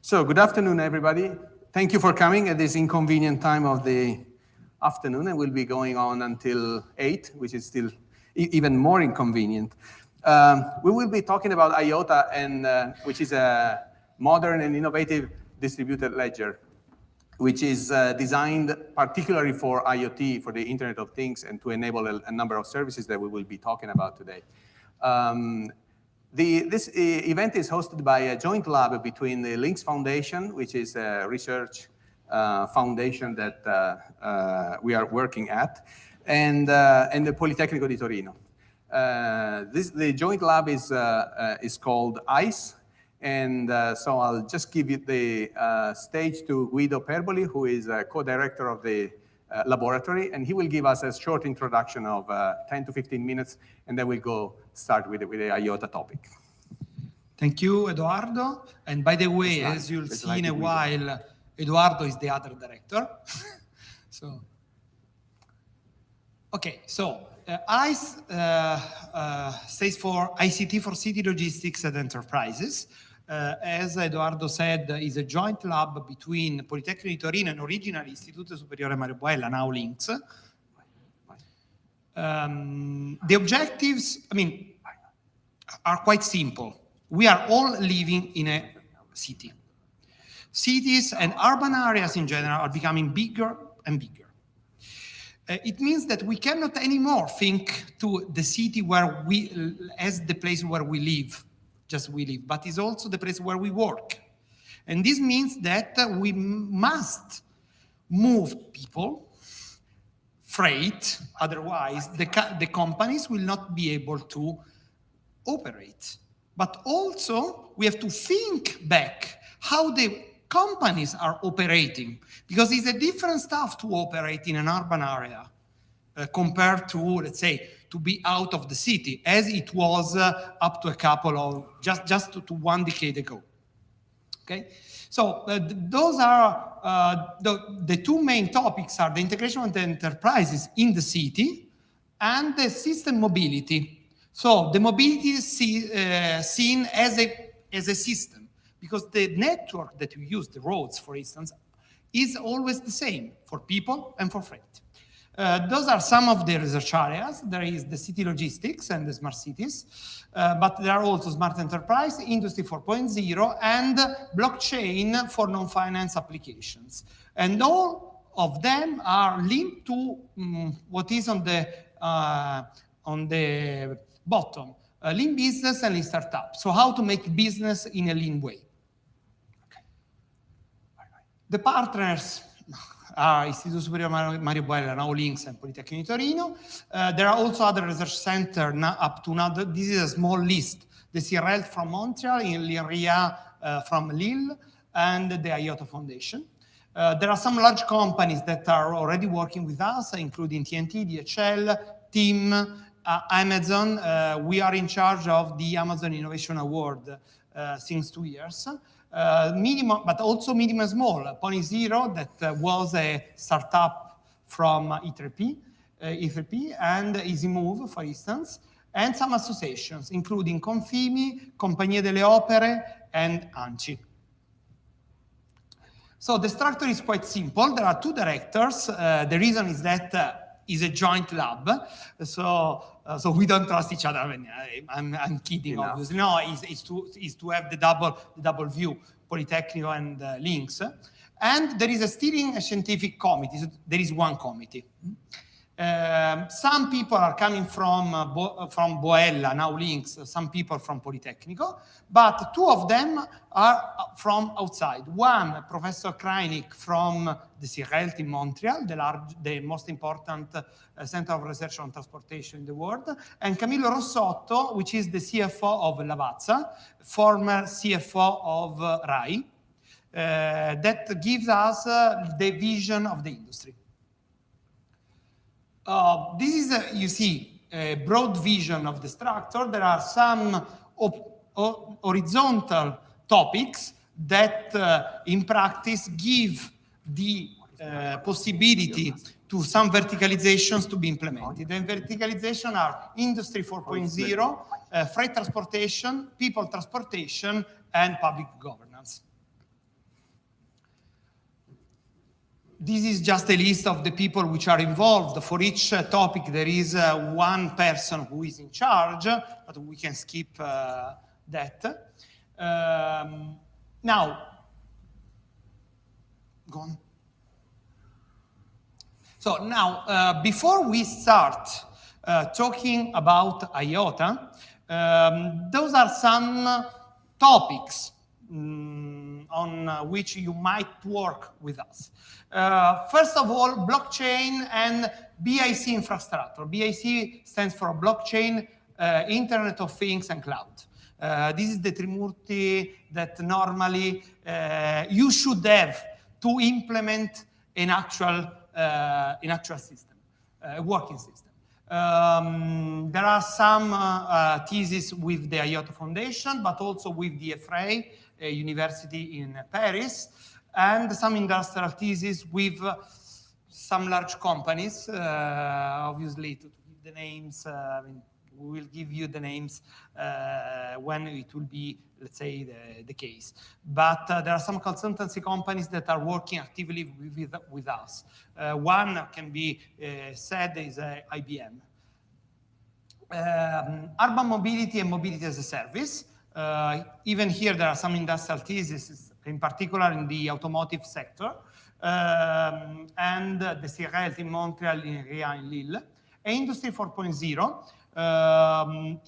So good afternoon, everybody. Thank you for coming at this inconvenient time of the afternoon, and we'll be going on until 8, which is still even more inconvenient. We will be talking about IOTA, and which is a modern and innovative distributed ledger, which is designed particularly for IoT, for the Internet of Things, and to enable a number of services that we will be talking about today. This event is hosted by a joint lab between the Links Foundation, which is a research foundation that we are working at, and the Politecnico di Torino. The joint lab is called ICE, and so I'll just give you the stage to Guido Perboli, who is a co-director of the laboratory, and he will give us a short introduction of 10 to 15 minutes, and then we'll start with the IOTA topic. Thank you, Eduardo. And by the way, as you'll see in a while, Eduardo is the other director. ICE stands for ICT for City Logistics and Enterprises. As Eduardo said, is a joint lab between Politecnico di Torino and originally Istituto Superiore Mario Boella, now Links. The objectives, are quite simple. We are all living in a city. Cities and urban areas in general are becoming bigger and bigger. It means that we cannot anymore think to the city as the place where we live, but it's also the place where we work. And this means that we must move people, freight, otherwise the companies will not be able to operate. But also we have to think back how the companies are operating, because it's a different stuff to operate in an urban area compared to, let's say, to be out of the city, as it was up to a couple of, just to 1 decade ago. Okay, so those are the two main topics are the integration of the enterprises in the city and the system mobility. So the mobility is seen as a system, because the network that you use, the roads, for instance, is always the same for people and for freight. Those are some of the research areas. There is the city logistics and the smart cities, but there are also smart enterprise, industry 4.0, and blockchain for non-finance applications. And all of them are linked to what is on the bottom, lean business and lean startup. So how to make business in a lean way. Okay. The partners are Istituto Superiore Mario Boella, now Links, and Politecnico di Torino. There are also other research centers up to now. This is a small list. The CRL from Montreal, in l'IRIA from Lille, and the IOTA Foundation. There are some large companies that are already working with us, including TNT, DHL, TIM, Amazon. We are in charge of the Amazon Innovation Award since 2 years. Minimum, but also medium and small. Pony Zero, that was a startup from E3P, and EasyMove, for instance, and some associations, including Confimi, Compagnie delle Opere, and ANCI. So the structure is quite simple. There are 2 directors. The reason is that it's a joint lab, so we don't trust each other. I'm kidding, obviously. No, is to have the double view, Politecnico and Links. And there is a steering scientific committee. So there is one committee. Some people are coming from Boella, now Links, some people from Politecnico, but 2 of them are from outside. One, Professor Kreinik from the CRL in Montreal, the most important center of research on transportation in the world, and Camillo Rossotto, which is the CFO of Lavazza, former CFO of RAI, that gives us the vision of the industry. This is, you see, a broad vision of the structure. There are some horizontal topics that, in practice, give the possibility to some verticalizations to be implemented. And verticalization are Industry 4.0, freight transportation, people transportation, and public governance. this is just a list of the people which are involved. For each topic, there is one person who is in charge, but we can skip that. Now, go on. So now, before we start talking about IOTA, those are some topics on which you might work with us. First of all, blockchain and BIC infrastructure. BIC stands for Blockchain, Internet of Things and Cloud. This is the Trimurti that normally you should have to implement an actual system, a working system. There are some theses with the IOTA Foundation, but also with the FRA, a university in Paris, and some industrial theses with some large companies. Obviously, to give the names, we will give you the names when it will be, let's say, the case. But there are some consultancy companies that are working actively with us. One can be said is IBM. Urban mobility and mobility as a service. Even here, there are some industrial theses, in particular in the automotive sector, and the CRL in Montreal, in RIA, in Lille. Industry 4.0.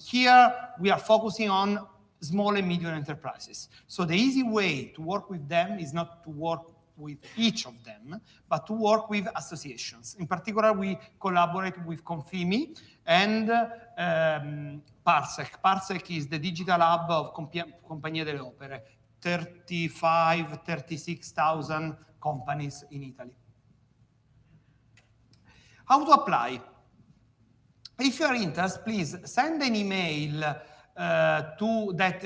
Here, we are focusing on small and medium enterprises. So the easy way to work with them is not to work with each of them, but to work with associations. In particular, we collaborate with Confimi and Parsec. Parsec is the digital hub of Compagnie delle Opere, 36,000 companies in Italy. How to apply? If you are interested, please send an email to that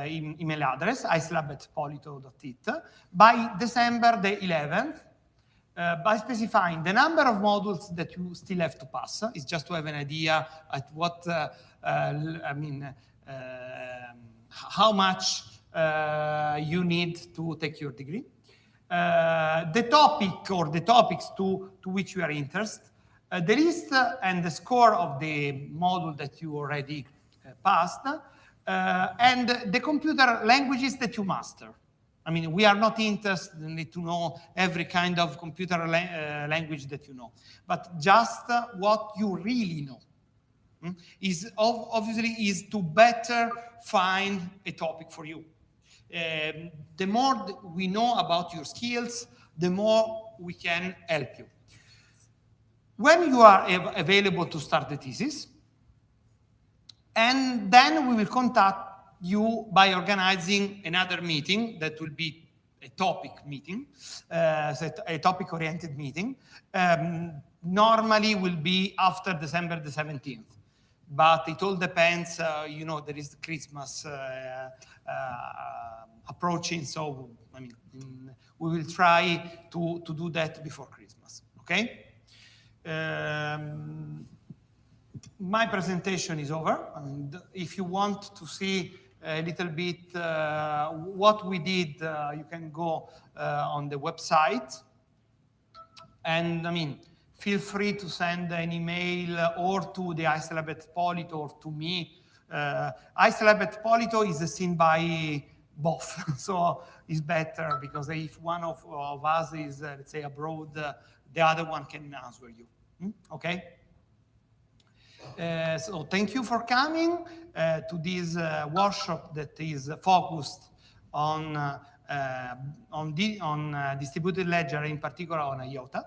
email address, icelab@polito.it, by December the 11th, by specifying the number of modules that you still have to pass. It's just to have an idea at what, how much you need to take your degree. The topic or the topics to which you are interested, the list and the score of the module that you already passed, and the computer languages that you master. I mean, we are not interested in to know every kind of computer language that you know, but just what you really know. Is obviously is to better find a topic for you. The more we know about your skills, the more we can help you. When you are available to start the thesis, and then we will contact you by organizing another meeting that will be a topic meeting, a topic-oriented meeting. Normally will be after December the 17th, but it all depends. You know, there is Christmas approaching, so I mean, we will try to do that before Christmas. Okay. My presentation is over. And if you want to see a little bit what we did, you can go on the website. And I mean, feel free to send an email or to the icelab@polito or to me. icelab@polito is seen by both, so it's better because if one of us is, let's say, abroad, the other one can answer you. Okay? So thank you for coming to this workshop that is focused on distributed ledger, in particular on IOTA.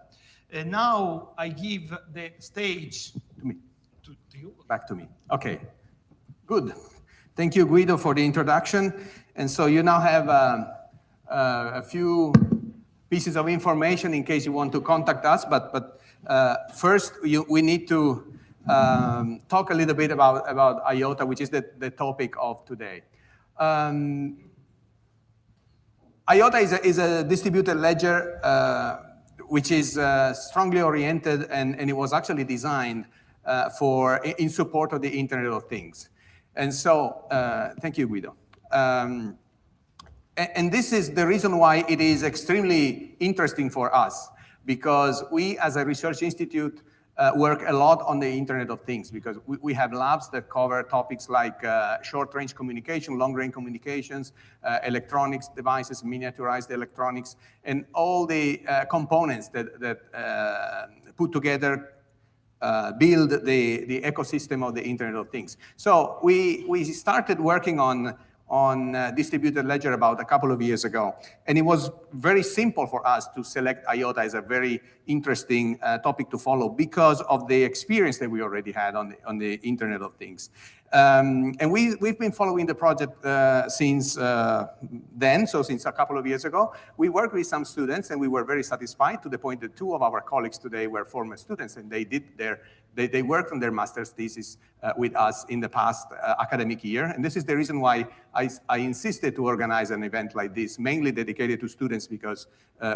Now I give the stage to me. To you. Back to me. Okay, good. Thank you, Guido, for the introduction. And so you now have a few pieces of information in case you want to contact us. But first, we need to talk a little bit about IOTA, which is the topic of today. IOTA is a distributed ledger which is strongly oriented, and it was actually designed in support of the Internet of Things. And so, thank you, Guido. And this is the reason why it is extremely interesting for us, because we, as a research institute, work a lot on the Internet of Things, because we have labs that cover topics like short-range communication, long-range communications, electronics devices, miniaturized electronics, and all the components that put together build the ecosystem of the Internet of Things. So we started working on distributed ledger about a couple of years ago. And it was very simple for us to select IOTA as a very interesting topic to follow because of the experience that we already had on the Internet of Things. And we've been following the project since then, so since a couple of years ago. We worked with some students and we were very satisfied, to the point that 2 of our colleagues today were former students, and they worked on their master's thesis with us in the past academic year. And this is the reason why I insisted to organize an event like this, mainly dedicated to students, because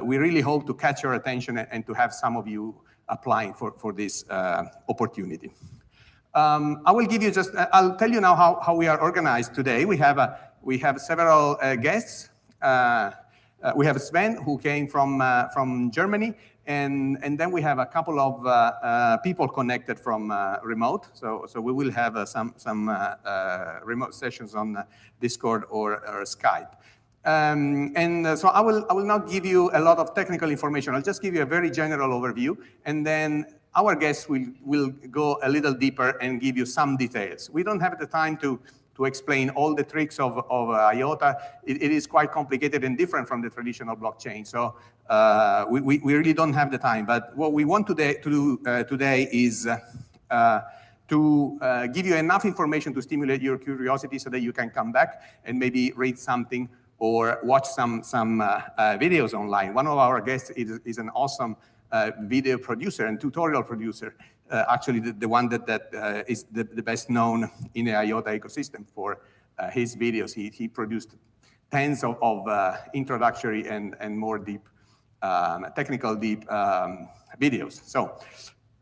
we really hope to catch your attention and to have some of you applying for this opportunity. I will give you I'll tell you now how we are organized today. We have several guests. We have Sven, who came from Germany, and then we have a couple of people connected from remote. So we will have some remote sessions on Discord or Skype. So I will not give you a lot of technical information. I'll just give you a very general overview, and then our guests will go a little deeper and give you some details. We don't have the time to explain all the tricks of IOTA. It is quite complicated and different from the traditional blockchain. So we really don't have the time. But what we want to do today is to give you enough information to stimulate your curiosity so that you can come back and maybe read something or watch some videos online. One of our guests is an awesome video producer and tutorial producer, actually the one that is the best known in the IOTA ecosystem for his videos. He produced tens of introductory and more deep, technical deep videos. So,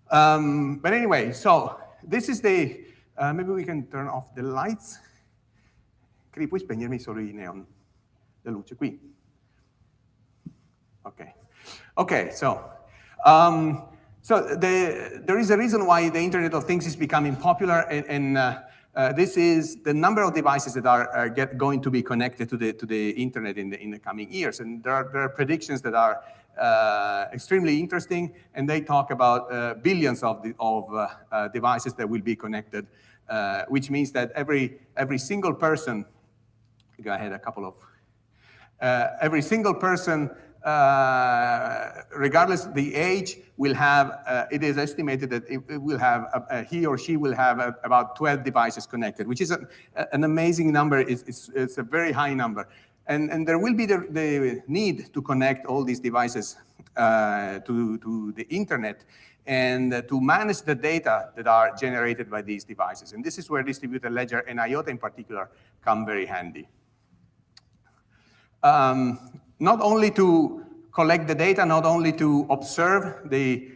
but anyway, so this is the, maybe we can turn off the lights. Cri, puoi spegnermi solo i neon? La luce qui. Okay, so there is a reason why the Internet of Things is becoming popular, and this is the number of devices that are going to be connected to the Internet in the coming years. And there are predictions that are extremely interesting, and they talk about billions of devices that will be connected, which means that every single person, go ahead, a couple of, every single person, regardless of the age, will have, it is estimated that it will have, he or she will have about 12 devices connected, which is an amazing number. It's a very high number. And there will be the need to connect all these devices to the internet and to manage the data that are generated by these devices. And this is where distributed ledger and IOTA in particular come very handy. Not only to collect the data, not only to observe the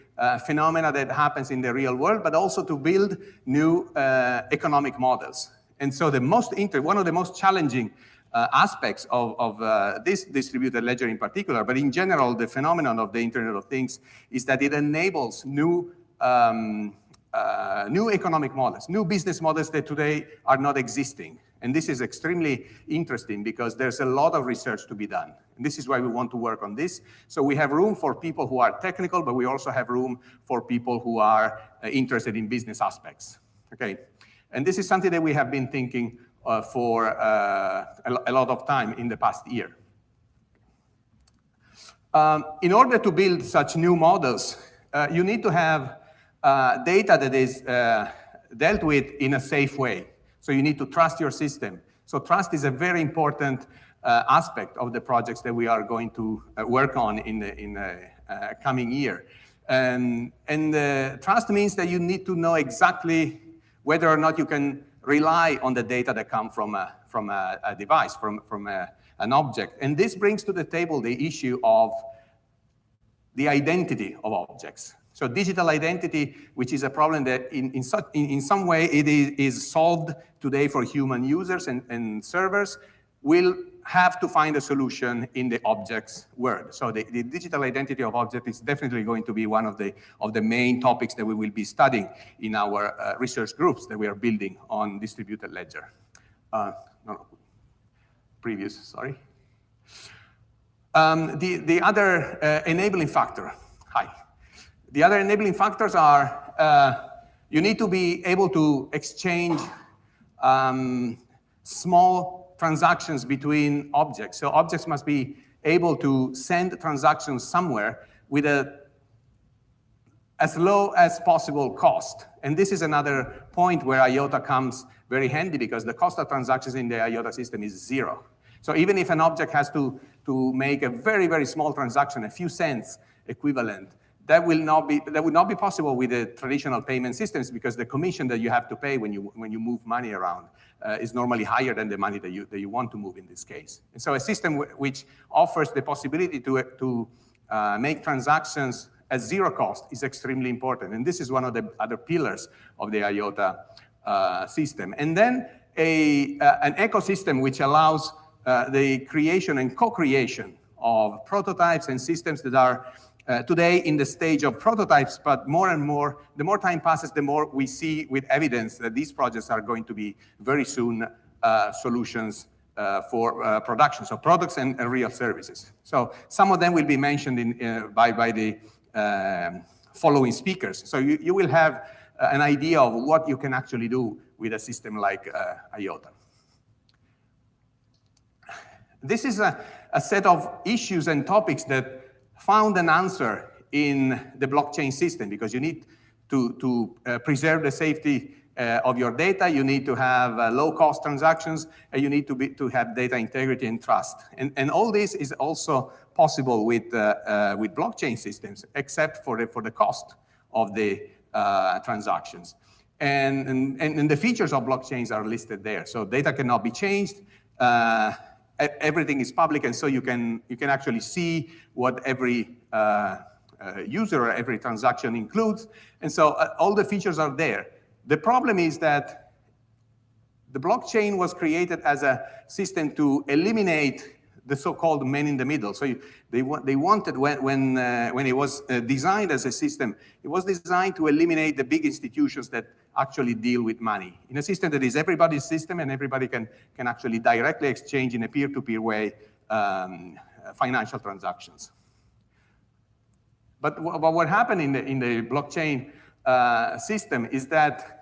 phenomena that happens in the real world, but also to build new economic models. And so one of the most challenging aspects of this distributed ledger in particular, but in general, the phenomenon of the Internet of Things, is that it enables new economic models, new business models that today are not existing. And this is extremely interesting because there's a lot of research to be done. And this is why we want to work on this. So we have room for people who are technical, but we also have room for people who are interested in business aspects. Okay, and this is something that we have been thinking for a lot of time in the past year. In order to build such new models, you need to have data that is dealt with in a safe way. So you need to trust your system. So trust is a very important aspect of the projects that we are going to work on in the coming year. And trust means that you need to know exactly whether or not you can rely on the data that come from a device, from an object. And this brings to the table the issue of the identity of objects. So digital identity, which is a problem that in some way it is solved today for human users and servers, will have to find a solution in the objects world. So the digital identity of object is definitely going to be one of the main topics that we will be studying in our research groups that we are building on distributed ledger. Sorry. The other enabling factor, The other enabling factors are you need to be able to exchange small transactions between objects. So objects must be able to send transactions somewhere with as low as possible cost. And this is another point where IOTA comes very handy, because the cost of transactions in the IOTA system is 0. So even if an object has to make a very, very small transaction, a few cents equivalent, that would not be possible with the traditional payment systems, because the commission that you have to pay when you move money around is normally higher than the money that you want to move in this case. And so a system which offers the possibility to make transactions at 0 cost is extremely important. And this is one of the other pillars of the IOTA system. And then an ecosystem which allows the creation and co-creation of prototypes and systems that are today in the stage of prototypes, but more and more, the more time passes, the more we see with evidence that these projects are going to be very soon solutions for production, so products and real services. So some of them will be mentioned by the following speakers. So you will have an idea of what you can actually do with a system like IOTA. This is a set of issues and topics that found an answer in the blockchain system, because you need to preserve the safety of your data, you need to have low-cost transactions, and you need to have data integrity and trust. And all this is also possible with blockchain systems, except for the cost of the transactions. And the features of blockchains are listed there. So data cannot be changed. Everything is public, and so you can actually see what every user or every transaction includes. And so all the features are there. The problem is that the blockchain was created as a system to eliminate the so-called man in the middle. So they wanted, when it was designed as a system, it was designed to eliminate the big institutions that actually deal with money. In a system that is everybody's system, and everybody can actually directly exchange in a peer-to-peer way financial transactions. But what happened in the blockchain system is that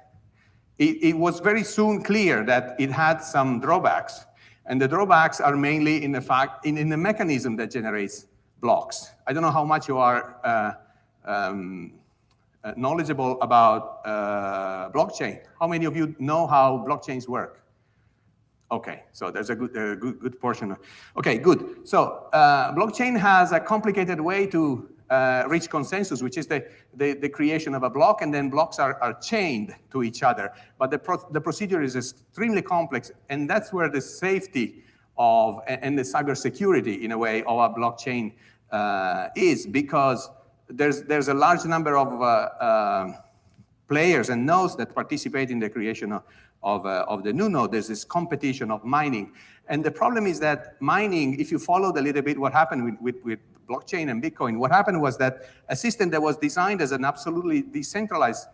it was very soon clear that it had some drawbacks. And the drawbacks are mainly in the mechanism that generates blocks. I don't know how much you are knowledgeable about blockchain. How many of you know how blockchains work? Okay, so there's a good portion. Okay, good. So blockchain has a complicated way to reach consensus, which is the creation of a block, and then blocks are chained to each other. But the procedure is extremely complex, and that's where the safety of and the cybersecurity, in a way, of a blockchain is, because there's a large number of players and nodes that participate in the creation of the new node. There's this competition of mining. And the problem is that mining, if you followed a little bit what happened with blockchain and Bitcoin, what happened was that a system that was designed as an absolutely decentralized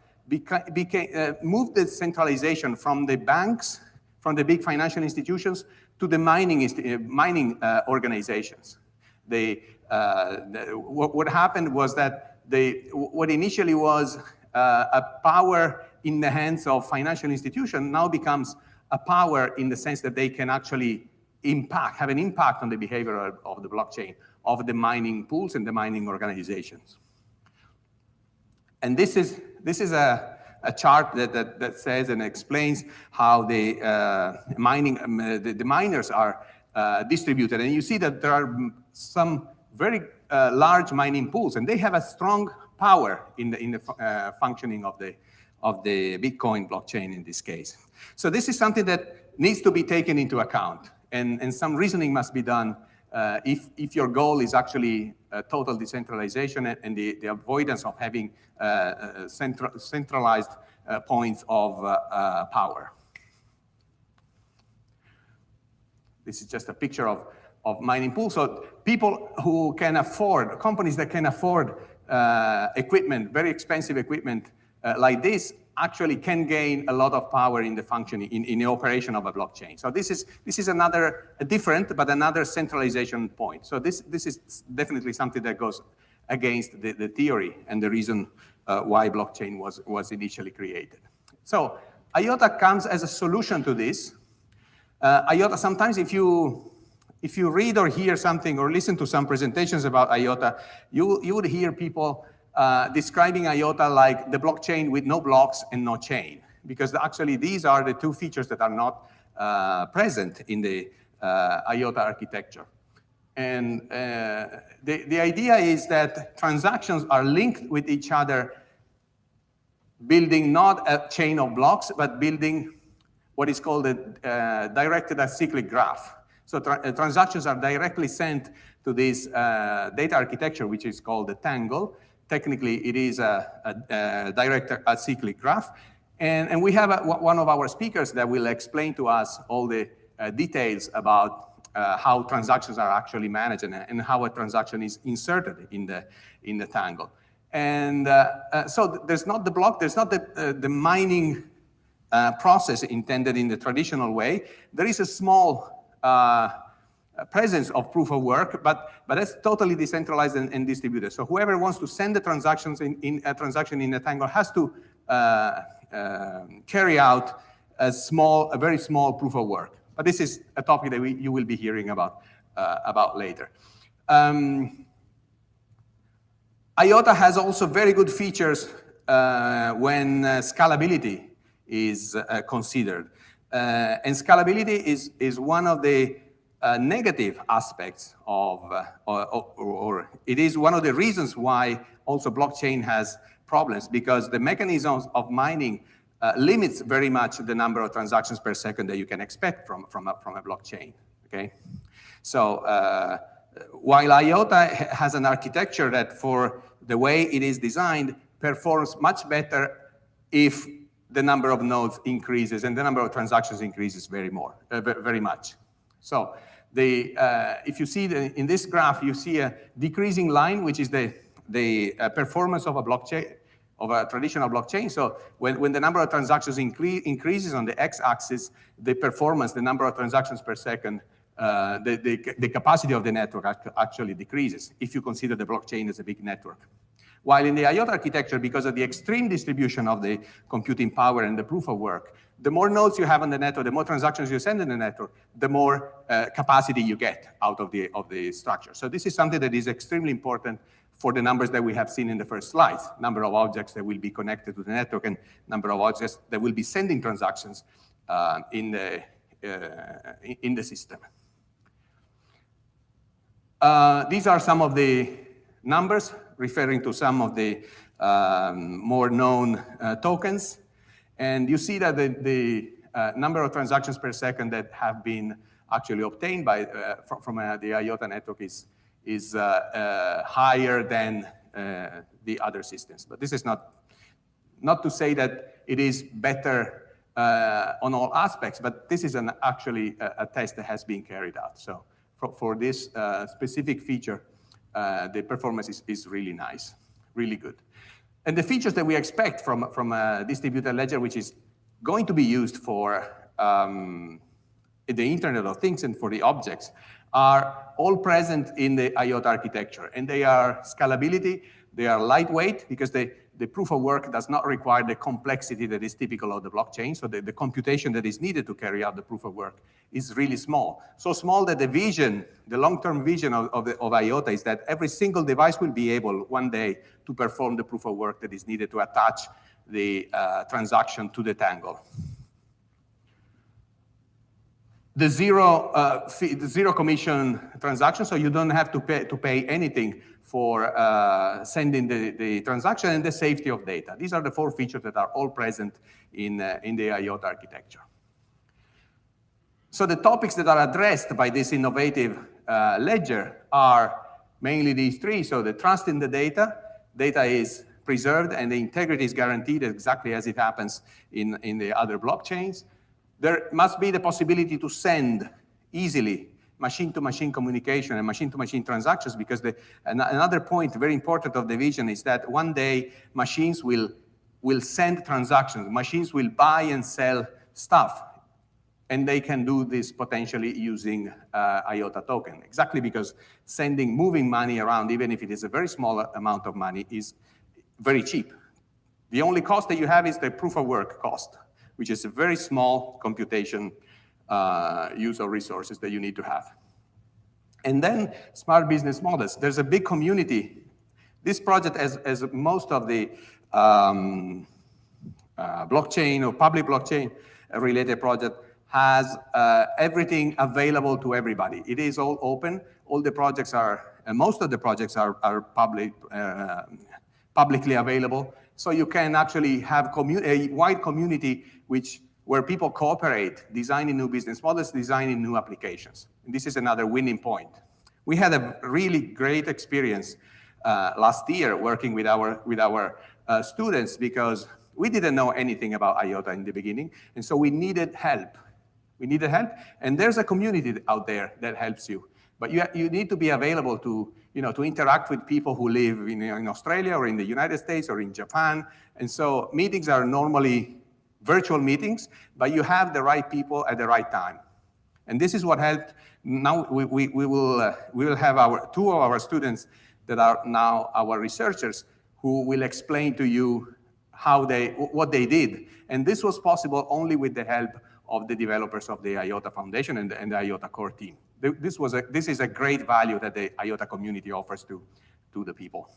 moved the centralization from the banks, from the big financial institutions, to the mining organizations. What happened was that what initially was a power in the hands of financial institutions now becomes a power in the sense that they can actually have an impact on the behavior of the blockchain, of the mining pools and the mining organizations. And this is a chart that says and explains how the miners are distributed. And you see that there are some very large mining pools, and they have a strong power in the functioning of the Bitcoin blockchain in this case. So this is something that needs to be taken into account, and some reasoning must be done if your goal is actually total decentralization and the avoidance of having centralized points of power. This is just a picture of mining pools. So people who can afford, companies that can afford equipment, very expensive equipment like this, actually can gain a lot of power in the functioning, in the operation of a blockchain. So this is another different, but another centralization point. So this is definitely something that goes against the theory and the reason why blockchain was initially created. So IOTA comes as a solution to this. IOTA, sometimes if you read or hear something or listen to some presentations about IOTA, you would hear people describing IOTA like the blockchain with no blocks and no chain, because actually these are the two features that are not present in the IOTA architecture. And the idea is that transactions are linked with each other, building not a chain of blocks, but building what is called a directed acyclic graph. So transactions are directly sent to this data architecture, which is called the tangle. Technically, it is a directed acyclic graph. And we have one of our speakers that will explain to us all the details about how transactions are actually managed and how a transaction is inserted in the tangle. And so there's not the block, there's not the mining process intended in the traditional way. There is a small presence of proof of work, but that's totally decentralized and distributed. So whoever wants to send the transactions in a transaction in a tangle has to carry out a very small proof of work. But this is a topic that you will be hearing about later. IOTA has also very good features when scalability is considered. And scalability is one of the negative aspects of, or it is one of the reasons why also blockchain has problems, because the mechanisms of mining limits very much the number of transactions per second that you can expect from a blockchain, okay? So while IOTA has an architecture that for the way it is designed performs much better if the number of nodes increases and the number of transactions increases very much. So if you see in this graph, you see a decreasing line, which is the performance of a blockchain, of a traditional blockchain. So when the number of transactions increases on the x-axis, the performance, the number of transactions per second, the capacity of the network actually decreases if you consider the blockchain as a big network. While in the IOTA architecture, because of the extreme distribution of the computing power and the proof of work, the more nodes you have on the network, the more transactions you send in the network, the more capacity you get out of the structure. So this is something that is extremely important for the numbers that we have seen in the first slides, number of objects that will be connected to the network and number of objects that will be sending transactions in the system. These are some of the numbers referring to some of the more known tokens. And you see that the number of transactions per second that have been actually obtained from the IOTA network is higher than the other systems. But this is not to say that it is better on all aspects, but this is actually a test that has been carried out. So for this specific feature, the performance is really nice, really good. And the features that we expect from a distributed ledger, which is going to be used for the Internet of Things and for the objects, are all present in the IOTA architecture. And they are scalability, they are lightweight, because the proof of work does not require the complexity that is typical of the blockchain. So the computation that is needed to carry out the proof of work is really small. So small that the long-term vision of IOTA is that every single device will be able one day to perform the proof of work that is needed to attach the transaction to the tangle. The zero commission transaction, so you don't have to pay anything for sending the transaction, and the safety of data. These are the 4 features that are all present in the IOTA architecture. So the topics that are addressed by this innovative ledger are mainly these 3. So the trust in the data is preserved and the integrity is guaranteed exactly as it happens in the other blockchains. There must be the possibility to send easily machine-to-machine communication and machine-to-machine transactions, because another point, very important of the vision, is that one day machines will send transactions. Machines will buy and sell stuff. And they can do this potentially using IOTA token, exactly because moving money around, even if it is a very small amount of money, is very cheap. The only cost that you have is the proof of work cost, which is a very small computation use of resources that you need to have. And then smart business models. There's a big community. This project, as most of the blockchain or public blockchain related project, has everything available to everybody. It is all open. All the projects most of the projects are publicly available. So you can actually have a wide community where people cooperate, designing new business models, designing new applications. And this is another winning point. We had a really great experience last year working with our students, because we didn't know anything about IOTA in the beginning, and so we needed help. And there's a community out there that helps you. But you need to be available to interact with people who live in Australia or in the United States or in Japan. And so meetings are normally virtual meetings, but you have the right people at the right time. And this is what helped. Now we will have two of our students that are now our researchers, who will explain to you what they did. And this was possible only with the help of the developers of the IOTA Foundation and the IOTA core team. This is a great value that the IOTA community offers to the people.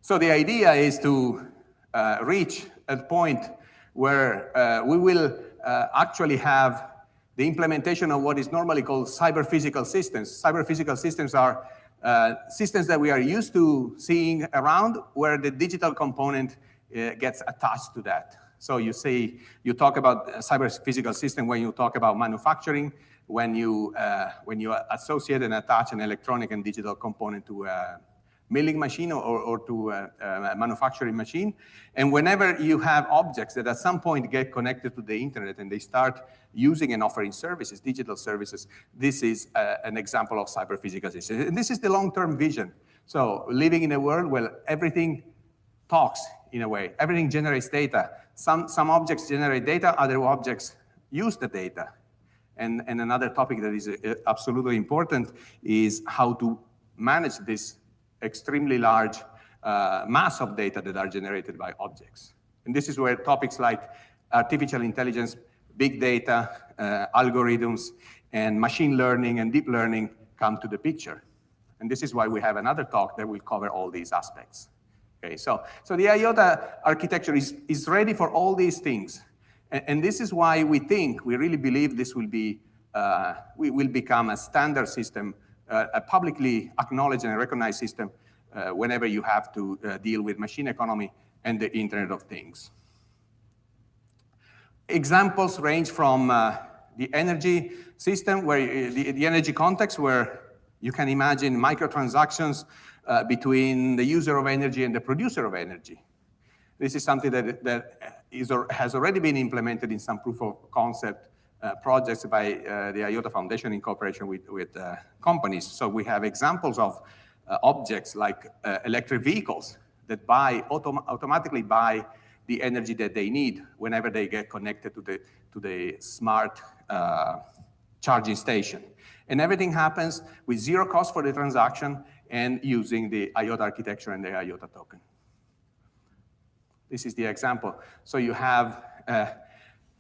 So the idea is to reach a point where we will actually have the implementation of what is normally called cyber-physical systems. Cyber-physical systems are systems that we are used to seeing around, where the digital component gets attached to that. So you talk about a cyber-physical system when you talk about manufacturing, when you associate and attach an electronic and digital component to a milling machine or to a manufacturing machine. And whenever you have objects that at some point get connected to the internet and they start using and offering services, digital services, this is an example of cyber-physical systems. And this is the long-term vision. So living in a world where everything talks in a way, everything generates data. Some objects generate data, other objects use the data. And another topic that is absolutely important is how to manage this extremely large mass of data that are generated by objects. And this is where topics like artificial intelligence, big data, algorithms, and machine learning and deep learning come to the picture. And this is why we have another talk that will cover all these aspects. Okay, so the IOTA architecture is ready for all these things. And this is why we really believe this will become a standard system, a publicly acknowledged and recognized system whenever you have to deal with machine economy and the Internet of Things. Examples range from the energy system, where the energy context, where you can imagine microtransactions between the user of energy and the producer of energy. This is something that has already been implemented in some proof of concept projects by the IOTA Foundation in cooperation with companies. So we have examples of objects like electric vehicles that automatically buy the energy that they need whenever they get connected to the smart charging station. And everything happens with zero cost for the transaction and using the IOTA architecture and the IOTA token. This is the example. So you have,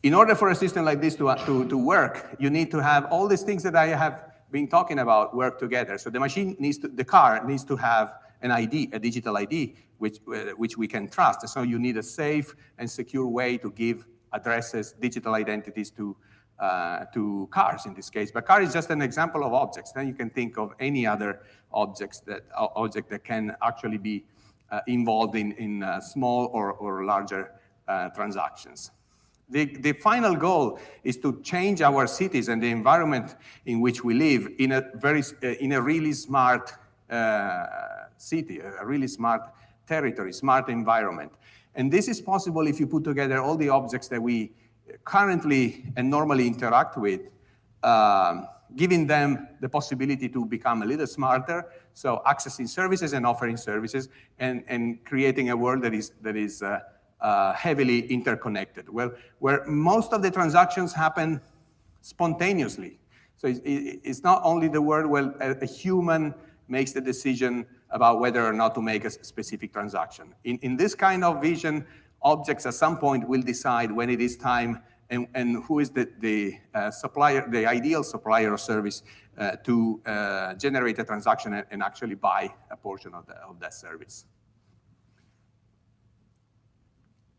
in order for a system like this to work, you need to have all these things that I have been talking about work together. So the car needs to have an ID, a digital ID, which we can trust. So you need a safe and secure way to give addresses, digital identities to cars in this case. But car is just an example of objects. Then you can think of any other object that can actually be involved in small or larger transactions. The final goal is to change our cities and the environment in which we live in a really smart city, a really smart territory, smart environment. And this is possible if you put together all the objects that we currently and normally interact with, giving them the possibility to become a little smarter, so accessing services and offering services, and creating a world that is heavily interconnected, where most of the transactions happen spontaneously. So it's not only the world where a human makes the decision about whether or not to make a specific transaction. In this kind of vision, objects at some point will decide when it is time and who is the supplier, the ideal supplier of service to generate a transaction and actually buy a portion of that service.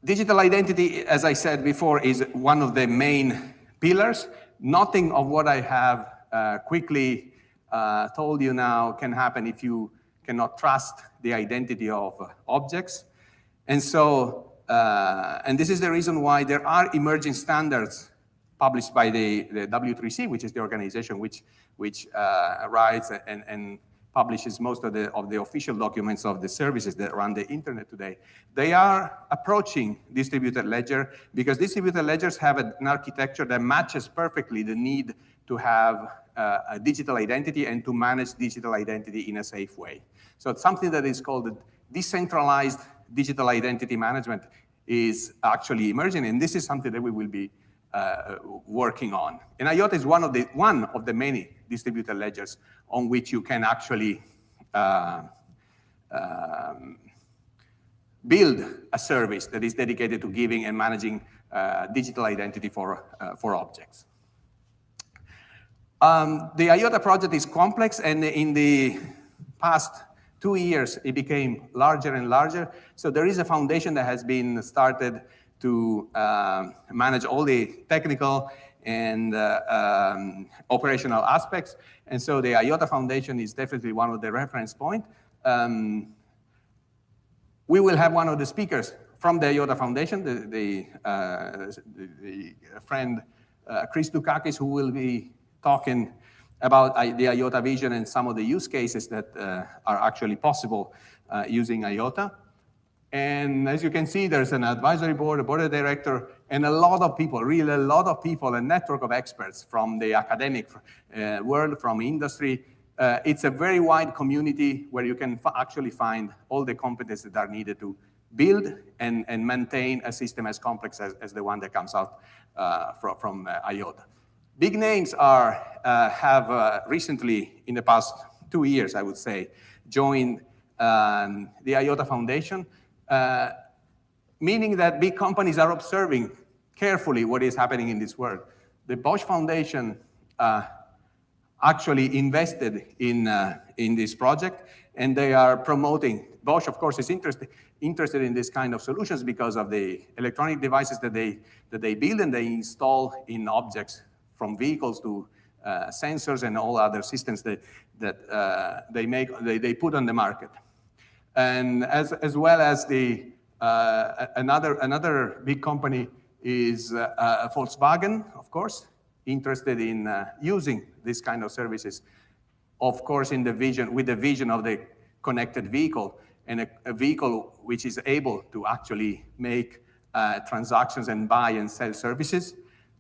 Digital identity, as I said before, is one of the main pillars. Nothing of what I have quickly told you now can happen if you cannot trust the identity of objects. And so, and this is the reason why there are emerging standards published by the W3C, which is the organization which writes and publishes most of the official documents of the services that run the internet today. They are approaching distributed ledger because distributed ledgers have an architecture that matches perfectly the need to have a digital identity and to manage digital identity in a safe way. So it's something that is called decentralized digital identity management is actually emerging, and this is something that we will be working on. And IOTA is one of the many distributed ledgers on which you can actually build a service that is dedicated to giving and managing digital identity for objects. The IOTA project is complex, and in the past 2 years, it became larger and larger. So there is a foundation that has been started to manage all the technical and operational aspects. And so the IOTA Foundation is definitely one of the reference points. We will have one of the speakers from the IOTA Foundation, the friend Chris Dukakis, who will be talking about the IOTA vision and some of the use cases that are actually possible using IOTA. And as you can see, there's an advisory board, a board of director, and a lot of people, really a lot of people, a network of experts from the academic world, from industry. It's a very wide community where you can actually find all the competencies that are needed to build and maintain a system as complex as the one that comes out from IOTA. Big names have recently, in the past 2 years, I would say, joined the IOTA Foundation, meaning that big companies are observing carefully what is happening in this world. The Bosch Foundation actually invested in this project, and they are promoting. Bosch, of course, is interested in this kind of solutions because of the electronic devices that they build and they install in objects, from vehicles to sensors and all other systems that they put on the market. And as well as another big company is Volkswagen, of course, interested in using this kind of services, of course, with the vision of the connected vehicle, and a vehicle which is able to actually make transactions and buy and sell services.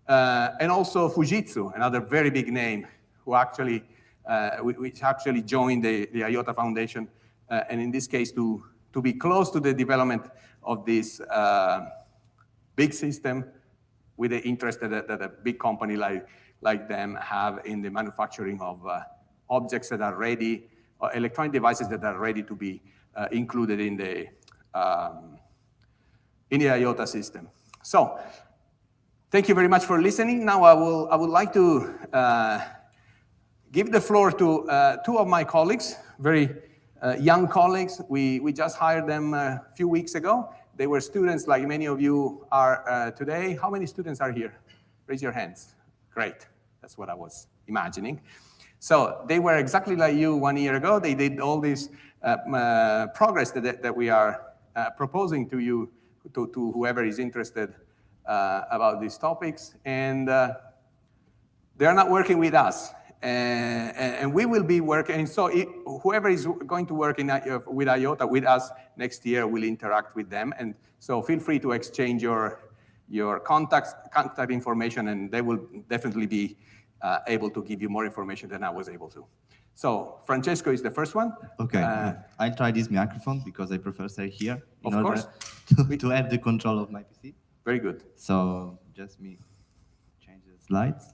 And also Fujitsu, another very big name, which actually joined the IOTA Foundation, and in this case to be close to the development of this big system with the interest that a big company like them have in the manufacturing of objects that are ready, or electronic devices that are ready to be included in the IOTA system. So, thank you very much for listening. Now I would like to give the floor to 2 of my colleagues, very young colleagues. We just hired them a few weeks ago. They were students like many of you are today. How many students are here? Raise your hands. Great. That's what I was imagining. So they were exactly like you 1 year ago. They did all this progress that we are proposing to you, to whoever is interested about these topics. And they're not working with us. And we will be working, so whoever is going to work with IOTA with us next year will interact with them. And so feel free to exchange your your contact information, and they will definitely be able to give you more information than I was able to. So Francesco is the first one. Okay, I'll try this microphone because I prefer stay here in Of order course. to have the control of my PC. Very good. So just me change the slides.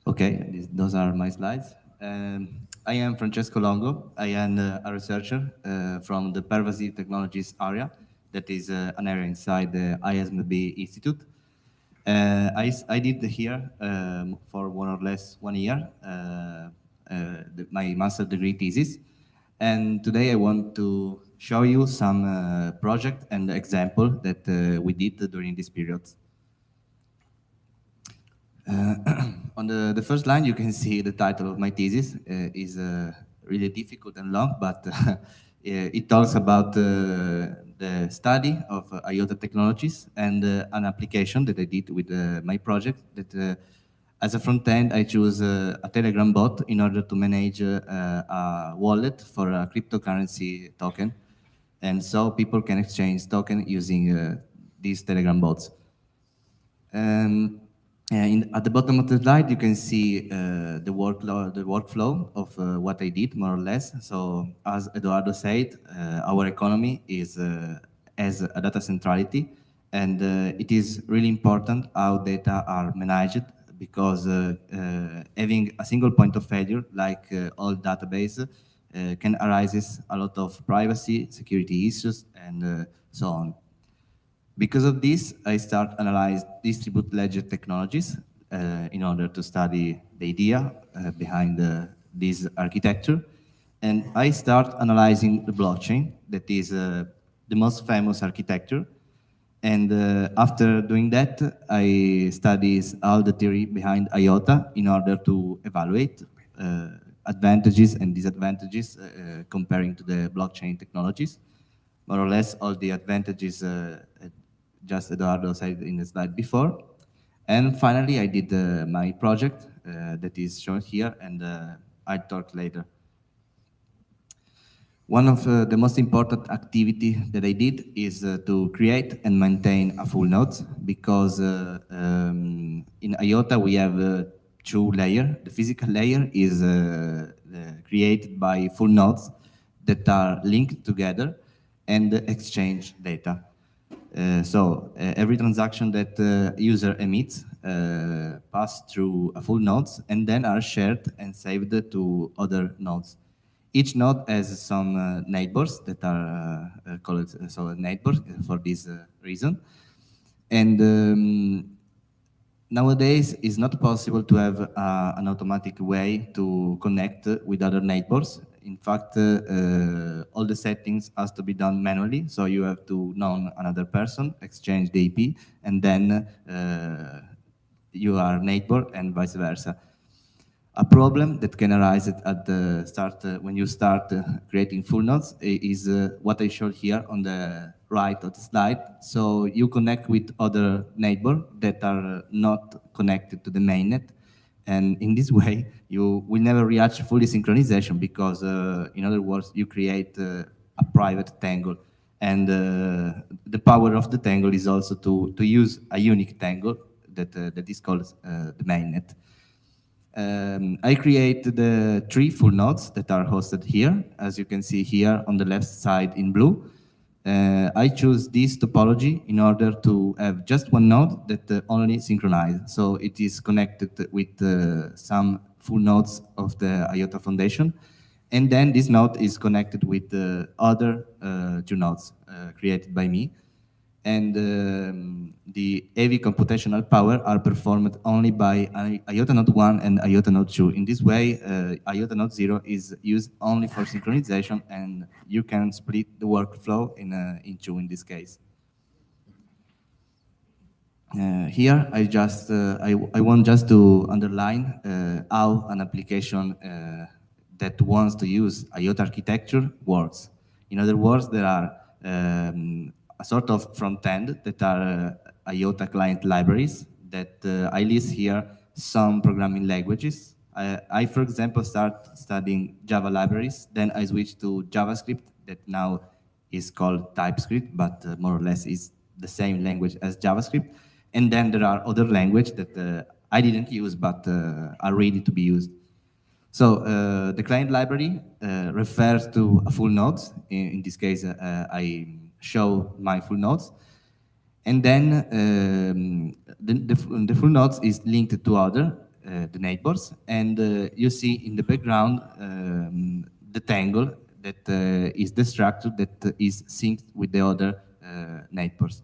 Okay, those are my slides. I am Francesco Longo. I am a researcher from the Pervasive Technologies area, that is an area inside the ISMB Institute. I did here for more or less 1 year my master degree thesis, and today I want to show you some project and example that we did during this period. On the first line, you can see the title of my thesis is really difficult and long, but it talks about the study of IOTA technologies and an application that I did with my project that as a front end, I choose a Telegram bot in order to manage a wallet for a cryptocurrency token. And so people can exchange token using these Telegram bots. At the bottom of the slide, you can see the workflow of what I did, more or less. So, as Eduardo said, our economy is has a data centrality, and it is really important how data are managed because having a single point of failure, like all database, can arise a lot of privacy, security issues, and so on. Because of this, I start analyze distributed ledger technologies in order to study the idea behind this architecture. And I start analyzing the blockchain, that is the most famous architecture. And after doing that, I study all the theory behind IOTA in order to evaluate advantages and disadvantages comparing to the blockchain technologies. More or less all the advantages just Eduardo said in the slide before. And finally, I did my project that is shown here, and I'll talk later. One of the most important activity that I did is to create and maintain a full node, because in IOTA we have two layers. The physical layer is created by full nodes that are linked together and exchange data. So every transaction that user emits pass through a full nodes and then are shared and saved to other nodes. Each node has some neighbors that are called neighbors for this reason. And nowadays, it's not possible to have an automatic way to connect with other neighbors. In fact, all the settings has to be done manually. So you have to know another person, exchange the IP, and then you are neighbor and vice versa. A problem that can arise at the start when you start creating full nodes is what I showed here on the right of the slide. So you connect with other neighbors that are not connected to the mainnet. And in this way, you will never reach fully synchronization because, in other words, you create a private tangle. And the power of the tangle is also to use a unique tangle that is called the mainnet. I created the 3 full nodes that are hosted here, as you can see here on the left side in blue. I choose this topology in order to have just one node that only synchronizes. So it is connected with some full nodes of the IOTA Foundation. And then this node is connected with the other 2 nodes created by me. And the heavy computational power are performed only by IOTA Node 1 and IOTA Node 2. In this way, IOTA Node 0 is used only for synchronization, and you can split the workflow in 2 in this case. Here, I want just to underline how an application that wants to use IOTA architecture works. In other words, there are a sort of front end that are IOTA client libraries that I list here some programming languages, I, for example, start studying Java libraries, then I switch to JavaScript that now is called TypeScript, but more or less is the same language as JavaScript. And then there are other languages that I didn't use, but are ready to be used. So the client library refers to a full nodes. In this case, I show my full nodes. And then the full nodes is linked to other, the neighbors. And you see in the background the tangle that is the structure that is synced with the other neighbors.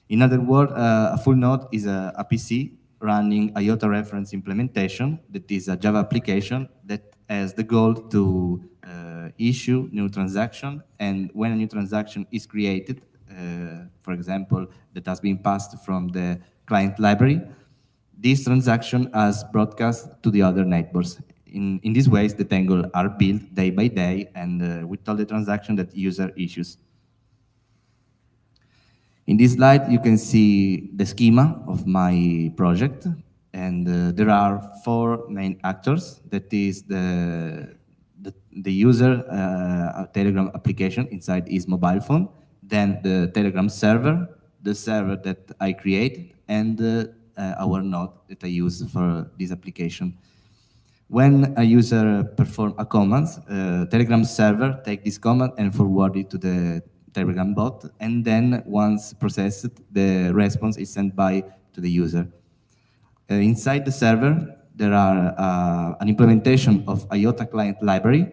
In other words, a full node is a PC running IOTA reference implementation that is a Java application that has the goal to issue new transaction, and when a new transaction is created, for example, that has been passed from the client library, this transaction has broadcast to the other neighbors. In these ways, the tangle are built day by day and with all the transaction that user issues. In this slide, you can see the schema of my project, and there are four main actors. That is the user Telegram application inside his mobile phone, then the Telegram server, the server that I created, and our node that I use for this application. When a user performs a command, Telegram server take this command and forward it to the Telegram bot, and then once processed, the response is sent by to the user. Inside the server, there are an implementation of IOTA client library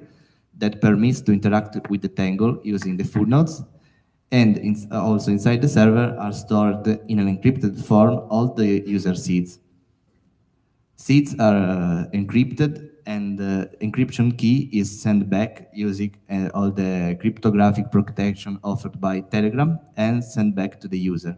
that permits to interact with the tangle using the full nodes, and also inside the server are stored in an encrypted form all the user seeds. Seeds are encrypted, and the encryption key is sent back using all the cryptographic protection offered by Telegram and sent back to the user.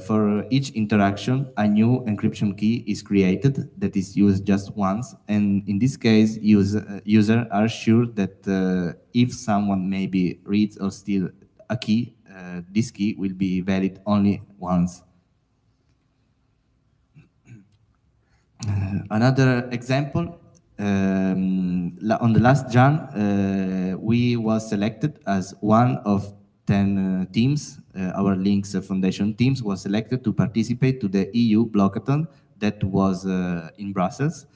For each interaction, a new encryption key is created that is used just once, and in this case, users are sure that if someone maybe reads or steals a key, this key will be valid only once. Another example, on the last Jan, we was selected as one of 10 teams. Our Links Foundation teams was selected to participate to the EU blockathon that was in Brussels.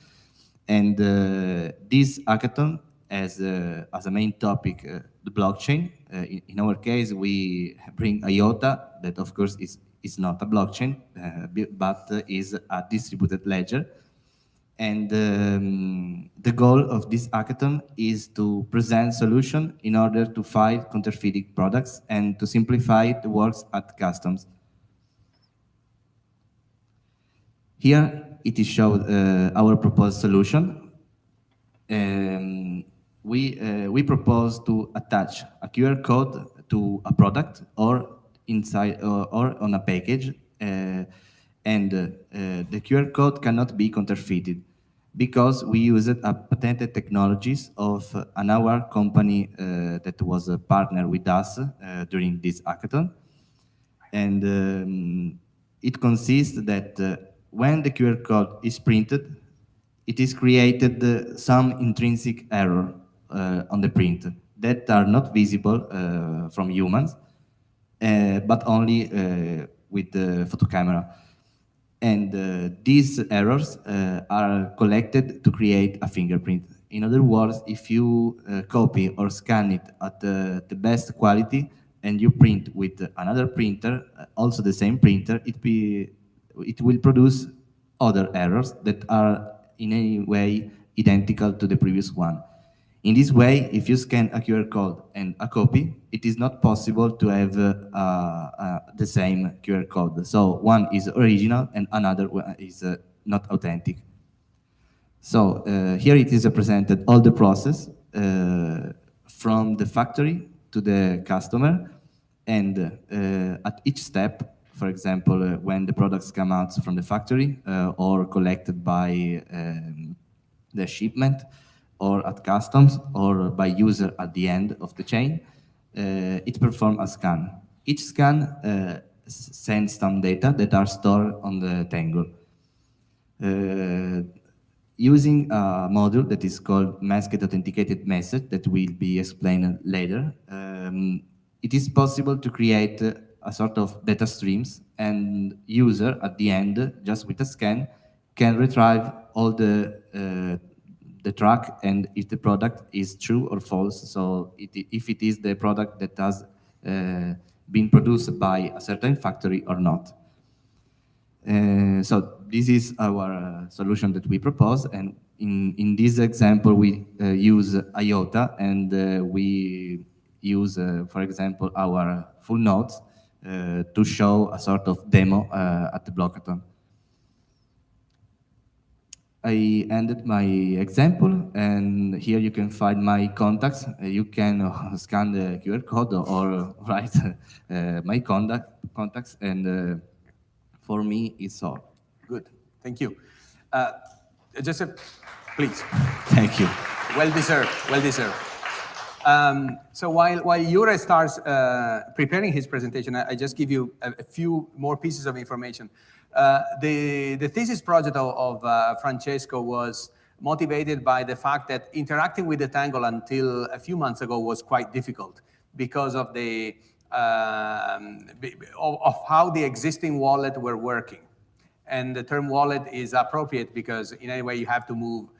And this hackathon as a main topic, the blockchain. In our case, we bring IOTA, that of course is not a blockchain, but is a distributed ledger. And the goal of this hackathon is to present solution in order to fight counterfeiting products and to simplify the works at customs. Here it is showed our proposed solution. We propose to attach a QR code to a product or inside or on a package, and the QR code cannot be counterfeited because we used a patented technologies of another company that was a partner with us during this hackathon. And it consists that when the QR code is printed, it is created some intrinsic error on the print that are not visible from humans, but only with the photo camera. And these errors are collected to create a fingerprint. In other words, if you copy or scan it at the best quality and you print with another printer, also the same printer, it will produce other errors that are in any way identical to the previous one. In this way, if you scan a QR code and a copy, it is not possible to have the same QR code. So one is original and another one is not authentic. So here it is represented all the process from the factory to the customer, and at each step, for example, when the products come out from the factory or collected by the shipment, or at customs, or by user at the end of the chain, it performs a scan. Each scan sends some data that are stored on the tangle. using a module that is called masked authenticated message that will be explained later, it is possible to create a sort of data streams, and user at the end, just with a scan, can retrieve all the track and if the product is true or false. So if it is the product that has been produced by a certain factory or not. So this is our solution that we propose, and in this example we use IOTA, and we use, for example, our full nodes to show a sort of demo at the Blockathon. I ended my example, and here you can find my contacts. You can scan the QR code or write my contacts, and for me, it's all. Good, thank you. Joseph, please. Thank you. Well deserved, well deserved. So while Jure starts preparing his presentation, I just give you a few more pieces of information. The thesis project of Francesco was motivated by the fact that interacting with the Tangle until a few months ago was quite difficult because of the of how the existing wallet were working. And the term wallet is appropriate because in any way you have to move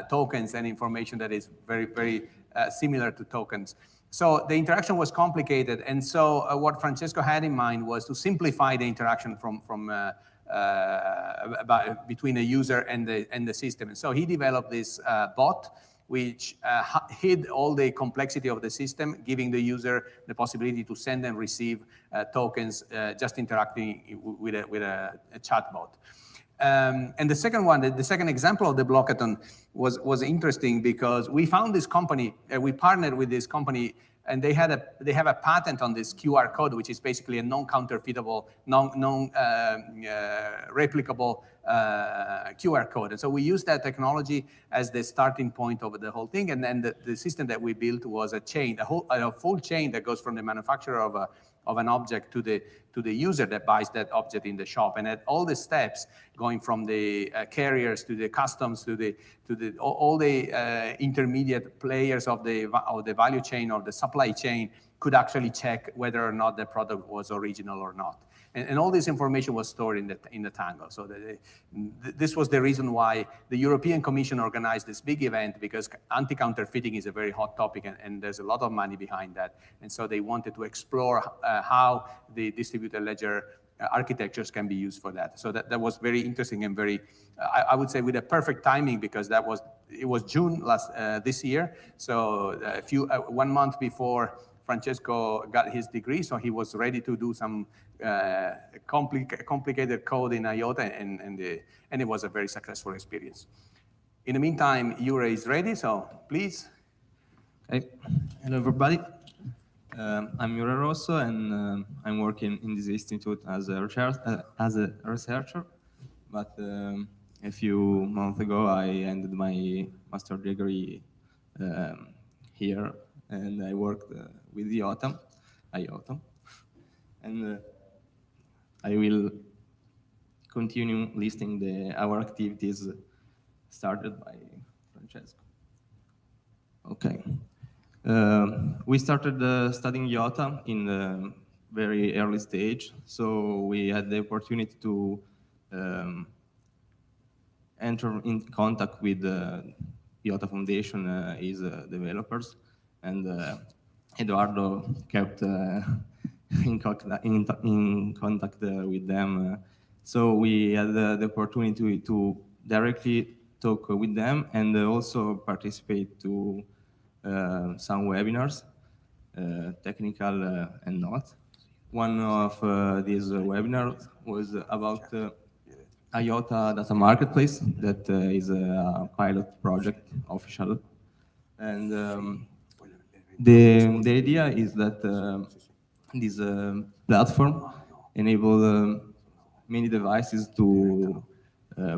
tokens and information that is very, very similar to tokens. So the interaction was complicated. And so what Francesco had in mind was to simplify the interaction between a user and the system. And so he developed this bot, which hid all the complexity of the system, giving the user the possibility to send and receive tokens, just interacting with a chatbot. And the second one, the second example of the Blockathon was interesting because we found this company, we partnered with this company, and they have a patent on this QR code, which is basically a non-counterfeitable, non-replicable QR code. And so we used that technology as the starting point of the whole thing. And then the system that we built was a chain, a full chain that goes from the manufacturer of an object to the user that buys that object in the shop. And at all the steps, going from the carriers to the customs to all the intermediate players of the value chain or the supply chain could actually check whether or not the product was original or not. And all this information was stored in the Tangle. So this was the reason why the European Commission organized this big event, because anti-counterfeiting is a very hot topic, and there's a lot of money behind that. And so they wanted to explore how the distributed ledger architectures can be used for that. So that was very interesting and very, I would say, with a perfect timing, because it was June this year. So 1 month before Francesco got his degree, so he was ready to do some complicated code in IOTA, and it was a very successful experience. In the meantime, Jure is ready, so please. Okay. Hello, everybody. I'm Jure Rosso, and I'm working in this institute as a researcher. But a few months ago, I ended my master degree here, and I worked with IOTA, and I will continue listing our activities started by Francesco. Okay. We started studying IOTA in the very early stage, so we had the opportunity to enter in contact with the IOTA Foundation, his developers, and Eduardo kept in contact with them. So we had the opportunity to directly talk with them and also participate to some webinars, technical and not. One of these webinars was about IOTA Data Marketplace, that is a pilot project, official. And the idea is that this platform enables many devices to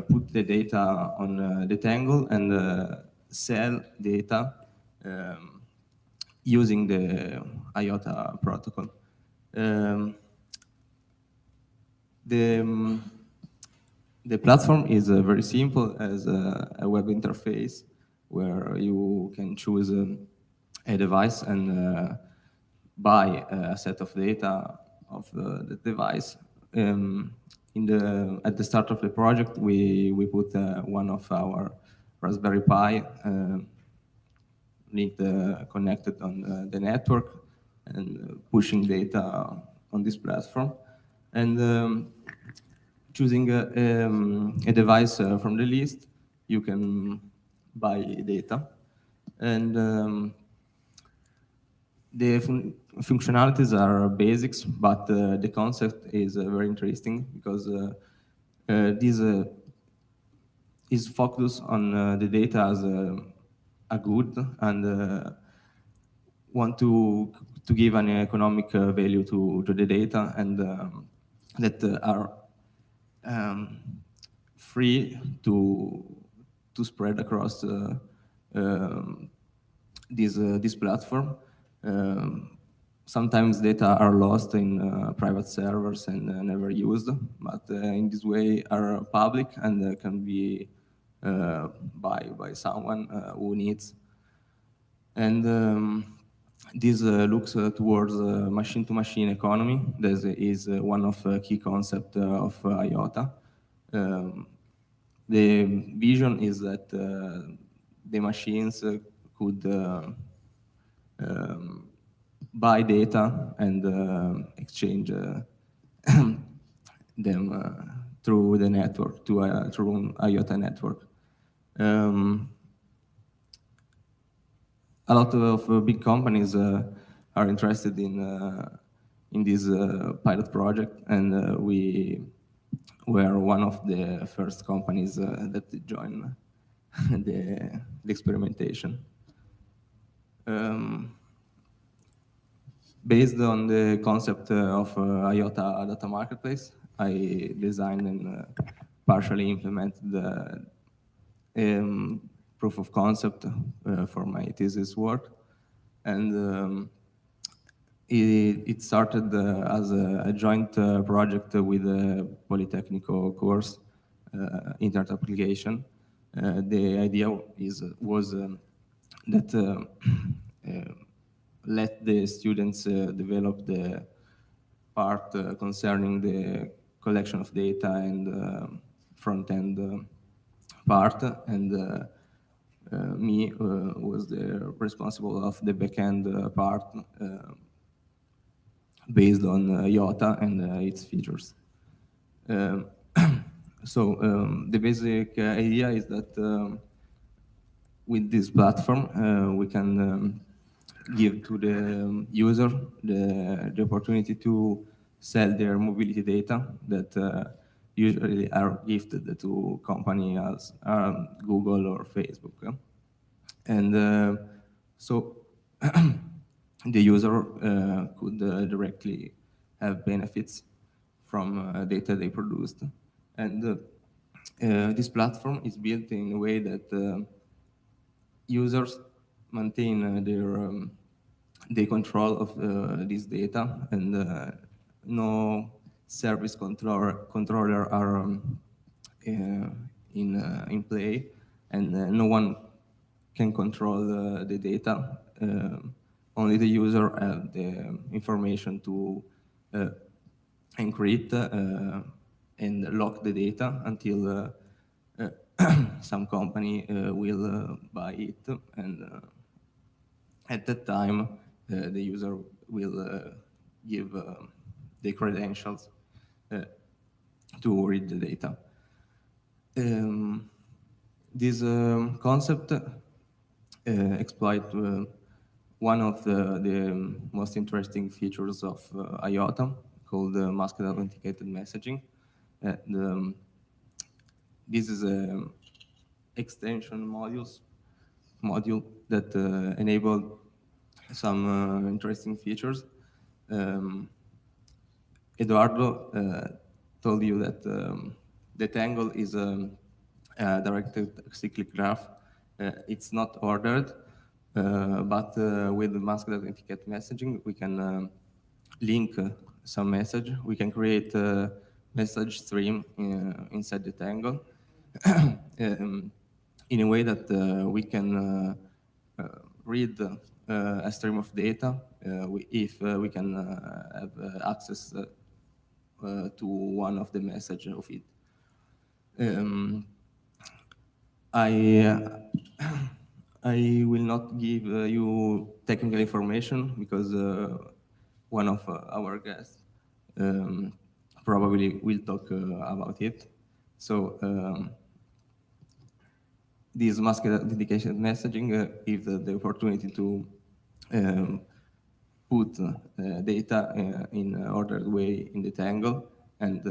put the data on the Tangle and sell data using the IOTA protocol. The The platform is very simple as a web interface where you can choose a device and buy a set of data of the device. At the start of the project, we put one of our Raspberry Pi linked, connected on the network and pushing data on this platform. And choosing a device from the list, you can buy data. And the functionalities are basics, but the concept is very interesting because this is focused on the data as a good and want to give an economic value to the data and that are free to spread across this platform. Sometimes data are lost in private servers and never used, but in this way are public and can be by someone who needs. And this looks towards machine-to-machine economy. This is one of the key concepts of IOTA. The vision is that the machines could buy data and exchange them through the network, through an IOTA network. A lot of big companies are interested in this pilot project, and we were one of the first companies that joined the experimentation. Based on the concept of IOTA data marketplace, I designed and partially implemented the proof of concept for my thesis work. And it started as a joint project with a Polytechnico course, Internet application. The idea was that let the students develop the part concerning the collection of data and front-end part, and me was the responsible of the back-end part based on IOTA and its features. So the basic idea is that with this platform, we can give to the user the opportunity to sell their mobility data that usually are gifted to companies as Google or Facebook. And so the user could directly have benefits from data they produced. And this platform is built in a way that users maintain the control of this data, and no service controller are in play, and no one can control the data. Only the user have the information to encrypt and lock the data until some company will buy it, and at that time the user will give the credentials to read the data. This concept exploit one of the most interesting features of IOTA, called masked authenticated messaging. This is an extension module that enabled some interesting features. Eduardo told you that the Tangle is a directed cyclic graph. It's not ordered, but with masked authenticated messaging, we can link some message. We can create message stream inside the Tangle in a way that we can read a stream of data if we can have access to one of the messages of it. I will not give you technical information because one of our guests probably will talk about it. So this mask authentication messaging gives the opportunity to put data in an ordered way in the Tangle and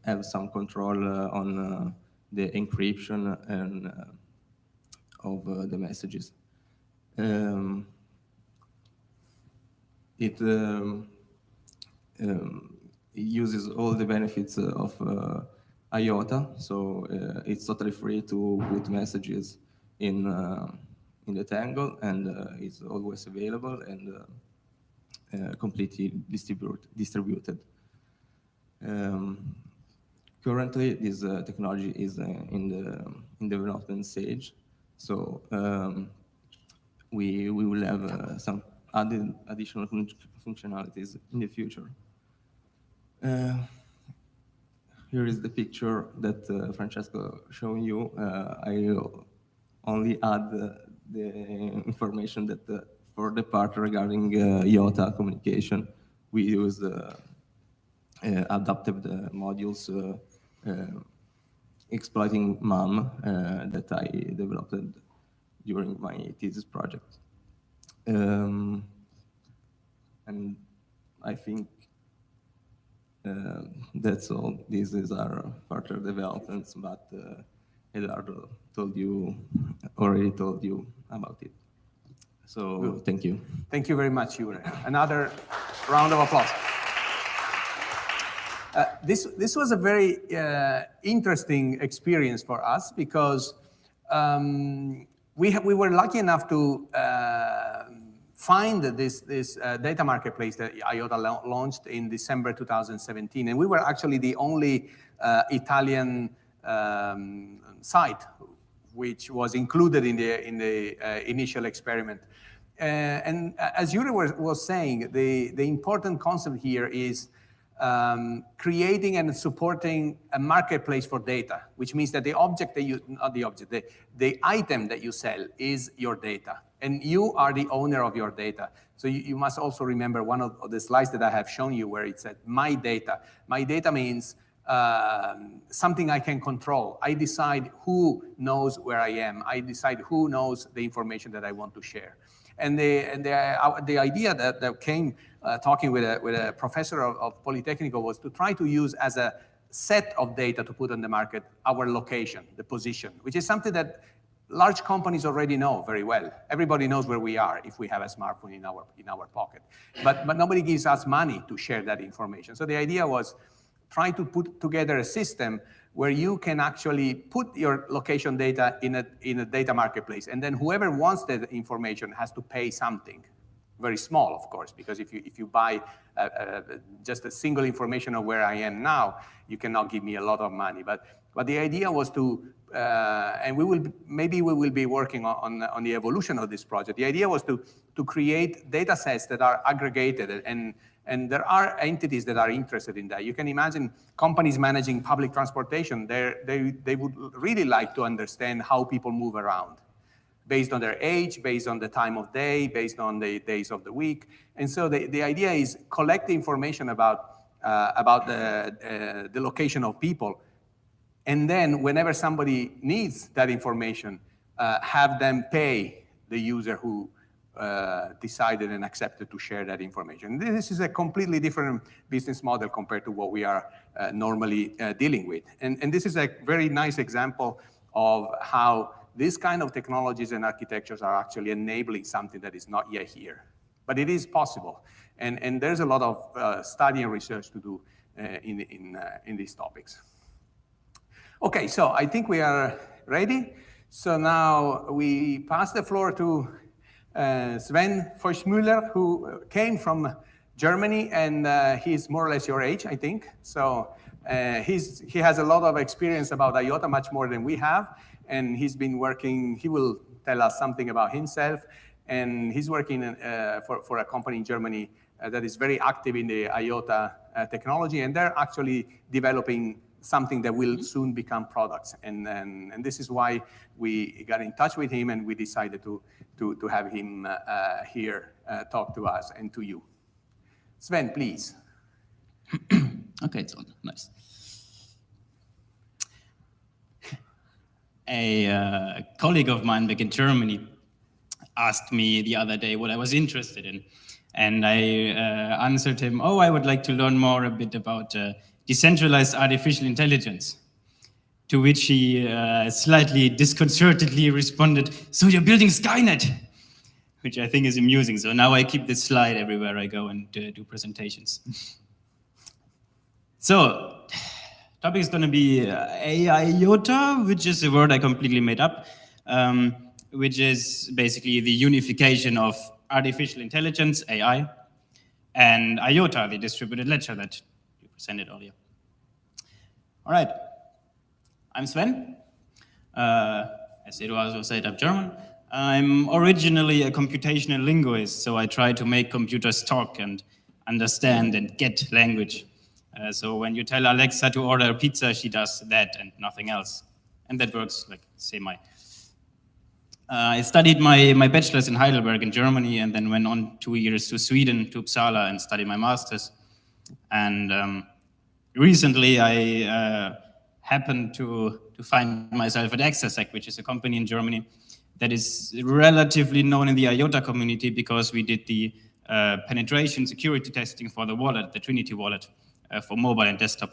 have some control on the encryption and of the messages. It uses all the benefits of IOTA, so it's totally free to put messages in the Tangle, and it's always available and completely distributed. Currently, this technology is in the development stage, so we will have some additional functionalities in the future. Here is the picture that Francesco showed you. I only add the information that for the part regarding IOTA communication, we use adaptive modules exploiting MAM that I developed during my thesis project. And I think that's all. These are further developments, but Eduardo already told you about it. So good. Thank you. Thank you very much, Jure. Another round of applause. This was a very interesting experience for us because we were lucky enough to find this data marketplace that IOTA launched in December 2017, and we were actually the only Italian site which was included in the initial experiment. And as Jure was saying, the important concept here is creating and supporting a marketplace for data, which means that the object that you, not the object, the item that you sell is your data, and you are the owner of your data. So you must also remember one of the slides that I have shown you where it said my data. My data means something I can control. I decide who knows where I am. I decide who knows the information that I want to share. And the idea that came talking with a professor of Politecnico was to try to use as a set of data to put on the market our location, the position, which is something that large companies already know very well. Everybody knows where we are if we have a smartphone in our pocket. But nobody gives us money to share that information. So the idea was try to put together a system where you can actually put your location data in a data marketplace, and then whoever wants that information has to pay something, very small, of course, because if you buy just a single information of where I am now, you cannot give me a lot of money. But the idea was to, and maybe we will be working on the evolution of this project. The idea was to create data sets that are aggregated, and there are entities that are interested in that. You can imagine companies managing public transportation. They would really like to understand how people move around based on their age, based on the time of day, based on the days of the week. And so the idea is collect the information about the location of people. And then whenever somebody needs that information, have them pay the user who decided and accepted to share that information. This is a completely different business model compared to what we are normally dealing with. And this is a very nice example of how these kind of technologies and architectures are actually enabling something that is not yet here. But it is possible. And there's a lot of study and research to do in these topics. Okay, so I think we are ready. So now we pass the floor to Sven Feuchtmüller, who came from Germany, and he's more or less your age, I think. So He has a lot of experience about IOTA, much more than we have, and he's been working. He will tell us something about himself, and he's working for a company in Germany that is very active in the IOTA technology, and they're actually developing something that will soon become products. And this is why we got in touch with him, and we decided to have him here talk to us and to you. Sven, please. Okay, it's on. Nice. A colleague of mine back in Germany asked me the other day what I was interested in. And I answered him, oh, I would like to learn more a bit about decentralized artificial intelligence. To which he slightly disconcertedly responded, so you're building Skynet, which I think is amusing. So now I keep this slide everywhere I go and do presentations. So, topic is going to be IOTA, which is a word I completely made up, which is basically the unification of artificial intelligence, AI, and IOTA, the distributed ledger that you presented earlier. All right, I'm Sven. As Eduardo said, I'm German. I'm originally a computational linguist, so I try to make computers talk and understand and get language. So when you tell Alexa to order a pizza, she does that and nothing else. And that works like semi. I studied my bachelor's in Heidelberg in Germany, and then went on 2 years to Sweden, to Uppsala, and studied my master's. And recently I happened to find myself at Exasec, which is a company in Germany that is relatively known in the IOTA community because we did the penetration security testing for the wallet, the Trinity wallet, for mobile and desktop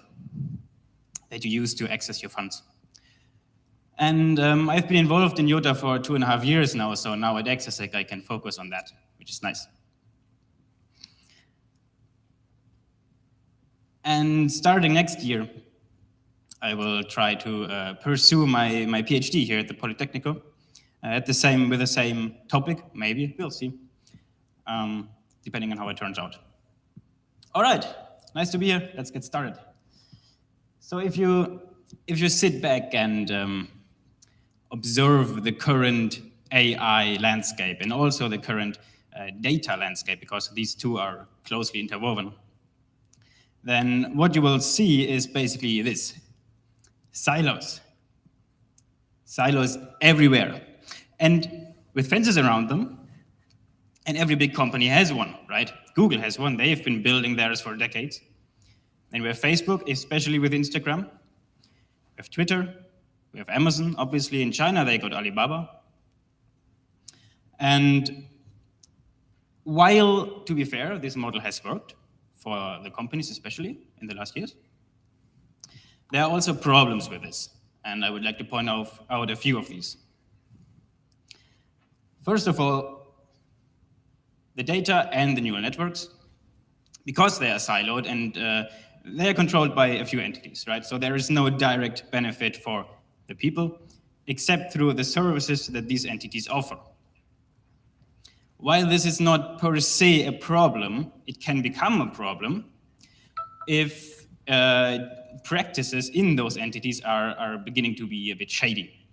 that you use to access your funds. And I've been involved in IOTA for 2.5 years now, so now at Exasec I can focus on that, which is nice. And starting next year, I will try to pursue my PhD here at the Polytechnico, with the same topic, maybe, we'll see, depending on how it turns out. All right, nice to be here, let's get started. So if you sit back and observe the current AI landscape and also the current data landscape, because these two are closely interwoven, then what you will see is basically this: silos. Silos everywhere, and with fences around them, and every big company has one, right? Google has one, they've been building theirs for decades. Then we have Facebook, especially with Instagram. We have Twitter, we have Amazon, obviously in China they got Alibaba. And while, to be fair, this model has worked for the companies, especially in the last years, there are also problems with this, and I would like to point out a few of these. First of all, the data and the neural networks, because they are siloed and they are controlled by a few entities, right? So there is no direct benefit for the people, except through the services that these entities offer. While this is not per se a problem, it can become a problem if practices in those entities are beginning to be a bit shady.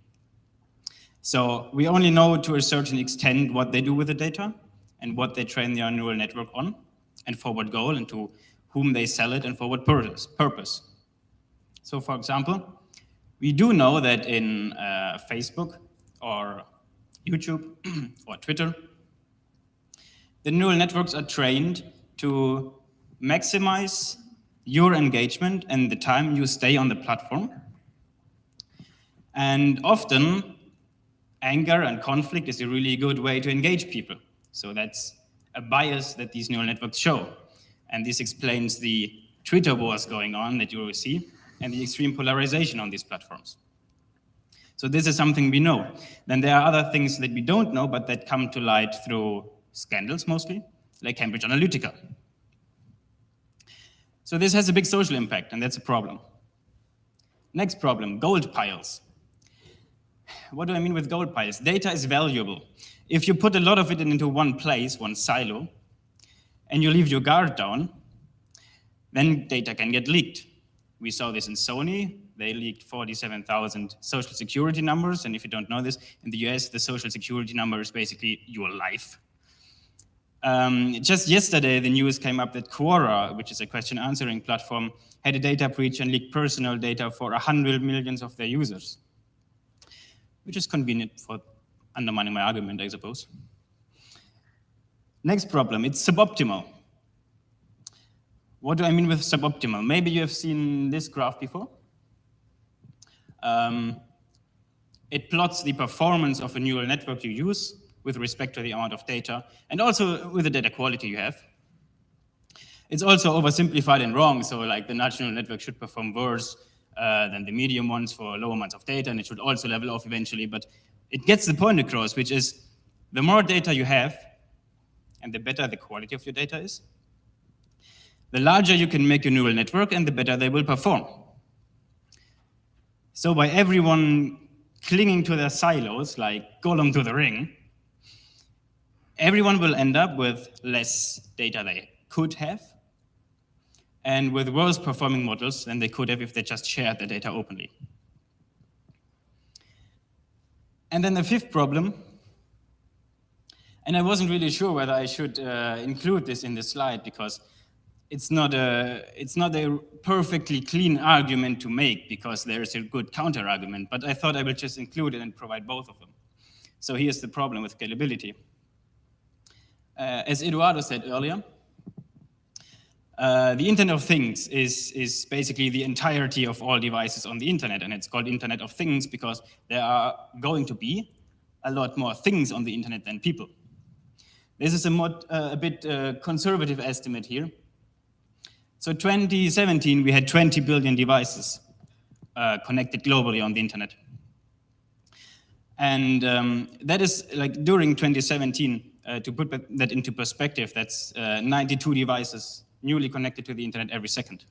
So we only know to a certain extent what they do with the data and what they train their neural network on, and for what goal, and to whom they sell it, and for what purpose. So for example, we do know that in Facebook or YouTube or Twitter, the neural networks are trained to maximize your engagement and the time you stay on the platform. And often, anger and conflict is a really good way to engage people. So that's a bias that these neural networks show. And this explains the Twitter wars going on that you will see, and the extreme polarization on these platforms. So this is something we know. Then there are other things that we don't know, but that come to light through scandals mostly, like Cambridge Analytica. So this has a big social impact, and that's a problem. Next problem, gold piles. What do I mean with gold piles? Data is valuable. If you put a lot of it into one place, one silo, and you leave your guard down, then data can get leaked. We saw this in Sony. They leaked 47,000 social security numbers. And if you don't know this, in the US, the social security number is basically your life. Just yesterday, the news came up that Quora, which is a question answering platform, had a data breach and leaked personal data for 100 million of their users, which is convenient for undermining my argument, I suppose. Next problem, it's suboptimal. What do I mean with suboptimal? Maybe you have seen this graph before. It plots the performance of a neural network you use with respect to the amount of data, and also with the data quality you have. It's also oversimplified and wrong, so like the large neural network should perform worse than the medium ones for low amounts of data, and it should also level off eventually, but it gets the point across, which is the more data you have, and the better the quality of your data is, the larger you can make your neural network and the better they will perform. So by everyone clinging to their silos, like Gollum to the ring, everyone will end up with less data they could have and with worse performing models than they could have if they just shared the data openly. And then the fifth problem, and I wasn't really sure whether I should include this in the slide because it's not a perfectly clean argument to make because there is a good counter argument, but I thought I would just include it and provide both of them. So here's the problem with scalability. As Eduardo said earlier, the Internet of Things is basically the entirety of all devices on the internet, and it's called Internet of Things because there are going to be a lot more things on the internet than people. This is a bit conservative estimate here. So 2017, we had 20 billion devices connected globally on the internet. And that is like during 2017, to put that into perspective, that's 92 devices newly connected to the internet every second.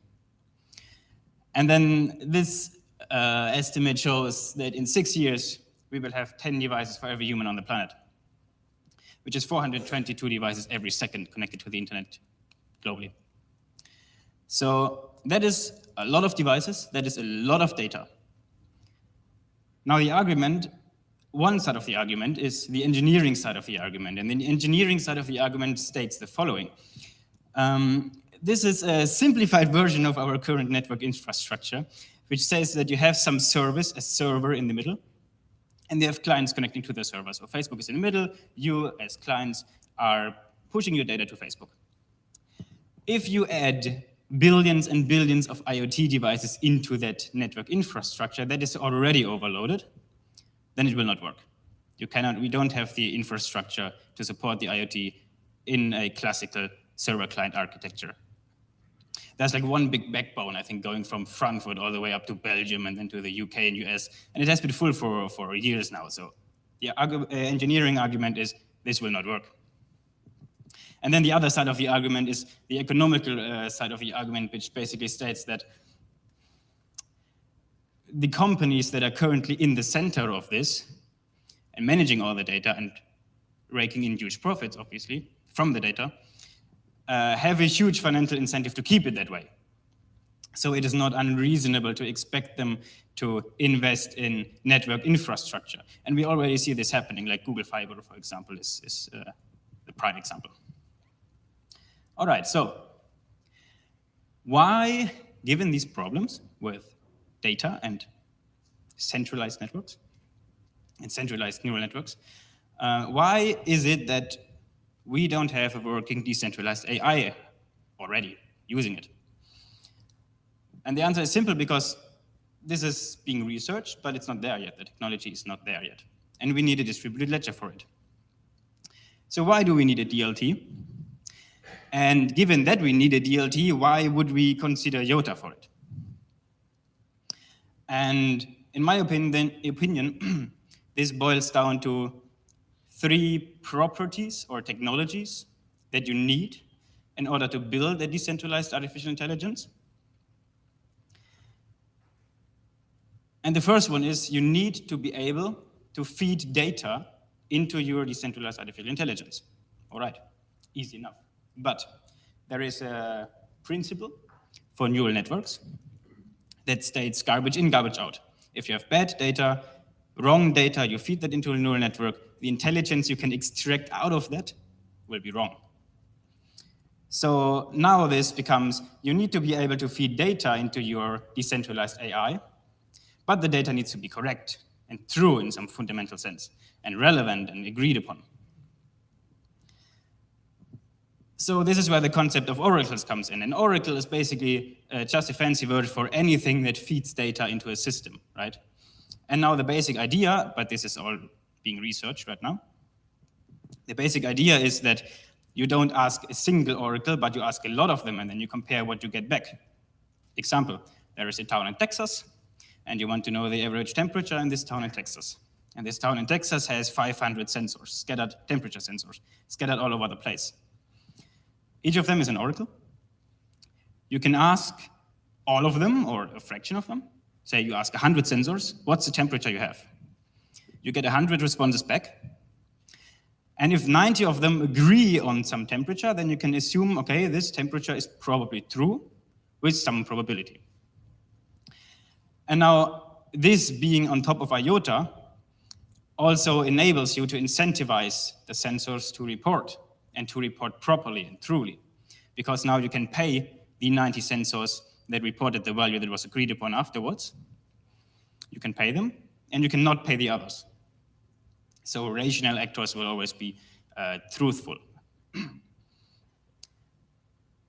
And then this estimate shows that in 6 years, we will have 10 devices for every human on the planet, which is 422 devices every second connected to the internet globally. So that is a lot of devices, that is a lot of data. Now the argument, one side of the argument is the engineering side of the argument, and the engineering side of the argument states the following. This is a simplified version of our current network infrastructure, which says that you have some service, a server in the middle, and they have clients connecting to the server. So Facebook is in the middle, you as clients are pushing your data to Facebook. If you add billions and billions of IoT devices into that network infrastructure that is already overloaded, then it will not work. We don't have the infrastructure to support the IoT in a classical server-client architecture. There's like one big backbone, I think, going from Frankfurt all the way up to Belgium and then to the UK and US, and it has been full for years now. So the engineering argument is this will not work. And then the other side of the argument is the economical side of the argument, which basically states that the companies that are currently in the center of this and managing all the data and raking in huge profits, obviously, from the data, have a huge financial incentive to keep it that way. So it is not unreasonable to expect them to invest in network infrastructure. And we already see this happening, like Google Fiber, for example, is the prime example. All right, so why, given these problems with data and centralized networks and centralized neural networks, why is it that we don't have a working decentralized AI already using it? And the answer is simple, because this is being researched, but it's not there yet. The technology is not there yet. And we need a distributed ledger for it. So why do we need a DLT? And given that we need a DLT, why would we consider IOTA for it? And in my opinion, this boils down to 3 properties or technologies that you need in order to build a decentralized artificial intelligence. And the first one is you need to be able to feed data into your decentralized artificial intelligence. All right, easy enough. But there is a principle for neural networks that states garbage in, garbage out. If you have bad data, wrong data, you feed that into a neural network, the intelligence you can extract out of that will be wrong. So now this becomes, you need to be able to feed data into your decentralized AI, but the data needs to be correct and true in some fundamental sense, and relevant and agreed upon. So this is where the concept of oracles comes in. An oracle is basically just a fancy word for anything that feeds data into a system, right? And now the basic idea, but this is all being researched right now, the basic idea is that you don't ask a single oracle, but you ask a lot of them, and then you compare what you get back. Example, there is a town in Texas, and you want to know the average temperature in this town in Texas. And this town in Texas has 500 sensors, scattered temperature sensors, scattered all over the place. Each of them is an oracle. You can ask all of them, or a fraction of them. Say you ask 100 sensors, what's the temperature you have? You get 100 responses back. And if 90 of them agree on some temperature, then you can assume, okay, this temperature is probably true with some probability. And now this being on top of IOTA also enables you to incentivize the sensors to report, and to report properly and truly. Because now you can pay the 90 sensors that reported the value that was agreed upon afterwards. You can pay them, and you cannot pay the others. So rational actors will always be truthful.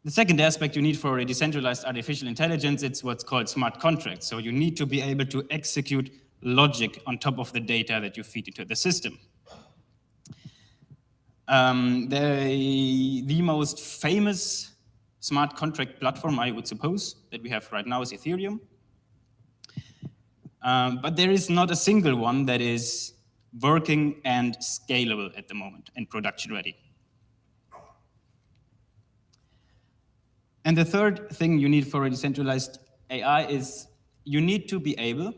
The second aspect you need for a decentralized artificial intelligence, it's what's called smart contracts. So you need to be able to execute logic on top of the data that you feed into the system. The most famous smart contract platform, I would suppose, that we have right now is Ethereum. But there is not a single one that is working and scalable at the moment and production ready. And the third thing you need for a decentralized AI is you need to be able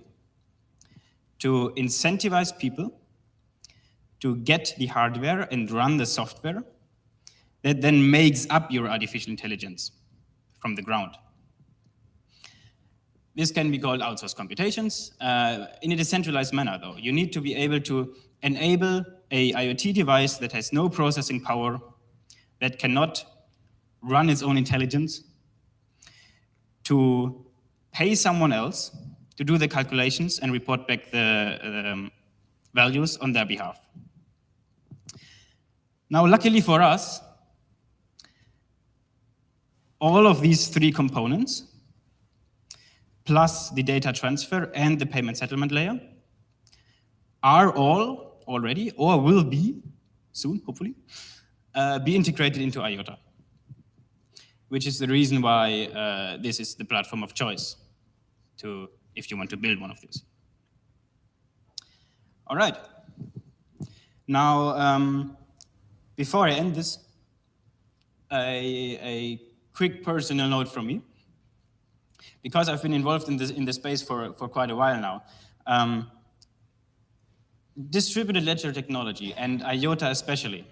to incentivize people to get the hardware and run the software that then makes up your artificial intelligence from the ground. This can be called outsourced computations in a decentralized manner, though. You need to be able to enable a IoT device that has no processing power, that cannot run its own intelligence, to pay someone else to do the calculations and report back the values on their behalf. Now, luckily for us, all of these three components, plus the data transfer and the payment settlement layer, are all already, or will be soon, hopefully, be integrated into IOTA, which is the reason why this is the platform of choice if you want to build one of these. All right. Now, before I end this, a quick personal note from me. Because I've been involved in the space for quite a while now, distributed ledger technology, and IOTA especially,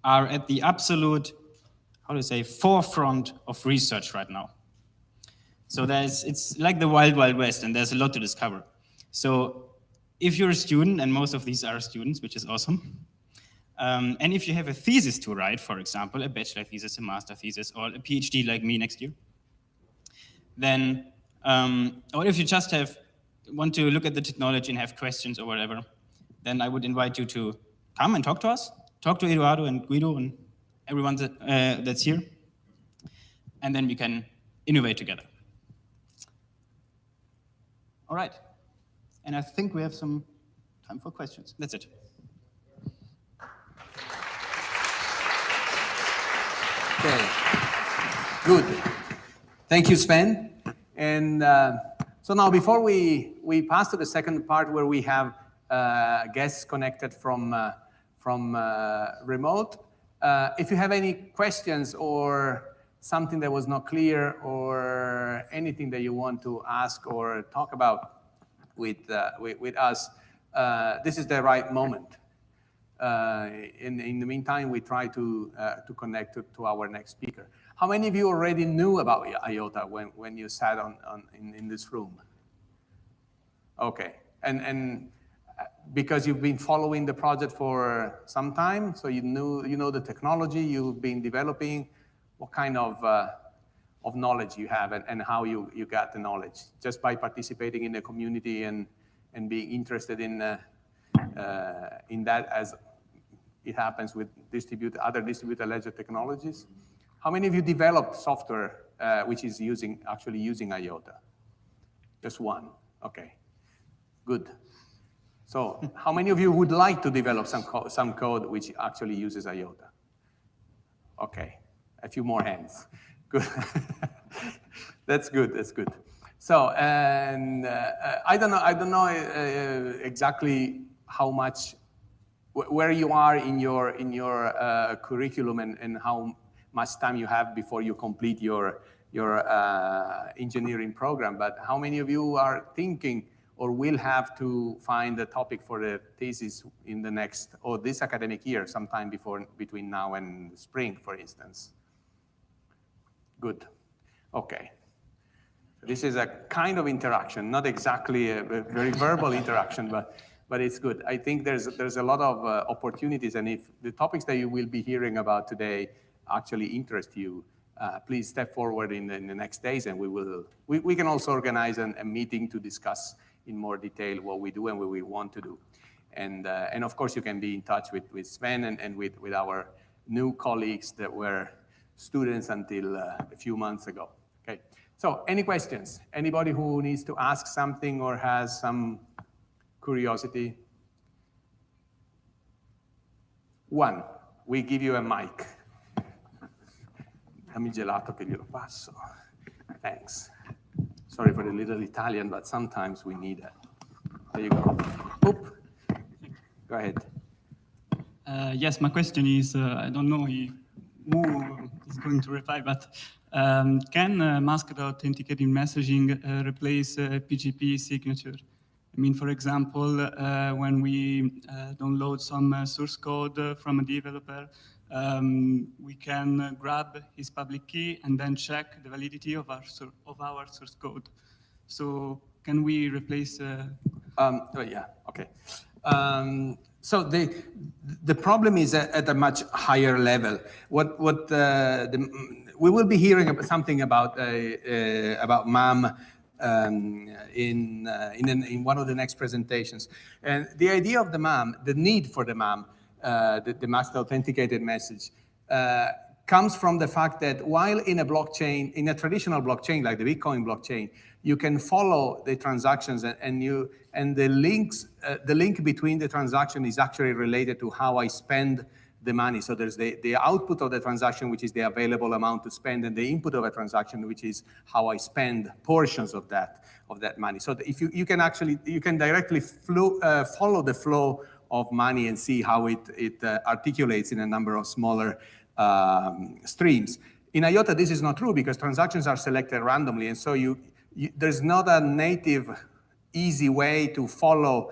are at the absolute, forefront of research right now. So it's like the wild, wild west, and there's a lot to discover. So if you're a student, and most of these are students, which is awesome, and if you have a thesis to write, for example, a bachelor thesis, a master thesis, or a PhD like me next year, then, or if you just want to look at the technology and have questions or whatever, then I would invite you to come and talk to us, talk to Eduardo and Guido and everyone that's here, and then we can innovate together. All right, and I think we have some time for questions. That's it. Okay, good. Thank you, Sven. And so now before we pass to the second part where we have guests connected from remote, if you have any questions or something that was not clear or anything that you want to ask or talk about with us, this is the right moment. In the meantime, we try to connect to our next speaker. How many of you already knew about IOTA when you sat in this room? Okay, and because you've been following the project for some time, so you know the technology you've been developing, what kind of knowledge you have and how you got the knowledge, just by participating in the community and being interested in that, as it happens with other distributed ledger technologies. How many of you developed software which is actually using IOTA? Just one. Okay, good. So how many of you would like to develop some code which actually uses IOTA? Okay, a few more hands. Good. That's good. That's good. So, and I don't know exactly how much, where you are in your curriculum and how much time you have before you complete your engineering program. But how many of you are thinking or will have to find a topic for the thesis in the next, or this academic year, sometime between now and spring, for instance? Good. Okay. This is a kind of interaction, not exactly a very verbal interaction, but it's good. I think there's a lot of opportunities, and if the topics that you will be hearing about today actually interest you, please step forward in the next days, and we can also organize a meeting to discuss in more detail what we do and what we want to do. And of course, you can be in touch with Sven and with our new colleagues that were students until a few months ago. Okay. So any questions? Anybody who needs to ask something or has some curiosity? One, we give you a mic. Dammi gelato che glielo passo. Thanks. Sorry for the little Italian, but sometimes we need it. There you go. Oop. Go ahead. Yes, my question is, I don't know who is going to reply, but can masked authenticating messaging replace PGP signature? I mean, for example, when we download some source code from a developer, we can grab his public key and then check the validity of our source code. So can we replace? Oh, yeah. Okay. So the problem is at a much higher level. We will be hearing something about MAM in one of the next presentations. And the idea of the MAM, the need for the MAM, the masked authenticated message, comes from the fact that while in a blockchain, in a traditional blockchain like the Bitcoin blockchain, you can follow the transactions and the link between the transaction is actually related to how I spend the money. So there's the output of the transaction, which is the available amount to spend, and the input of a transaction, which is how I spend portions of that money. So if you can directly follow the flow of money and see how it articulates in a number of smaller streams. In IOTA, this is not true because transactions are selected randomly, and so there's not a native, easy way to follow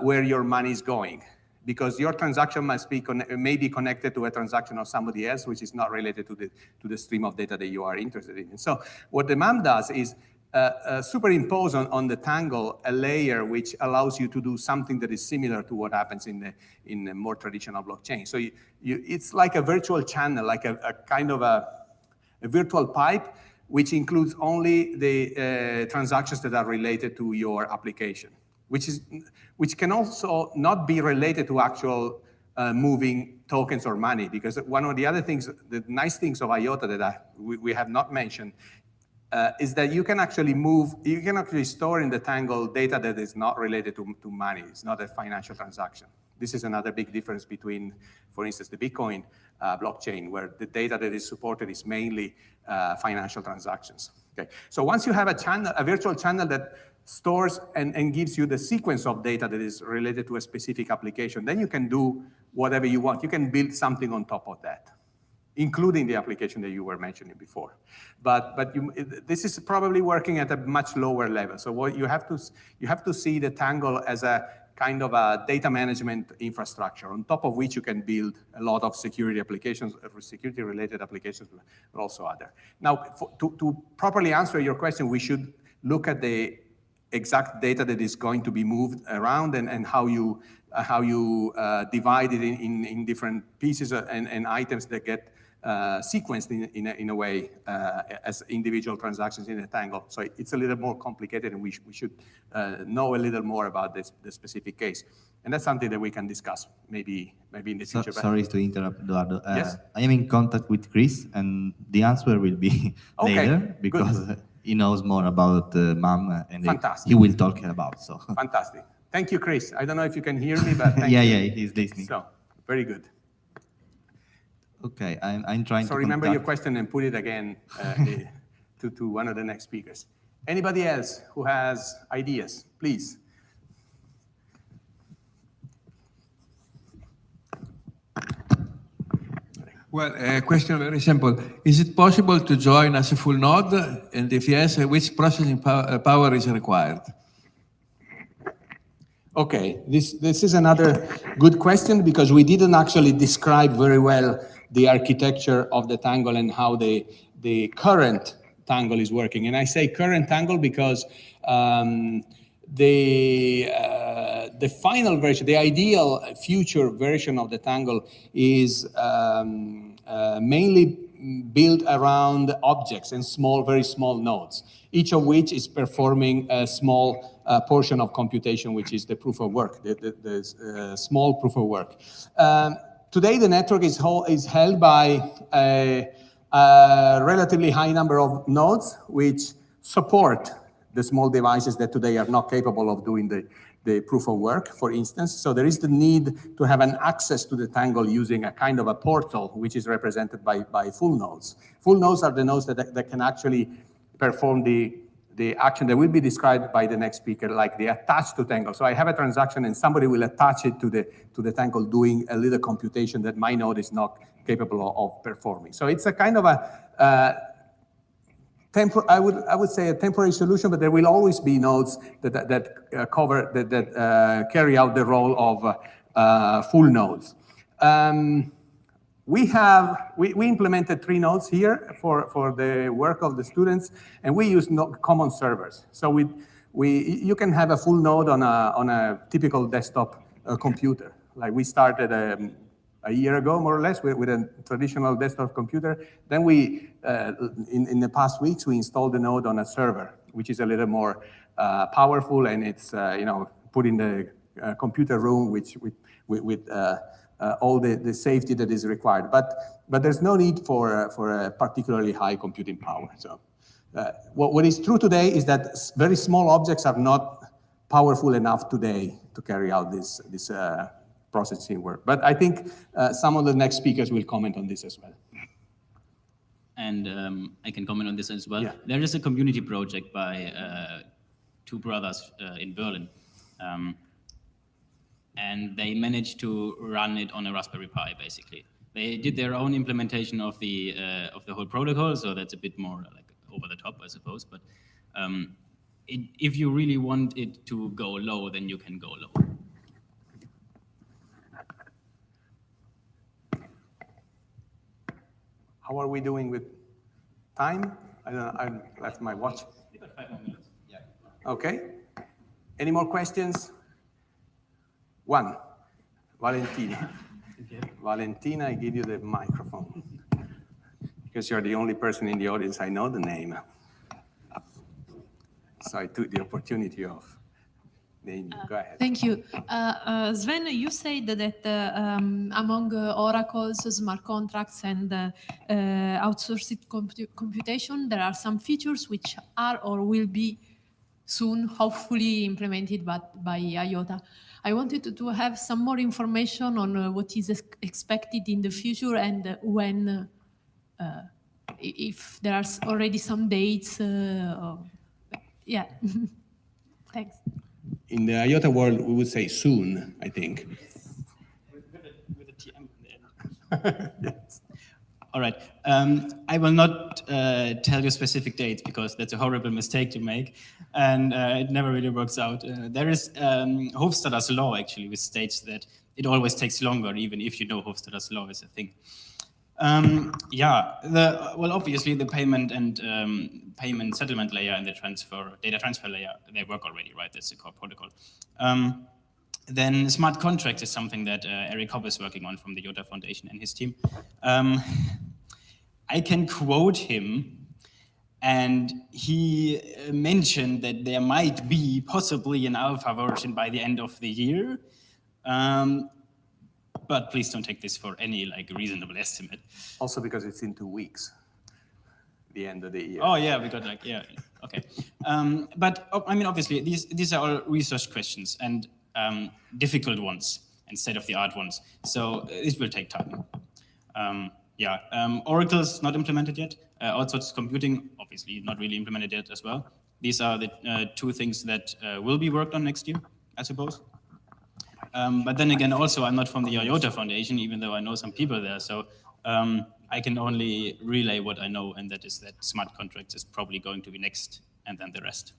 where your money is going, because your transaction may be connected to a transaction of somebody else, which is not related to the stream of data that you are interested in. And so what the MAM does is superimpose on the Tangle a layer which allows you to do something that is similar to what happens in a more traditional blockchain. So it's like a virtual channel, like a kind of a virtual pipe, which includes only the transactions that are related to your application, which can also not be related to actual moving tokens or money, because one of the other things, the nice things of IOTA that we have not mentioned, is that you can actually store in the Tangle data that is not related to money. It's not a financial transaction. This is another big difference between, for instance, the Bitcoin blockchain, where the data that is supported is mainly financial transactions. Okay. So once you have a virtual channel that stores and gives you the sequence of data that is related to a specific application, then you can do whatever you want. You can build something on top of that, including the application that you were mentioning before. But this is probably working at a much lower level. So what you have to see the Tangle as a kind of a data management infrastructure on top of which you can build a lot of security applications, security-related applications, but also other. Now, to properly answer your question, we should look at the exact data that is going to be moved around and how you divide it in different pieces and items that get sequenced in a way as individual transactions in a tangle. So it's a little more complicated, and we should know a little more about the specific case. And that's something that we can discuss maybe in the future. Sorry to interrupt, Eduardo. Yes? I am in contact with Chris, and the answer will be later because he knows more about MAM and he will talk about. So fantastic. Thank you, Chris. I don't know if you can hear me, but thank you. Yeah, he's listening. So very good. Okay, I'm trying to remember your question and put it again to one of the next speakers. Anybody else who has ideas, please. Well, a question very simple. Is it possible to join as a full node? And if yes, which processing power is required? Okay, this is another good question because we didn't actually describe very well the architecture of the tangle and how the current tangle is working. And I say current tangle because the final version, the ideal future version of the tangle is mainly built around objects and very small nodes, each of which is performing a small portion of computation, which is the proof of work, the small proof of work. Today, the network is held by a relatively high number of nodes, which support the small devices that today are not capable of doing the proof of work, for instance. So there is the need to have an access to the tangle using a kind of a portal, which is represented by full nodes. Full nodes are the nodes that can actually perform the action that will be described by the next speaker, like the attach to tangle. So I have a transaction and somebody will attach it to the tangle doing a little computation that my node is not capable of performing. So it's a kind of a I would say a temporary solution, but there will always be nodes that carry out the role of full nodes. We implemented 3 nodes here for the work of the students, and we use common servers. So you can have a full node on a typical desktop computer. Like we started a year ago, more or less, with a traditional desktop computer. Then in the past weeks, we installed the node on a server, which is a little more powerful, and it's put in the computer room, with all the safety that is required. But there's no need for a particularly high computing power. So what is true today is that very small objects are not powerful enough today to carry out this processing work. But I think some of the next speakers will comment on this as well. And I can comment on this as well. Yeah. There is a community project by 2 brothers in Berlin. And they managed to run it on a Raspberry Pi, basically. They did their own implementation of the whole protocol, so that's a bit more like over the top, I suppose. But if you really want it to go low, then you can go low. How are we doing with time? I don't know, I left my watch. We got 5 more minutes. Yeah. Okay. Any more questions? One. Valentina. Valentina, I give you the microphone. Because you're the only person in the audience I know the name. So I took the opportunity of naming. Go ahead. Thank you. Sven, you said that among Oracle's smart contracts and outsourced computation, there are some features which are or will be soon hopefully implemented by IOTA. I wanted to have some more information on what is expected in the future and when, if there are already some dates. Yeah, thanks. In the IOTA world, we would say soon, I think. With a TM in the end. Yes. All right. I will not tell you specific dates because that's a horrible mistake to make, and it never really works out. There is Hofstadter's law, actually, which states that it always takes longer, even if you know Hofstadter's law is a thing. Well, obviously, the payment and payment settlement layer and the data transfer layer, they work already, right? That's the core protocol. Then smart contracts is something that Eric Hobb is working on from the IOTA Foundation and his team. I can quote him, and he mentioned that there might be possibly an alpha version by the end of the year. But please don't take this for any like reasonable estimate. Also because it's in 2 weeks, the end of the year. Oh yeah, we got like, yeah, okay. But I mean, obviously, these are all research questions and difficult ones and state-of-the-art ones. So it will take time. Oracle's not implemented yet. Outsourced computing, obviously, not really implemented yet as well. These are the two things that will be worked on next year, I suppose. But then again, also, I'm not from the IOTA Foundation, even though I know some people there. So I can only relay what I know, and that is that smart contracts is probably going to be next, and then the rest.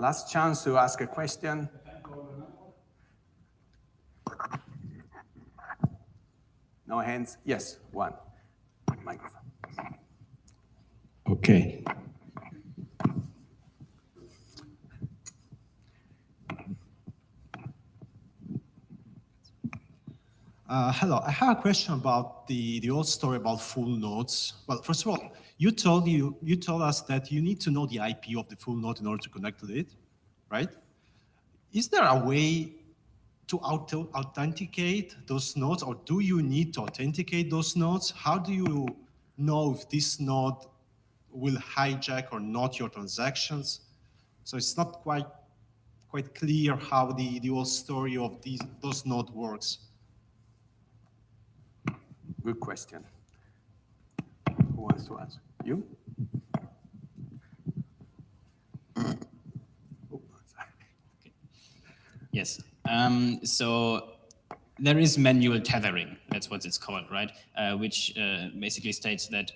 Last chance to ask a question. No hands? Yes, one. Microphone. Okay. Hello, I have a question about the old story about full nodes. Well, first of all, you told us that you need to know the IP of the full node in order to connect to it, right? Is there a way to authenticate those nodes, or do you need to authenticate those nodes? How do you know if this node will hijack or not your transactions? So it's not quite clear how the whole story of those nodes works. Good question. Who wants to answer? You? Oh, sorry. Okay. Yes. So there is manual tethering. That's what it's called, right? Which basically states that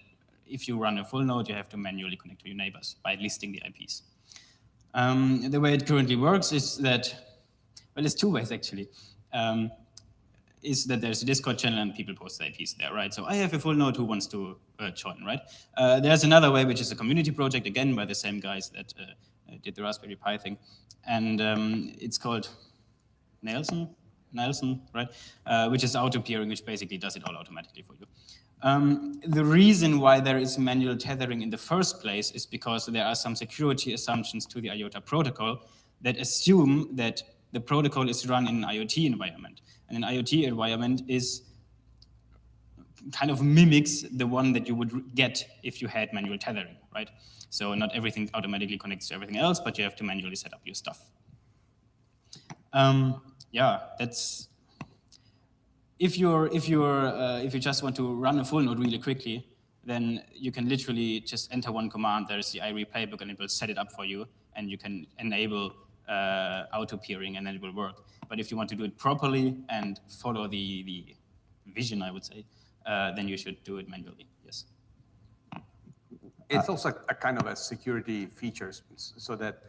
if you run a full node, you have to manually connect to your neighbors by listing the IPs. The way it currently works is that, well, it's two ways actually. Is that there's a Discord channel and people post their IPs there, right? So I have a full node who wants to join, right? There's another way, which is a community project, again, by the same guys that did the Raspberry Pi thing. And it's called Nelson, right? Which is auto-peering, which basically does it all automatically for you. The reason why there is manual tethering in the first place is because there are some security assumptions to the IOTA protocol that assume that the protocol is run in an IoT environment. And an IoT environment is kind of mimics the one that you would get if you had manual tethering, right? So not everything automatically connects to everything else, but you have to manually set up your stuff. That's if you just want to run a full node really quickly, then you can literally just enter one command. There's the IRE playbook, and it will set it up for you, and you can enable auto-peering, and then it will work. But if you want to do it properly and follow the vision, I would say, then you should do it manually. Yes. It's also a kind of a security features, so that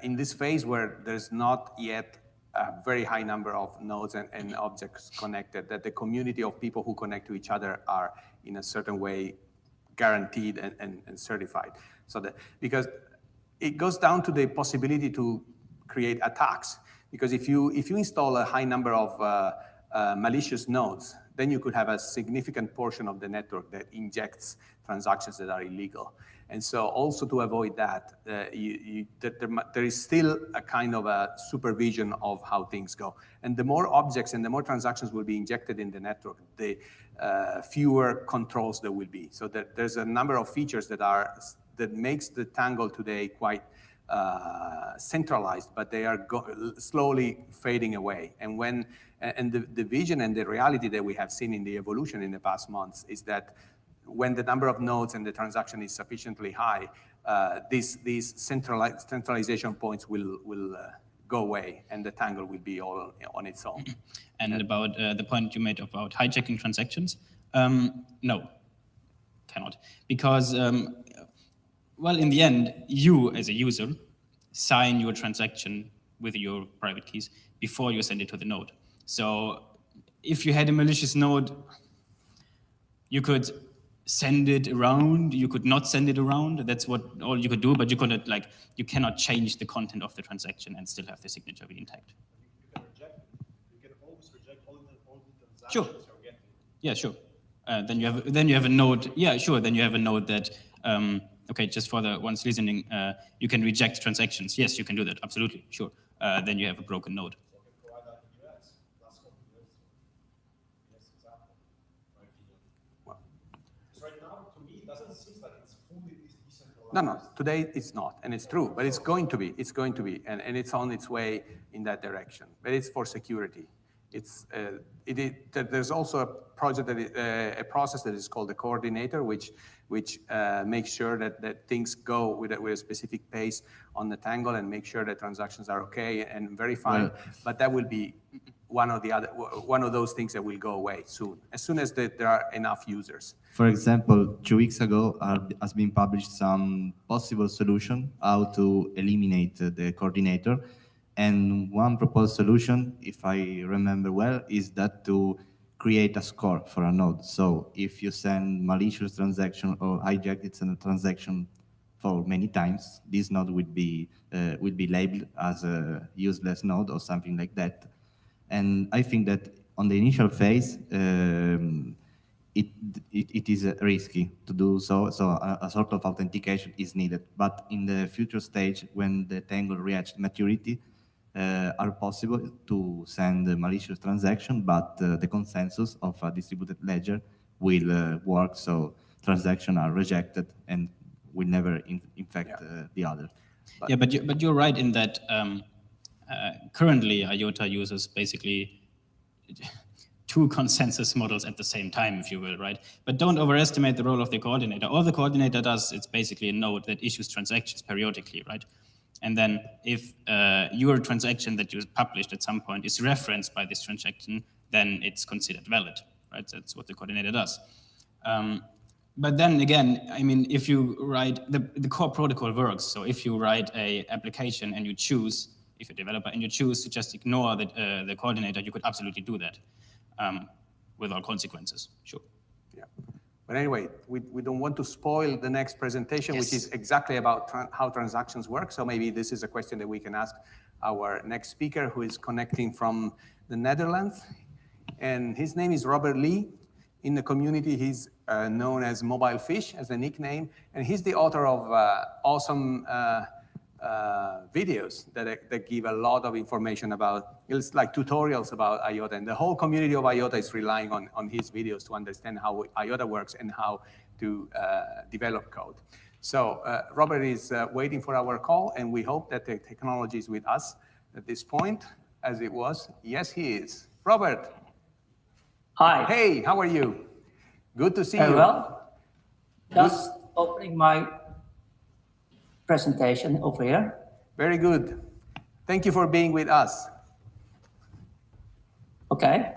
in this phase where there's not yet a very high number of nodes and objects connected, that the community of people who connect to each other are in a certain way guaranteed and certified. So that, because it goes down to the possibility to create attacks. Because if you install a high number of malicious nodes, then you could have a significant portion of the network that injects transactions that are illegal. And so also to avoid that, there is still a kind of a supervision of how things go. And the more objects and the more transactions will be injected in the network, the fewer controls there will be. So there's a number of features that makes the Tangle today quite centralized, but they are slowly fading away. And the vision and the reality that we have seen in the evolution in the past months is that when the number of nodes and the transaction is sufficiently high, these centralization points will go away, and the tangle will be all on its own. And about the point you made about hijacking transactions, no, cannot. Because, well, in the end, you as a user sign your transaction with your private keys before you send it to the node. So if you had a malicious node, you could send it around, you could not send it around. That's what all you could do, but you couldn't, like, you cannot change the content of the transaction and still have the signature be intact. You can reject it. You can always reject all the transactions Sure. you're getting. Yeah, sure. Then you have a node. Yeah, sure. Then you have a node that okay, just for the ones listening, you can reject transactions. Yes, you can do that. Absolutely, sure. Then you have a broken node. So you can provide that in the US. That's what it is. Yes, exactly. My opinion. Well, Because right now, to me, it doesn't seem like it's fully decentralized. no, today it's not, and it's true, but it's going to be. It's going to be, and it's on its way in that direction. But it's for security. It's there's also a project that a process that is called the coordinator, which makes sure that things go with a specific pace on the tangle and make sure that transactions are okay and verifying. But that will be one of those things that will go away soon, as soon as there are enough users. For example, 2 weeks ago has been published some possible solution how to eliminate the coordinator. And one proposed solution, if I remember well, is that to create a score for a node. So if you send malicious transaction or hijack its a transaction for many times, this node would be labeled as a useless node or something like that. And I think that on the initial phase, it is risky to do so. So a sort of authentication is needed. But in the future stage, when the tangle reaches maturity, are possible to send a malicious transaction, but the consensus of a distributed ledger will work, so transactions are rejected and will never infect the other. But you're right in that currently IOTA uses basically two consensus models at the same time, if you will, right? But don't overestimate the role of the coordinator. All the coordinator does, it's basically a node that issues transactions periodically, right? And then if your transaction that you published at some point is referenced by this transaction, then it's considered valid, right? That's what the coordinator does. But then again, I mean, if you write, the core protocol works. So if you write a application and you choose, if you're a developer, and you choose to just ignore the coordinator, you could absolutely do that with all consequences, sure. Yeah. But anyway, we don't want to spoil the next presentation, which is exactly about how transactions work. So maybe this is a question that we can ask our next speaker, who is connecting from the Netherlands. And his name is Robert Lee. In the community, he's known as Mobile Fish as a nickname. And he's the author of awesome videos that give a lot of information about, it's like tutorials about IOTA, and the whole community of IOTA is relying on his videos to understand how IOTA works and how to develop code. So Robert is waiting for our call, and we hope that the technology is with us at this point, as it was. Yes, he is. Robert. Hi. Hey, how are you? Good to see you. Very well. Just opening my presentation over here. Very good. Thank you for being with us. Okay.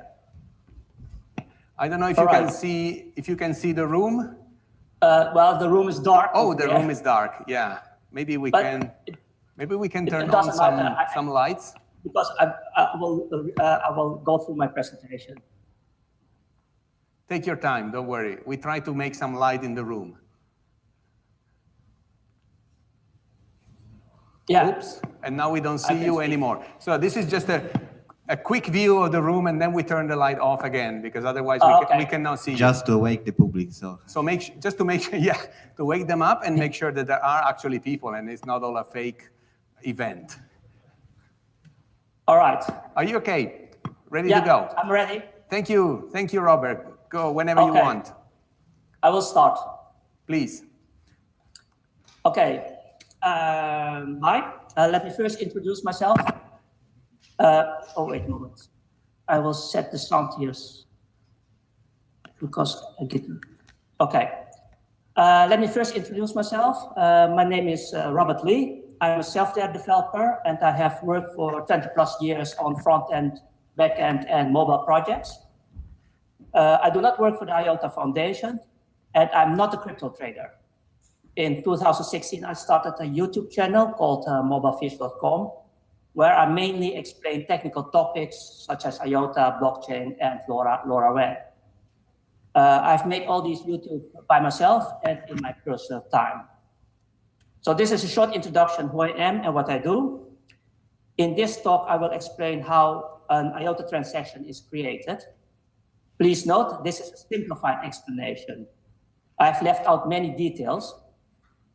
I don't know if you can see the room. Well, the room is dark. Oh, the room is dark. Yeah. Maybe we can turn on some lights. Because I will go through my presentation. Take your time. Don't worry. We try to make some light in the room. Yeah. Oops. And now we don't see you anymore. So this is just a quick view of the room, and then we turn the light off again, because otherwise we cannot see you. Just to wake the public. So just to make sure, to wake them up and make sure that there are actually people and it's not all a fake event. All right. Are you okay? Ready to go? I'm ready. Thank you. Thank you, Robert. Go whenever you want. I will start. Please. Okay. Hi. Let me first introduce myself. Oh, wait a moment. I will set the sound here because I didn't. Okay. Let me first introduce myself. My name is Robert Lee. I'm a software developer, and I have worked for 20 plus years on front-end, back-end, and mobile projects. I do not work for the IOTA Foundation, and I'm not a crypto trader. In 2016, I started a YouTube channel called mobilefish.com, where I mainly explain technical topics such as IOTA, blockchain, and LoRaWAN. I've made all these YouTube by myself and in my personal time. So this is a short introduction who I am and what I do. In this talk, I will explain how an IOTA transaction is created. Please note, this is a simplified explanation. I've left out many details.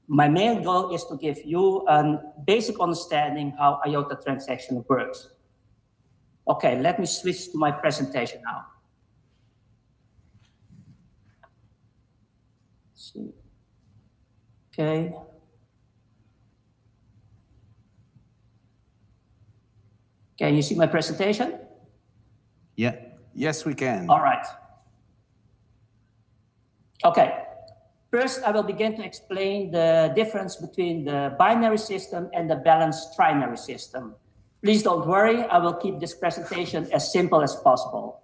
My main goal is to give you a basic understanding how IOTA transaction works. Okay, let me switch to my presentation now. Okay. Can you see my presentation? Yeah. Yes, we can. All right. Okay. First, I will begin to explain the difference between the binary system and the balanced trinary system. Please don't worry, I will keep this presentation as simple as possible.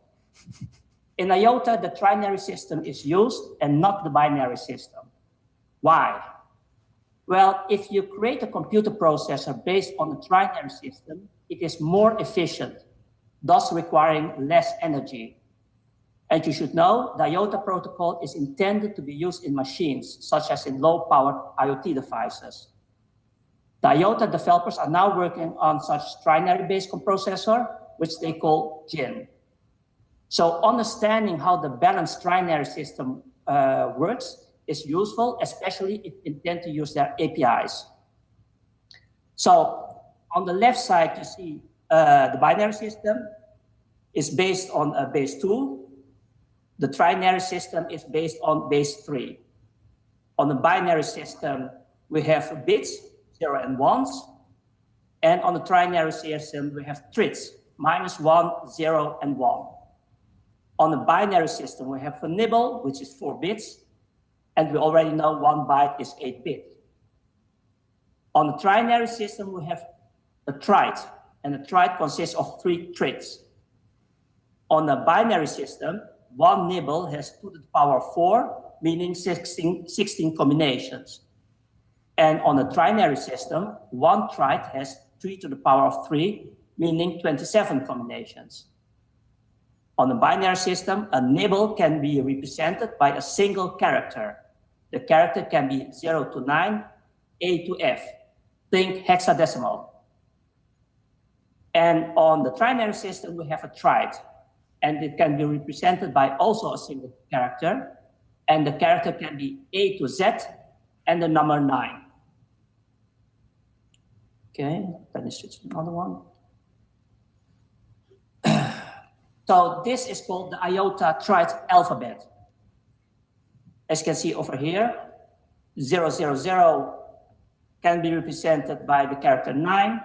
In IOTA, the trinary system is used and not the binary system. Why? Well, if you create a computer processor based on a trinary system, it is more efficient, thus requiring less energy. And you should know, the IOTA protocol is intended to be used in machines, such as in low-powered IoT devices. The IOTA developers are now working on such trinary-based processor, which they call GIN. So understanding how the balanced trinary system works is useful, especially if you intend to use their APIs. So on the left side, you see the binary system is based on base 2. The trinary system is based on base 3. On the binary system, we have bits, 0 and 1s. And on the trinary system, we have trits, -1, 0, and 1. On the binary system, we have a nibble, which is 4 bits. And we already know 1 byte is 8 bits. On the trinary system, we have a trite. And a trite consists of 3 trits. On the binary system, 1 nibble has 2 to the power 4, meaning 16 combinations. And on the trinary system, 1 trite has 3 to the power of 3, meaning 27 combinations. On the binary system, a nibble can be represented by a single character. The character can be 0 to 9, A to F. Think hexadecimal. And on the trinary system, we have a trite. And it can be represented by also a single character. And the character can be A to Z and the number 9. Okay, let me switch to another one. So this is called the IOTA trite alphabet. As you can see over here, 000 can be represented by the character 9.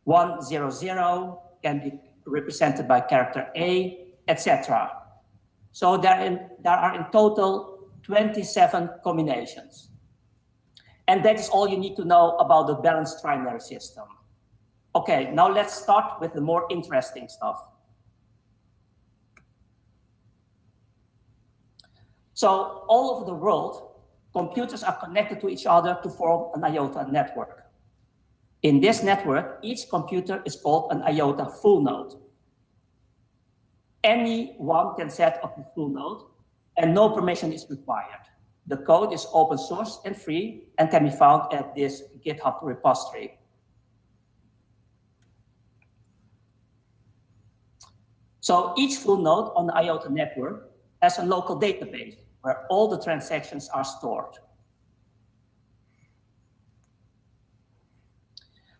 100 can be represented by character A, etc. So there are in total 27 combinations. And that is all you need to know about the balanced trinary system. Okay, now let's start with the more interesting stuff. So all over the world, computers are connected to each other to form an IOTA network. In this network, each computer is called an IOTA full node. Anyone can set up a full node, and no permission is required. The code is open source and free and can be found at this GitHub repository. So each full node on the IOTA network has a local database where all the transactions are stored.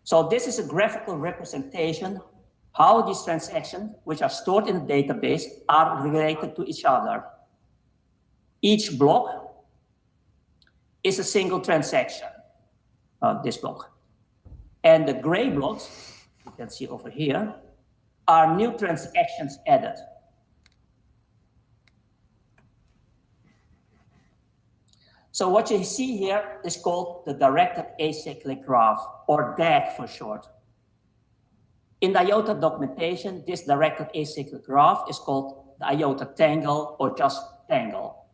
So this is a graphical representation how these transactions, which are stored in the database, are related to each other. Each block is a single transaction, this block. And the gray blocks, you can see over here, are new transactions added. So what you see here is called the directed acyclic graph, or DAG for short. In the IOTA documentation, this directed acyclic graph is called the IOTA tangle or just tangle.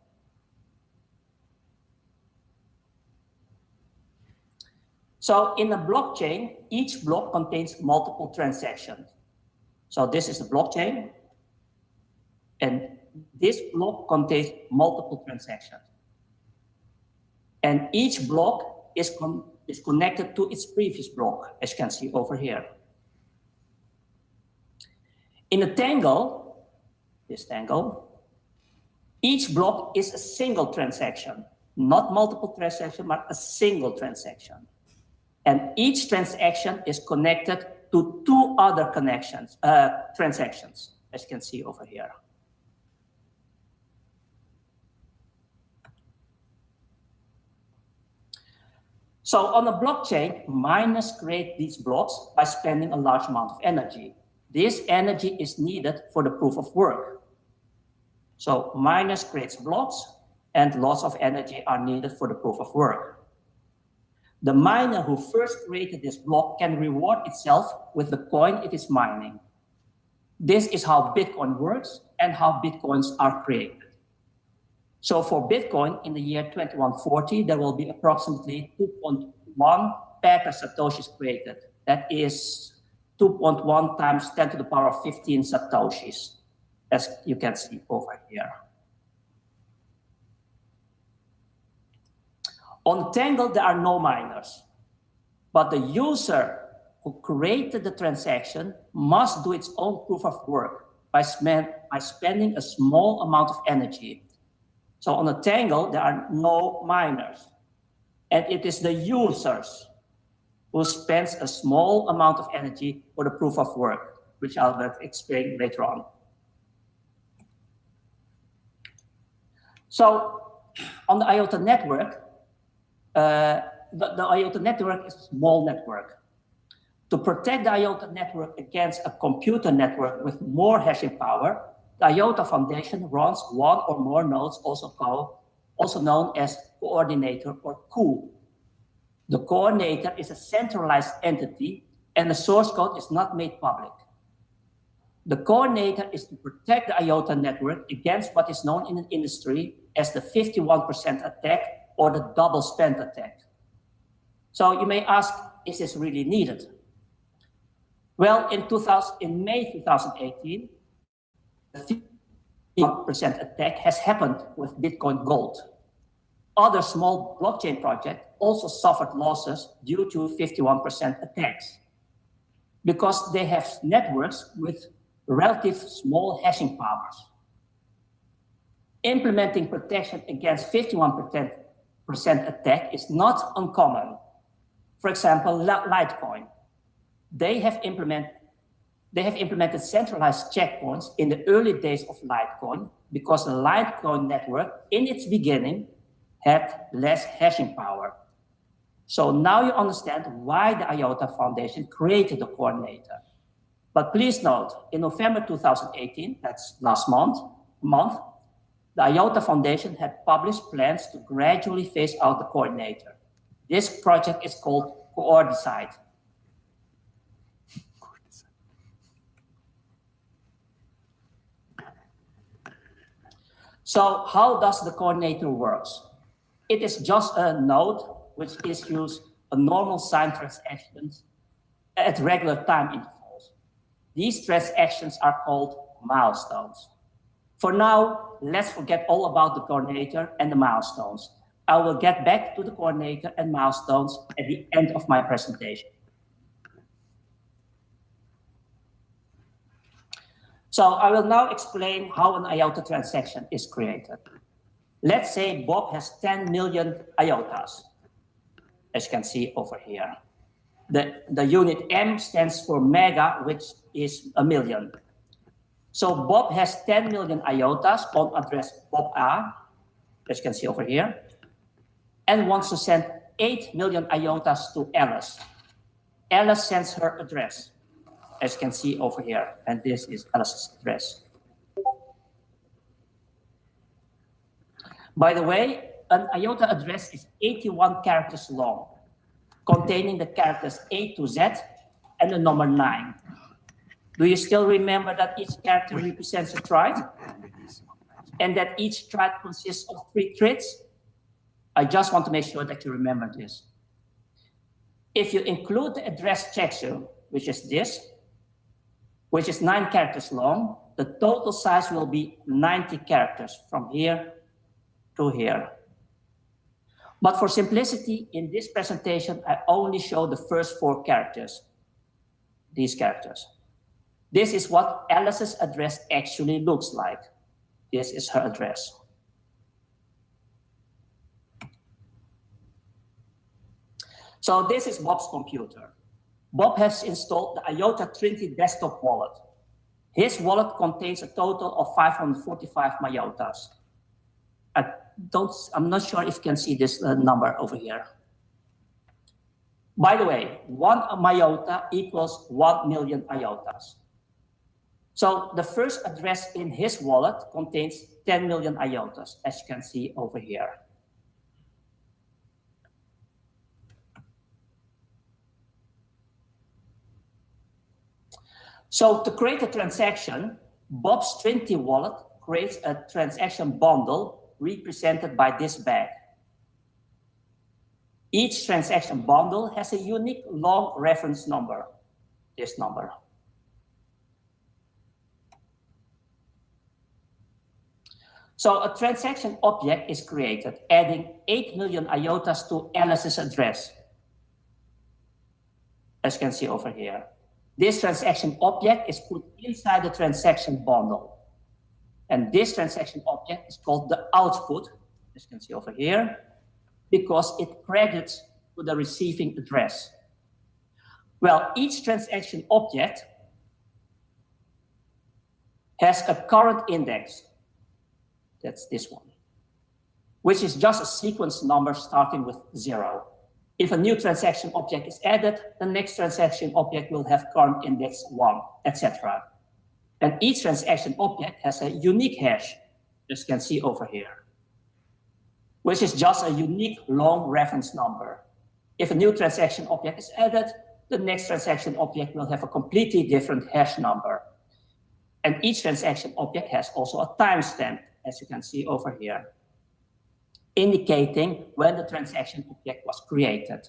So in a blockchain, each block contains multiple transactions. So this is the blockchain, and this block contains multiple transactions. And each block is connected to its previous block, as you can see over here. In a tangle, this tangle, each block is a single transaction, not multiple transactions, but a single transaction. And each transaction is connected to two other transactions, as you can see over here. So on a blockchain, miners create these blocks by spending a large amount of energy. This energy is needed for the proof of work. So miners create blocks, and lots of energy are needed for the proof of work. The miner who first created this block can reward itself with the coin it is mining. This is how Bitcoin works and how Bitcoins are created. So for Bitcoin in the year 2140, there will be approximately 2.1 petasatoshis created. That is 2.1 times 10 to the power of 15 satoshis, as you can see over here. On Tangle, there are no miners, but the user who created the transaction must do its own proof of work by spending a small amount of energy. So on a Tangle, there are no miners, and it is the users who spends a small amount of energy for the proof of work, which I'll explain later on. So on the IOTA network, the IOTA network is a small network. To protect the IOTA network against a computer network with more hashing power, the IOTA Foundation runs one or more nodes, also known as coordinator or COO. The coordinator is a centralized entity, and the source code is not made public. The coordinator is to protect the IOTA network against what is known in the industry as the 51% attack or the double spend attack. So you may ask, is this really needed? Well, in May 2018, the 51% attack has happened with Bitcoin Gold. Other small blockchain projects also suffered losses due to 51% attacks because they have networks with relative small hashing powers. Implementing protection against 51% attack is not uncommon. For example, Litecoin. They have implemented centralized checkpoints in the early days of Litecoin because the Litecoin network in its beginning had less hashing power. So now you understand why the IOTA Foundation created the coordinator. But please note, in November 2018, that's last month, the IOTA Foundation had published plans to gradually phase out the coordinator. This project is called Coordicide. So how does the coordinator work? It is just a node which issues a normal sign transactions at regular time intervals. These transactions are called milestones. For now, let's forget all about the coordinator and the milestones. I will get back to the coordinator and milestones at the end of my presentation. So I will now explain how an IOTA transaction is created. Let's say Bob has 10 million IOTAs, as you can see over here. The unit M stands for mega, which is a million. So Bob has 10 million IOTAs on address Bob A, as you can see over here, and wants to send 8 million IOTAs to Alice. Alice sends her address, as you can see over here, and this is Alice's address. By the way, an IOTA address is 81 characters long, containing the characters A to Z and the number 9. Do you still remember that each character represents a trait? And that each trait consists of 3 traits? I just want to make sure that you remember this. If you include the address checksum, which is this, which is 9 characters long, the total size will be 90 characters from here to here. But for simplicity, in this presentation, I only show the first 4 characters, these characters. This is what Alice's address actually looks like. This is her address. So this is Bob's computer. Bob has installed the IOTA Trinity desktop wallet. His wallet contains a total of 545 IOTAs. I'm not sure if you can see this number over here. By the way, 1 IOTA equals 1 million IOTAs. So the first address in his wallet contains 10 million IOTAs, as you can see over here. So to create a transaction, Bob's Trinity wallet creates a transaction bundle represented by this bag. Each transaction bundle has a unique long reference number, this number. So a transaction object is created, adding 8 million IOTAs to Alice's address, as you can see over here. This transaction object is put inside the transaction bundle. And this transaction object is called the output, as you can see over here, because it credits to the receiving address. Well, each transaction object has a current index. That's this one, which is just a sequence number starting with 0. If a new transaction object is added, the next transaction object will have current index 1, etc. And each transaction object has a unique hash, as you can see over here, which is just a unique long reference number. If a new transaction object is added, the next transaction object will have a completely different hash number. And each transaction object has also a timestamp, as you can see over here, indicating when the transaction object was created.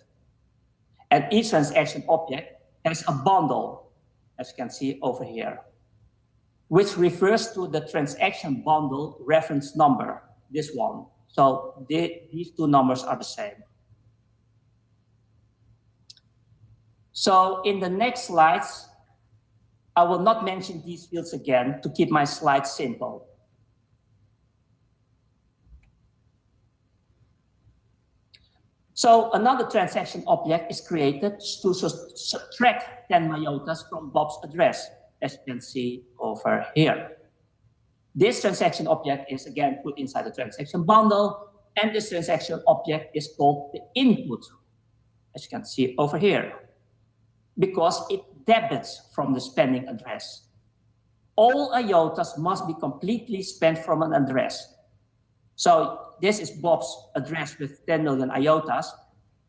And each transaction object has a bundle, as you can see over here, which refers to the transaction bundle reference number, this one. So these 2 numbers are the same. So in the next slides, I will not mention these fields again to keep my slides simple. So another transaction object is created to subtract 10 IOTAs from Bob's address, as you can see over here. This transaction object is again put inside the transaction bundle, and this transaction object is called the input, as you can see over here, because it debits from the spending address. All IOTAs must be completely spent from an address. So this is Bob's address with 10 million IOTAs.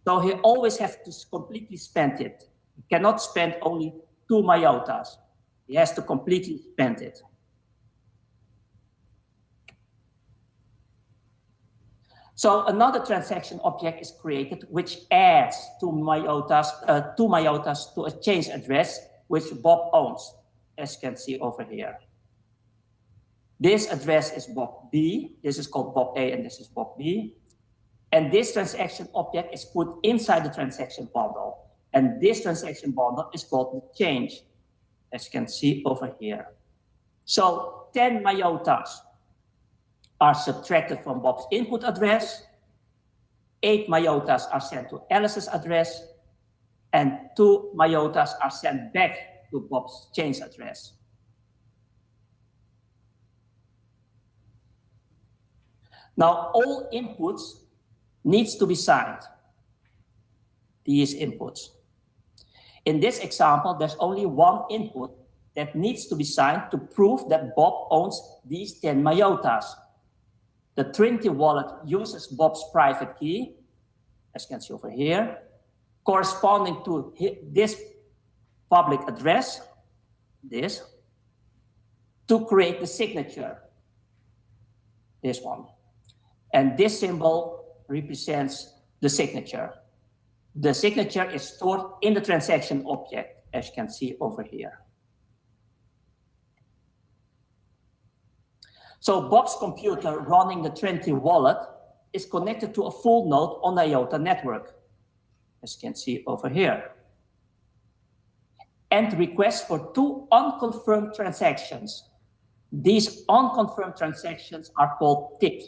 So he always has to completely spend it. He cannot spend only 2 IOTAs. He has to completely spend it. So another transaction object is created which adds 2 IOTAs to a change address which Bob owns, as you can see over here. This address is Bob B. This is called Bob A, and this is Bob B. And this transaction object is put inside the transaction bundle. And this transaction bundle is called the change, as you can see over here. So 10 IOTAs are subtracted from Bob's input address. 8 IOTAs are sent to Alice's address. And 2 IOTAs are sent back to Bob's change address. Now, all inputs needs to be signed, these inputs. In this example, there's only one input that needs to be signed to prove that Bob owns these 10 IOTAs. The Trinity wallet uses Bob's private key, as you can see over here, corresponding to this public address, this, to create the signature, this one. And this symbol represents the signature. The signature is stored in the transaction object, as you can see over here. So Bob's computer running the Trinity wallet is connected to a full node on the IOTA network, as you can see over here. And requests for 2 unconfirmed transactions. These unconfirmed transactions are called tips.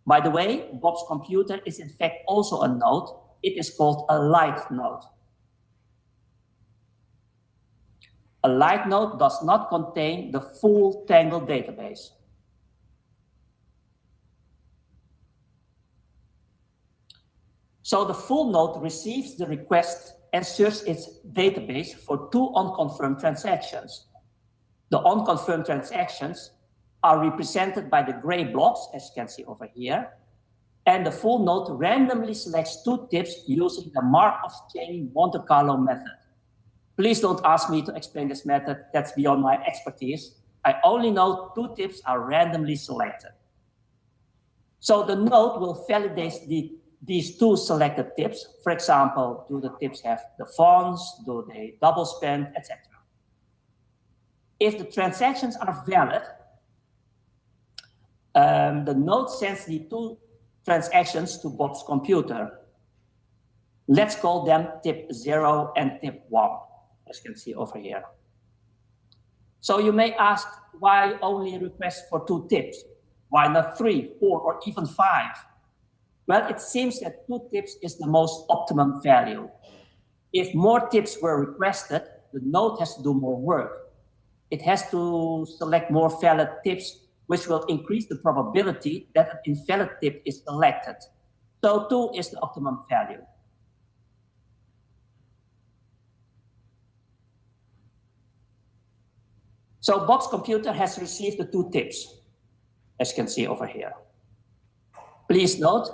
By the way, Bob's computer is in fact also a node. It is called a light node. A light node does not contain the full Tangle database. So the full node receives the request and searches its database for 2 unconfirmed transactions. The unconfirmed transactions are represented by the gray blocks, as you can see over here, and the full node randomly selects 2 tips using the Markov chain Monte Carlo method. Please don't ask me to explain this method, that's beyond my expertise. I only know 2 tips are randomly selected. So the node will validate these 2 selected tips. For example, do the tips have the fonts, do they double spend, etc. If the transactions are valid, the node sends the 2 transactions to Bob's computer. Let's call them tip 0 and tip 1, as you can see over here. So you may ask, why only request for 2 tips? Why not 3, 4, or even 5? Well, it seems that 2 tips is the most optimum value. If more tips were requested, the node has to do more work. It has to select more valid tips, which will increase the probability that an invalid tip is selected. So 2 is the optimum value. So Bob's computer has received the 2 tips, as you can see over here. Please note,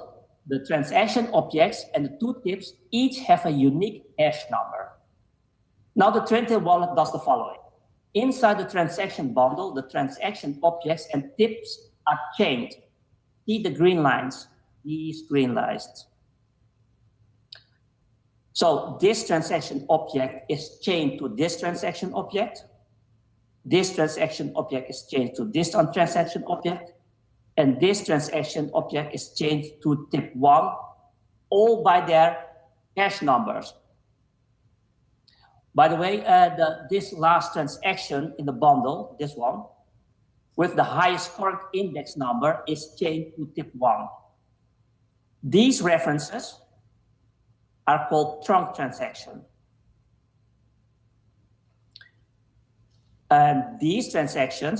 the transaction objects and the 2 tips each have a unique hash number. Now the Trinity wallet does the following. Inside the transaction bundle, the transaction objects and tips are chained. See the green lines, these green lines. So this transaction object is chained to this transaction object. This transaction object is chained to this transaction object. And this transaction object is chained to tip 1, all by their hash numbers. By the way, this last transaction in the bundle, this one, with the highest current index number is chained to tip 1. These references are called trunk transaction. And these transaction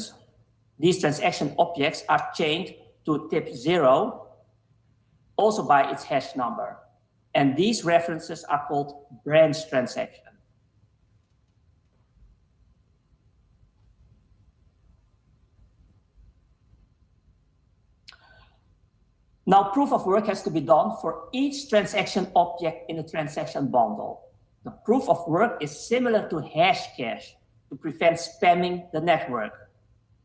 objects are chained to tip 0, also by its hash number. And these references are called branch transaction. Now, proof of work has to be done for each transaction object in the transaction bundle. The proof of work is similar to hash cache to prevent spamming the network.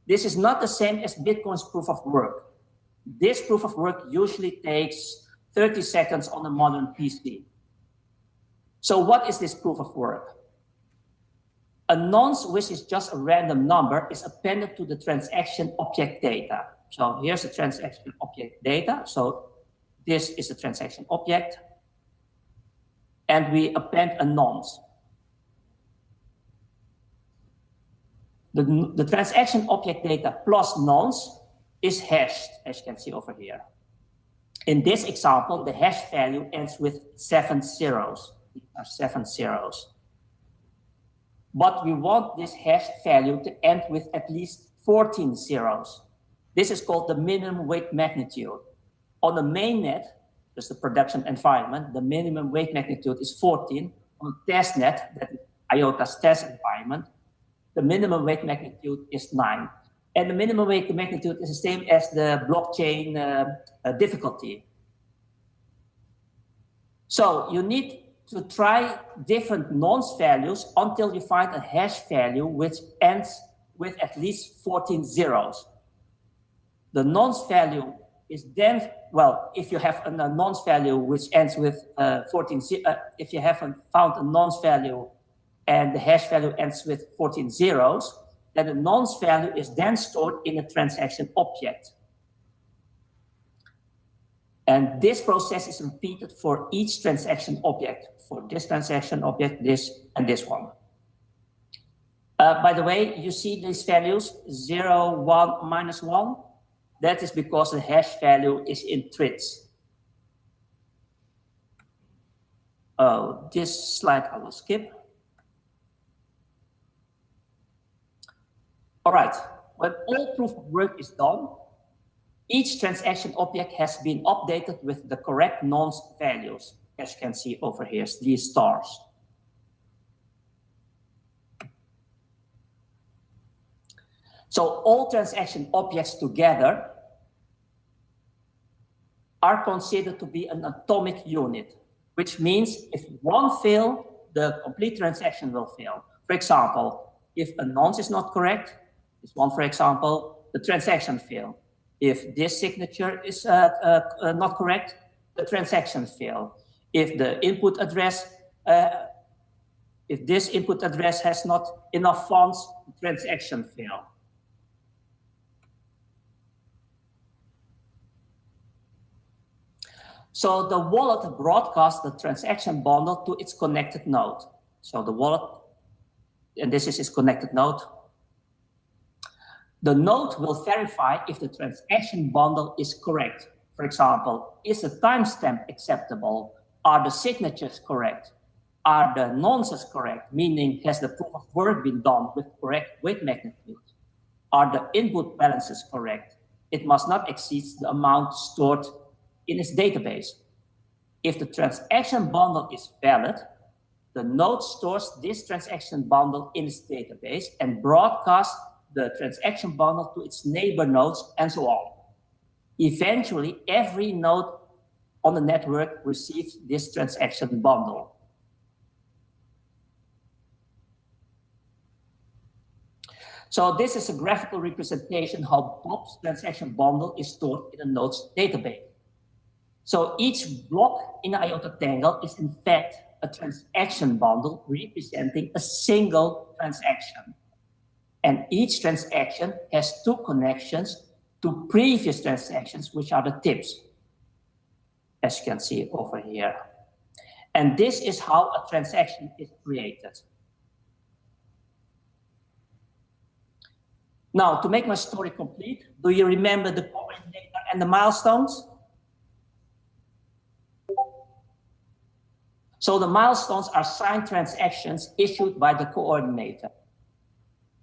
This is not the same as Bitcoin's proof of work. This proof of work usually takes 30 seconds on a modern PC. So what is this proof of work? A nonce, which is just a random number, is appended to the transaction object data. So here's the transaction object data. So this is the transaction object. And we append a nonce. The transaction object data plus nonce is hashed, as you can see over here. In this example, the hash value ends with 7 zeros. These are 7 zeros. But we want this hash value to end with at least 14 zeros. This is called the minimum weight magnitude. On the mainnet, that's the production environment, the minimum weight magnitude is 14. On the testnet, that is IOTA's test environment, the minimum weight magnitude is 9. And the minimum wake magnitude is the same as the blockchain difficulty. So you need to try different nonce values until you find a hash value which ends with at least 14 zeros. The nonce value is then, well, if you have a nonce value which ends with 14, if you haven't found a nonce value and the hash value ends with 14 zeros, then the nonce value is then stored in a transaction object. And this process is repeated for each transaction object, for this transaction object, this, and this one. By the way, you see these values, 0, 1, minus 1. That is because the hash value is in trits. Oh, this slide I will skip. All right, when all proof of work is done, each transaction object has been updated with the correct nonce values, as you can see over here, these stars. So all transaction objects together are considered to be an atomic unit, which means if one fails, the complete transaction will fail. For example, if a nonce is not correct, this one, for example, the transaction fails. If this signature is not correct, the transaction fails. If the input address, if this input address has not enough funds, the transaction fails. So the wallet broadcasts the transaction bundle to its connected node. So the wallet, and this is its connected node. The node will verify if the transaction bundle is correct. For example, is the timestamp acceptable? Are the signatures correct? Are the nonces correct? Meaning, has the proof of work been done with correct weight magnitude? Are the input balances correct? It must not exceed the amount stored in its database. If the transaction bundle is valid, the node stores this transaction bundle in its database and broadcasts the transaction bundle to its neighbor nodes and so on. Eventually, every node on the network receives this transaction bundle. So this is a graphical representation how Bob's transaction bundle is stored in a node's database. So each block in the IOTA tangle is in fact a transaction bundle representing a single transaction. And each transaction has two connections to previous transactions, which are the tips, as you can see over here. And this is how a transaction is created. Now, to make my story complete, do you remember the coordinator and the milestones? So the milestones are signed transactions issued by the coordinator.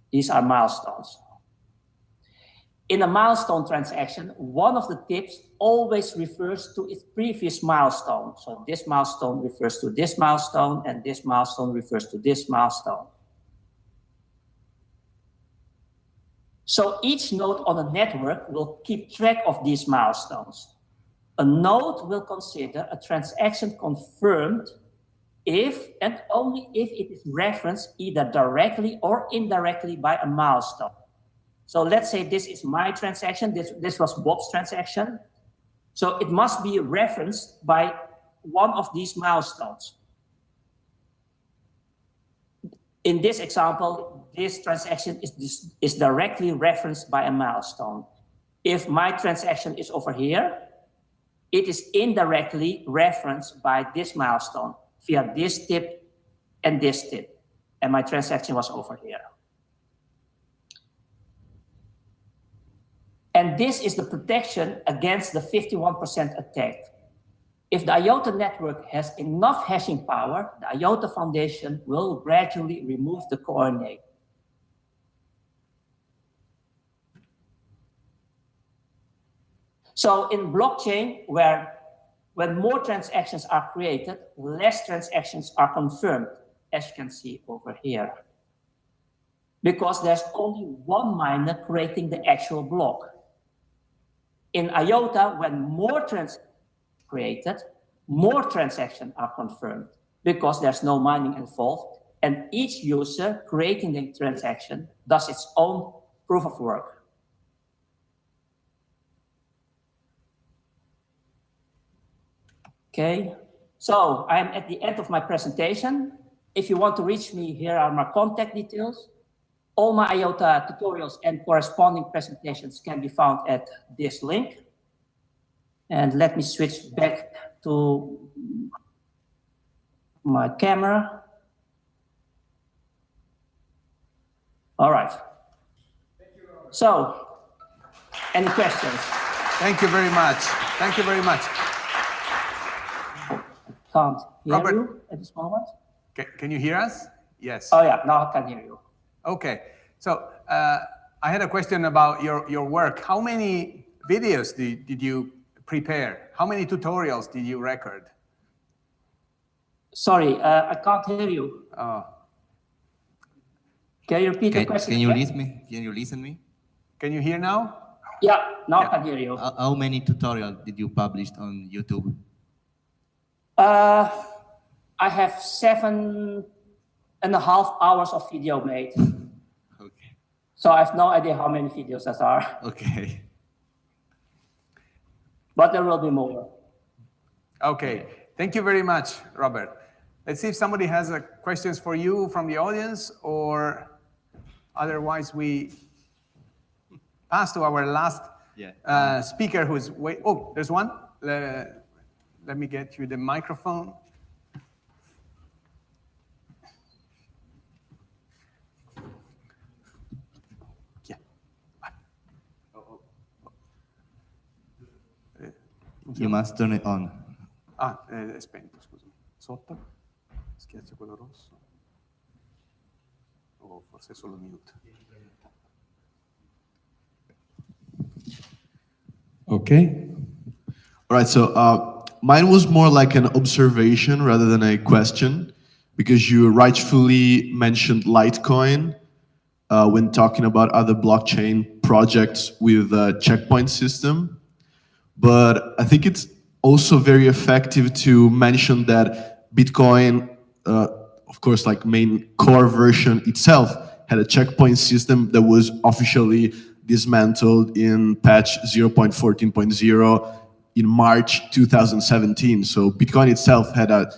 These are milestones. In a milestone transaction, one of the tips always refers to its previous milestone. So this milestone refers to this milestone, and this milestone refers to this milestone. So each node on a network will keep track of these milestones. A node will consider a transaction confirmed if and only if it is referenced either directly or indirectly by a milestone. So let's say this is my transaction, this was Bob's transaction. So it must be referenced by one of these milestones. In this example, this transaction is directly referenced by a milestone. If my transaction is over here, it is indirectly referenced by this milestone via this tip and this tip. And my transaction was over here. And this is the protection against the 51% attack. If the IOTA network has enough hashing power, the IOTA Foundation will gradually remove the coordinate. So in blockchain, when more transactions are created, less transactions are confirmed, as you can see over here. because there's only one miner creating the actual block. In IOTA, when more transactions are created, more transactions are confirmed because there's no mining involved, and each user creating the transaction does its own proof of work. Okay, so I'm at the end of my presentation. If you want to reach me, here are my contact details. All my IOTA tutorials and corresponding presentations can be found at this link. And let me switch back to my camera. All right. So, any questions? Thank you very much. Thank you very much. Can't hear Robert, you at this moment. Can you hear us? Yes. Oh yeah, now I can hear you. Okay. So I had a question about your work. How many videos did you prepare? How many tutorials did you record? Sorry, I can't hear you. Can you repeat the question? Can you listen me? Can you listen me? Can you hear now? Yeah, now I can hear you. How many tutorials did you publish on YouTube? I have 7.5 hours of video made. Okay. So I have no idea how many videos there are. Okay. But there will be more. Okay. Thank you very much, Robert. Let's see if somebody has questions for you from the audience, or otherwise we pass to our last speaker who's wait. Oh, there's one. Let me get you the microphone. Yeah. You must turn it on. È spento, scusami. Sotto? Schiaccia quello rosso. O forse è solo mute. Okay. All right, so mine was more like an observation rather than a question, because you rightfully mentioned Litecoin when talking about other blockchain projects with a checkpoint system. But I think it's also very effective to mention that Bitcoin, of course, like main core version itself, had a checkpoint system that was officially dismantled in patch 0.14.0 in March 2017. So Bitcoin itself had a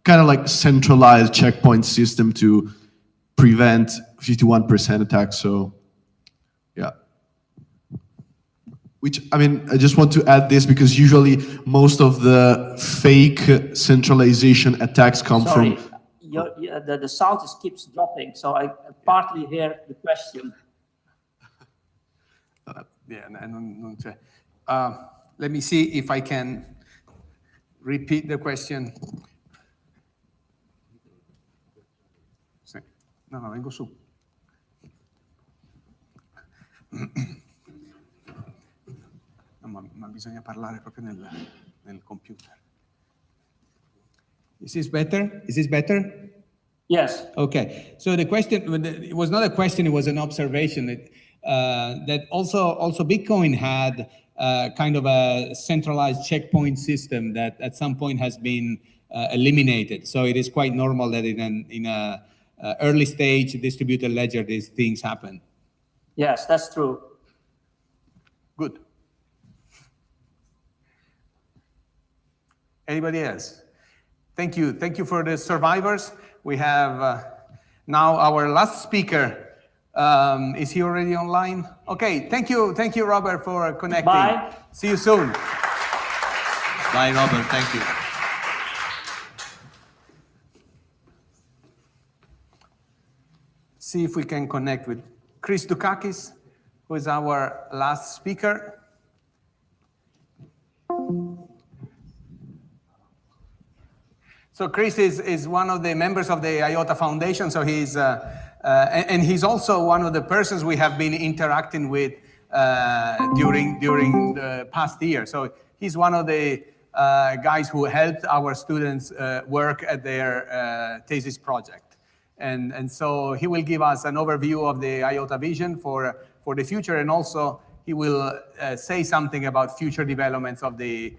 kind of like centralized checkpoint system to prevent 51% attacks. So yeah. Which, I mean, I just want to add this because usually most of the fake centralization attacks come from... The sound just keeps dropping, so I partly hear the question. Let me see if I can repeat the question. No, vengo su. Ma bisogna parlare proprio nel computer. Is this better? Is this better? Yes. Okay. So the question, it was not a question, it was an observation that also Bitcoin had kind of a centralized checkpoint system that at some point has been eliminated. So it is quite normal that in a early stage distributed ledger, these things happen. Yes, that's true. Good. Anybody else? Thank you. Thank you for the survivors. We have now our last speaker. Is he already online? Okay, thank you, Robert, for connecting. Bye. See you soon. Bye, Robert. Thank you. See if we can connect with Chris Dukakis, who is our last speaker. So Chris is one of the members of the IOTA Foundation. So he's and he's also one of the persons we have been interacting with during the past year. So he's one of the guys who helped our students work at their thesis project. And so he will give us an overview of the IOTA vision for the future, and also he will say something about future developments of the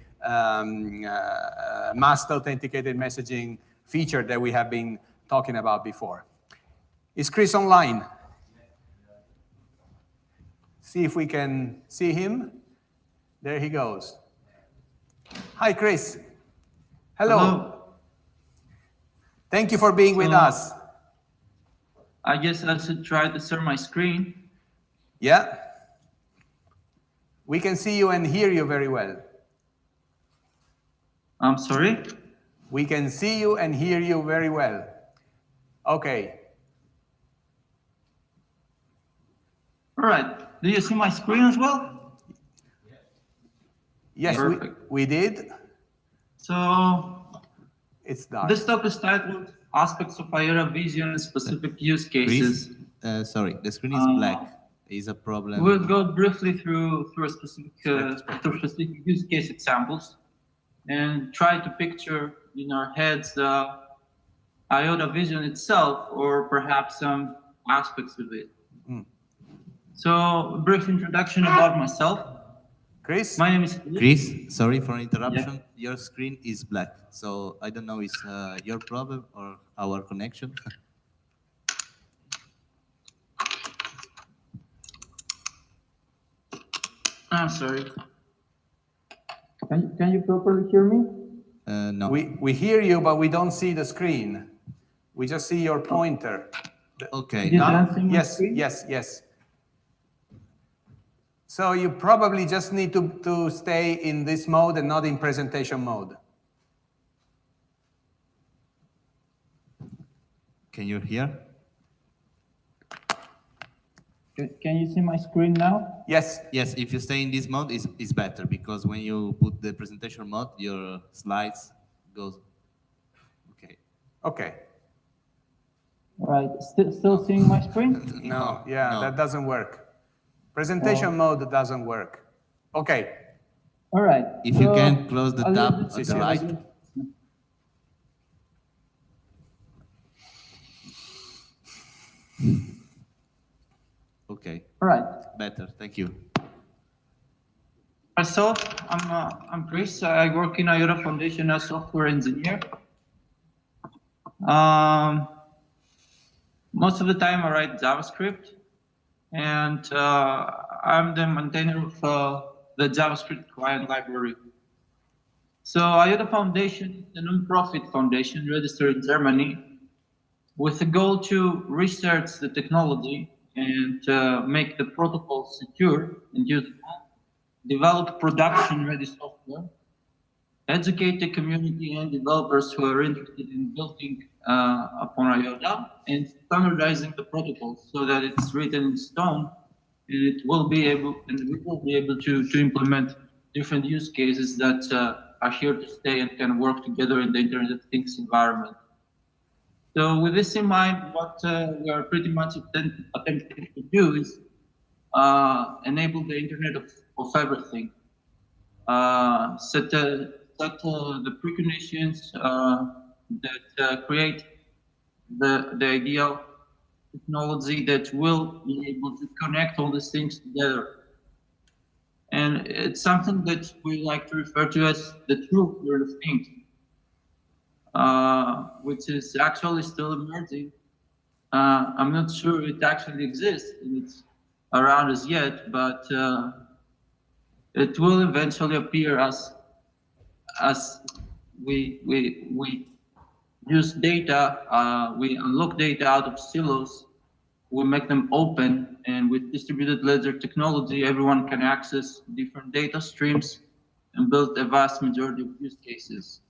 masked authenticated messaging feature that we have been talking about before. Is Chris online? See if we can see him. There he goes. Hi, Chris. Hello. Hello. Thank you for being with us. I guess I should try to share my screen. Yeah. We can see you and hear you very well. I'm sorry? We can see you and hear you very well. Okay. All right. Do you see my screen as well? Yes, we did. So it's dark. This talk is titled Aspects of IOTA Vision and Specific Use Cases. Sorry, the screen is black. Is a problem. We'll go briefly through specific use case examples and try to picture in our heads the IOTA vision itself, or perhaps some aspects of it. So, a brief introduction about myself. Chris? My name is Chris, sorry for interruption. Yeah. Your screen is black, so I don't know if it's your problem or our connection. I'm sorry. Can you properly hear me? No. We hear you, but we don't see the screen. We just see your pointer. Okay. Yes. So you probably just need to stay in this mode and not in presentation mode. Can you hear? Can you see my screen now? Yes. Yes, if you stay in this mode, it's better, because when you put the presentation mode, your slides goes. Okay. Okay. All right. Still seeing my screen? No. Yeah, that doesn't work. Presentation mode doesn't work. Okay. All right. If you can close the tab on the right. Okay. All right. Better. Thank you. Myself, I'm Chris. I work in IOTA Foundation as software engineer. Most of the time I write JavaScript, and I'm the maintainer of the JavaScript client library. So IOTA Foundation is a non-profit foundation registered in Germany with the goal to research the technology and make the protocol secure and usable, develop production-ready software, educate the community and developers who are interested in building upon IOTA, and standardizing the protocol so that it's written in stone, and we will be able to implement different use cases that are here to stay and can work together in the Internet of Things environment. So with this in mind, what we are pretty much attempting to do is enable the Internet of everything. Set the preconditions that create the ideal technology that will be able to connect all these things together. And it's something that we like to refer to as the true Internet of Things, which is actually still emerging. I'm not sure it actually exists and it's around us yet, but it will eventually appear as we use data, we unlock data out of silos, we make them open, and with distributed ledger technology, everyone can access different data streams and build a vast majority of use cases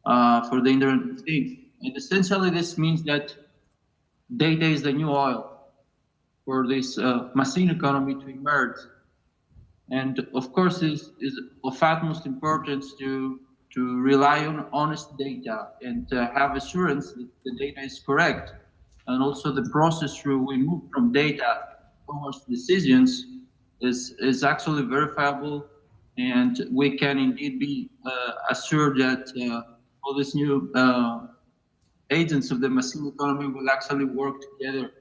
for the Internet of Things. And essentially, this means that data is the new oil for this machine economy to emerge. And of course, it is of utmost importance to rely on honest data and have assurance that the data is correct. And also the process through we move from data towards decisions is actually verifiable, and we can indeed be assured that all these new agents of the machine economy will actually work together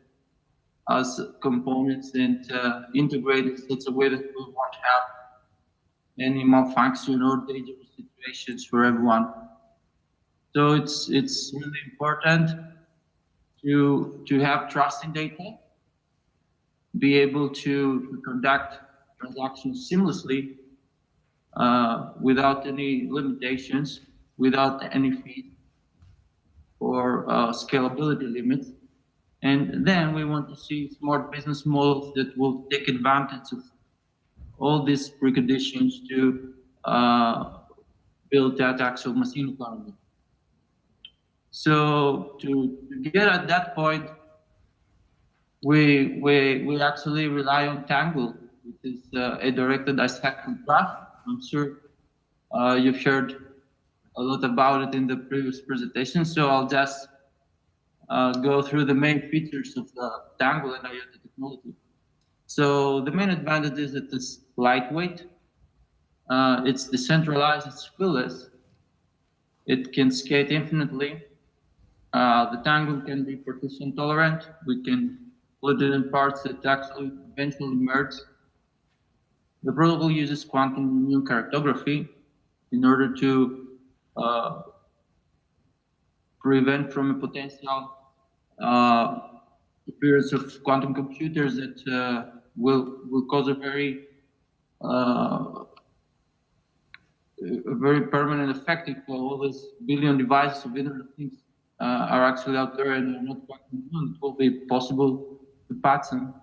as components and integrate in such a way that we won't have any malfunction or dangerous situations for everyone. So it's really important to have trust in data, be able to conduct transactions seamlessly without any limitations, without any fees or scalability limits. And then we want to see smart business models that will take advantage of all these preconditions to build that actual machine economy. So to get at that point, we actually rely on Tangle, which is a directed dissecting graph. I'm sure you've heard a lot about it in the previous presentation, so I'll just go through the main features of the Tangle and IoT technology. So the main advantage is that it's lightweight, it's decentralized, it's filless, it can skate infinitely. The Tangle can be partition tolerant. We can split it in parts that actually eventually merge. The protocol uses quantum new characterography in order to prevent from a potential appearance of quantum computers that will cause a very permanent effect if all these billion devices of Internet of Things are actually out there and are not quantum known. It will be possible to pattern.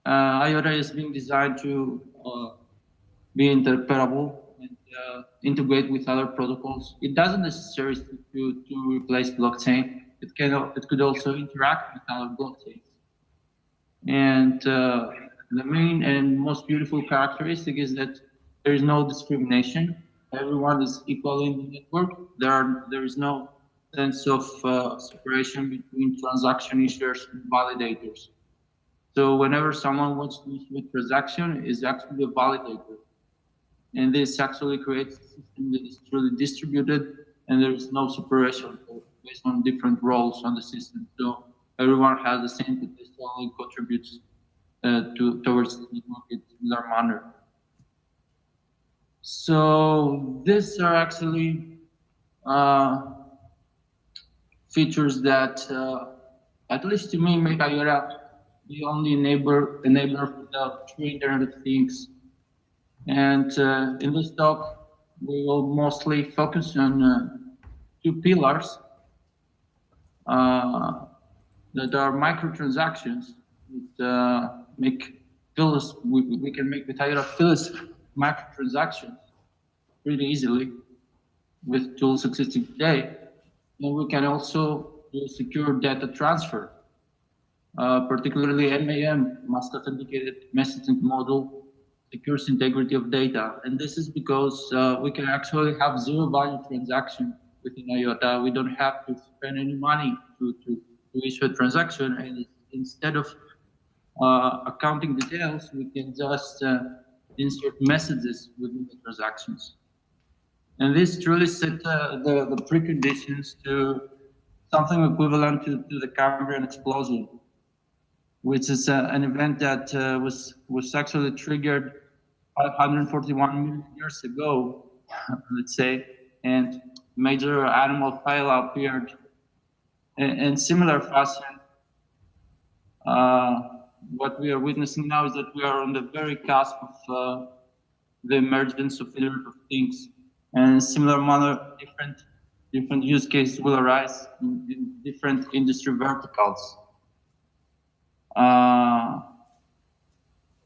IOTA is being designed to be interoperable and integrate with other protocols. It doesn't necessarily to replace blockchain. It could also interact with other blockchains. And the main and most beautiful characteristic is that there is no discrimination. Everyone is equal in the network. There is no sense of separation between transaction issuers and validators. So whenever someone wants to issue a transaction, is actually a validator. And this actually creates a system that is truly distributed, and there is no separation based on different roles on the system. So everyone has the same potential and contributes towards the network in a similar manner. So these are actually features that, at least to me, make IOTA the only enabler for the true Internet of Things. And in this talk, we will mostly focus on two pillars that are microtransactions that we can make with IOTA Phyllis microtransactions pretty easily with tools existing today. And we can also do secure data transfer, particularly MAM, Mask Authenticated Messaging Model, secures integrity of data. And this is because we can actually have zero value transaction within IOTA. We don't have to spend any money to issue a transaction. And instead of accounting details, we can just insert messages within the transactions. And this truly set the preconditions to something equivalent to the Cambrian explosion, which is an event that was actually triggered 541 million years ago, let's say, and major animal phyla appeared in similar fashion. What we are witnessing now is that we are on the very cusp of the emergence of Internet of Things. And in similar manner, different use cases will arise in different industry verticals.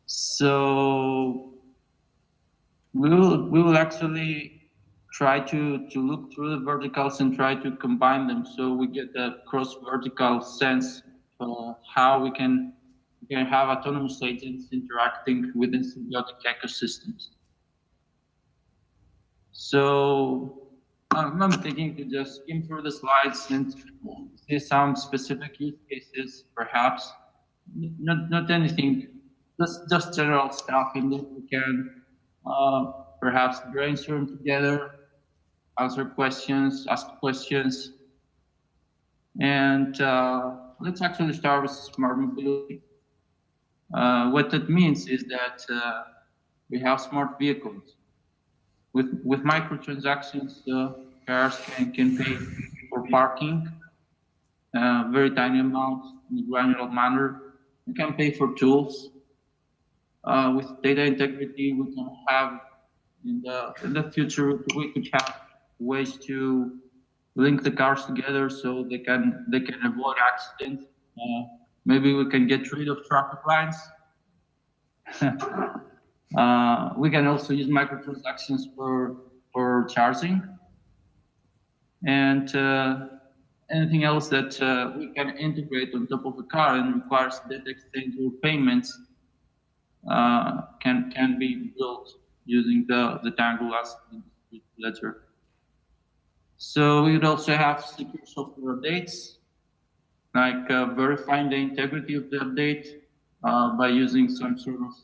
So we will actually try to look through the verticals and try to combine them so we get a cross-vertical sense of how we can have autonomous agents interacting within symbiotic ecosystems. So I'm thinking to just skim through the slides and see some specific use cases, perhaps. Not anything, just general stuff, and then we can perhaps brainstorm together, answer questions, ask questions. And let's actually start with smart mobility. What that means is that we have smart vehicles. With microtransactions, cars can pay for parking, very tiny amounts in a granular manner. We can pay for tools. With data integrity, we can have in the future we could have ways to link the cars together so they can avoid accidents. Maybe we can get rid of traffic lights. We can also use microtransactions for charging, and anything else that we can integrate on top of the car and requires data exchange or payments can be built using the Tangle as ledger. So we would also have secure software updates, like verifying the integrity of the update by using some sort of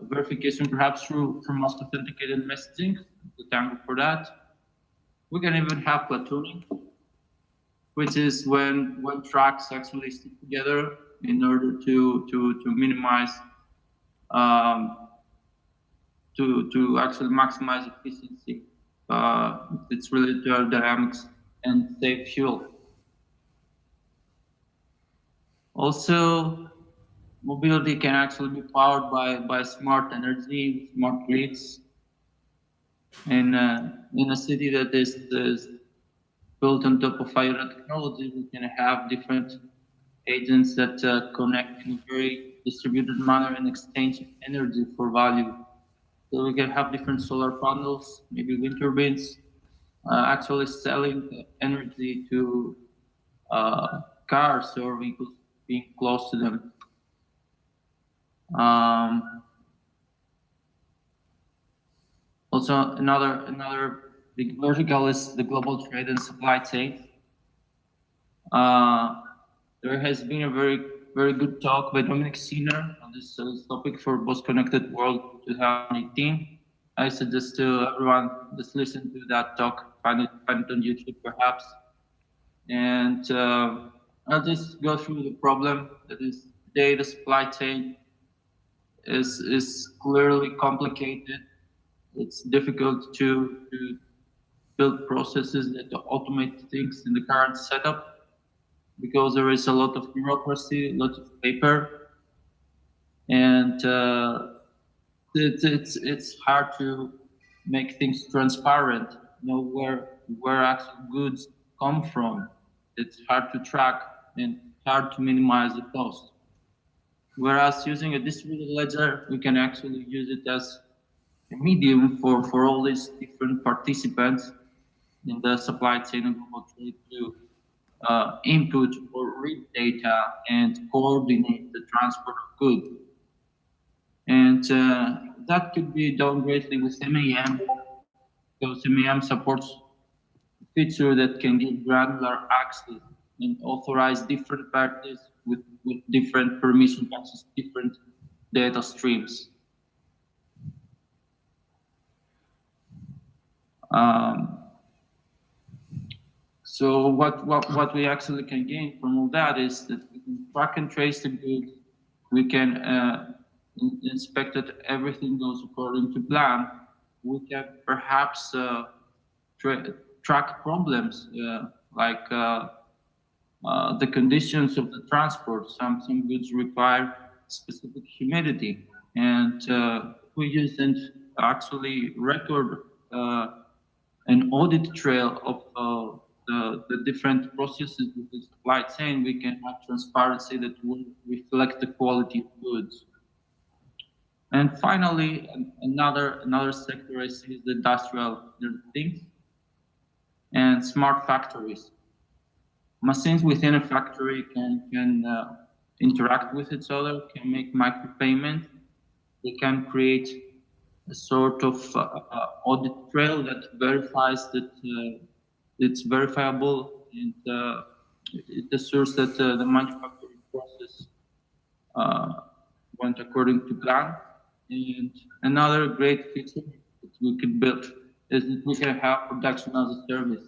verification, perhaps through most authenticated messaging, the Tangle for that. We can even have platooning, which is when tracks actually stick together in order to minimize, to actually maximize efficiency. It's related to aerodynamics and save fuel. Also, mobility can actually be powered by smart energy, smart grids. In a city that is built on top of IoT technology, we can have different agents that connect in a very distributed manner and exchange energy for value. So we can have different solar panels, maybe wind turbines, actually selling energy to cars or vehicles being close to them. Also, another big vertical is the global trade and supply chain. There has been a very good talk by Dominic Siener on this topic for Most Connected World 2018. I suggest to everyone just listen to that talk, find it on YouTube perhaps. And I'll just go through the problem that is today the supply chain is clearly complicated. It's difficult to build processes that automate things in the current setup because there is a lot of bureaucracy, a lot of paper, and it's hard to make things transparent. Know where actual goods come from. It's hard to track and hard to minimize the cost. Whereas using a distributed ledger, we can actually use it as a medium for all these different participants in the supply chain and global trade to input or read data and coordinate the transport of goods. And that could be done greatly with MAM, because MAM supports a feature that can give granular access and authorize different parties with different permission access, different data streams. So what we actually can gain from all that is that we can track and trace the goods. We can inspect that everything goes according to plan. We can perhaps track problems like the conditions of the transport. Some goods require specific humidity, and we use and actually record an audit trail of the different processes of the supply chain. We can have transparency that will reflect the quality of goods. And finally, another sector I see is the industrial Internet of Things and smart factories. Machines within a factory can interact with each other, can make micropayment. They can create a sort of audit trail that verifies that it's verifiable and it assures that the manufacturing process went according to plan. And another great feature that we could build is that we can have production as a service.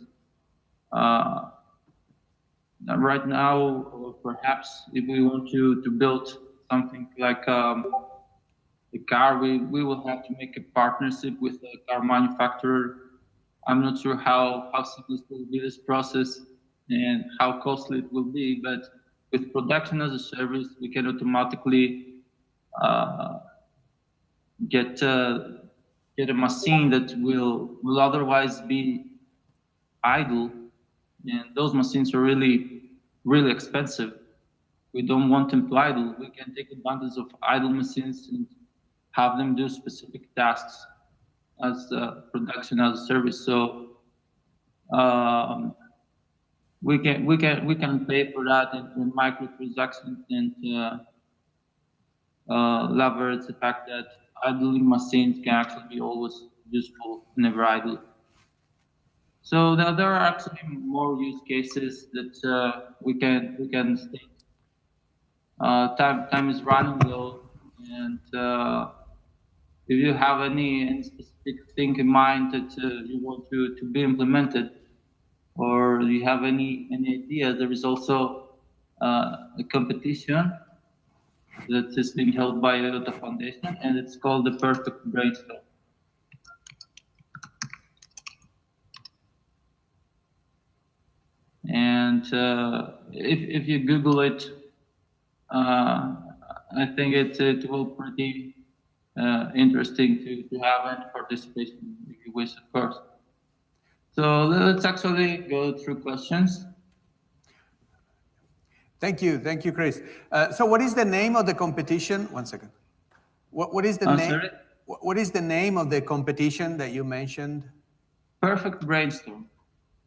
right now, or perhaps if we want to build something like a car, we will have to make a partnership with a car manufacturer. I'm not sure how seamless will be this process and how costly it will be, but with production as a service, we can automatically get a machine that will otherwise be idle, and those machines are really expensive. We don't want them to idle. We can take advantage of idle machines and have them do specific tasks as production as a service. So we can pay for that in microtransactions and leverage the fact that idling machines can actually be always useful whenever idle. So there are actually more use cases that we can state. Time is running low, and if you have any specific thing in mind that you want to be implemented, or you have any idea, there is also a competition that is being held by IOTA Foundation, and it's called the Perfect Brainstorm. And if you Google it, I think it will pretty interesting to have any participation if you wish, of course. So let's actually go through questions. Thank you, Chris. So what is the name of the competition? One second. What is the name? Sorry? What is the name of the competition that you mentioned? Perfect Brainstorm.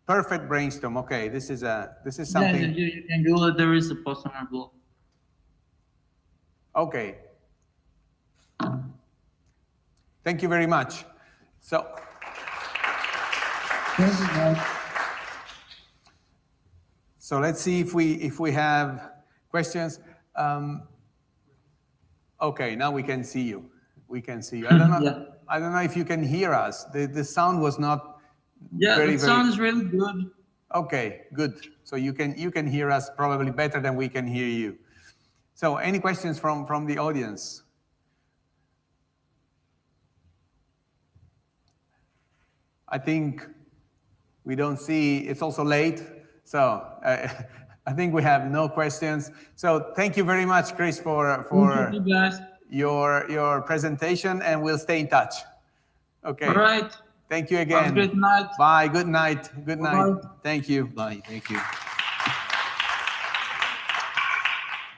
Perfect Brainstorm. Okay, this is something. Yeah, you can Google it. There is a post on our blog. Okay. Thank you very much. So. So let's see if we have questions. Okay, now we can see you. We can see you. I don't know. Yeah. I don't know if you can hear us. The sound was not. Yeah, the sound is really good. Okay, good. So you can hear us probably better than we can hear you. So any questions from the audience? I think we don't see, it's also late. So I think we have no questions. So thank you very much, Chris, for Thank you guys. your presentation, and we'll stay in touch. Okay. All right. Thank you again. Have a good night. Bye. Good night. Good night. Bye. Thank you. Bye. Thank you.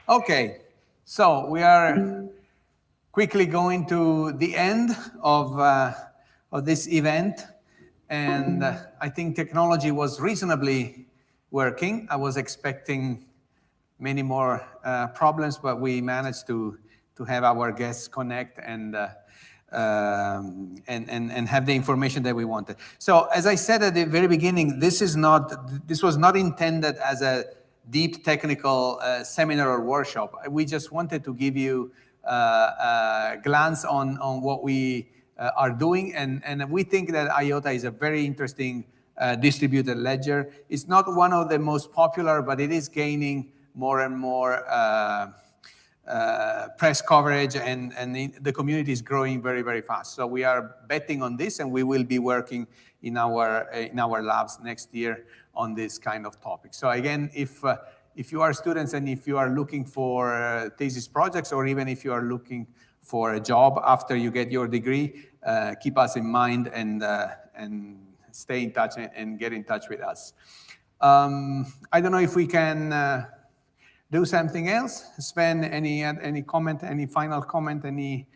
Okay. So we are quickly going to the end of this event. And I think technology was reasonably working. I was expecting many more problems, but we managed to have our guests connect and have the information that we wanted. So as I said at the very beginning, this was not intended as a deep technical seminar or workshop. We just wanted to give you a glance on what we are doing, and we think that IOTA is a very interesting distributed ledger. It's not one of the most popular, but it is gaining more and more press coverage, and the community is growing very, very fast. So we are betting on this, and we will be working in our labs next year on this kind of topic. So again, if you are students and if you are looking for thesis projects, or even if you are looking for a job after you get your degree, keep us in mind and stay in touch and get in touch with us. I don't know if we can do something else. Sven, any comment, any final comment, any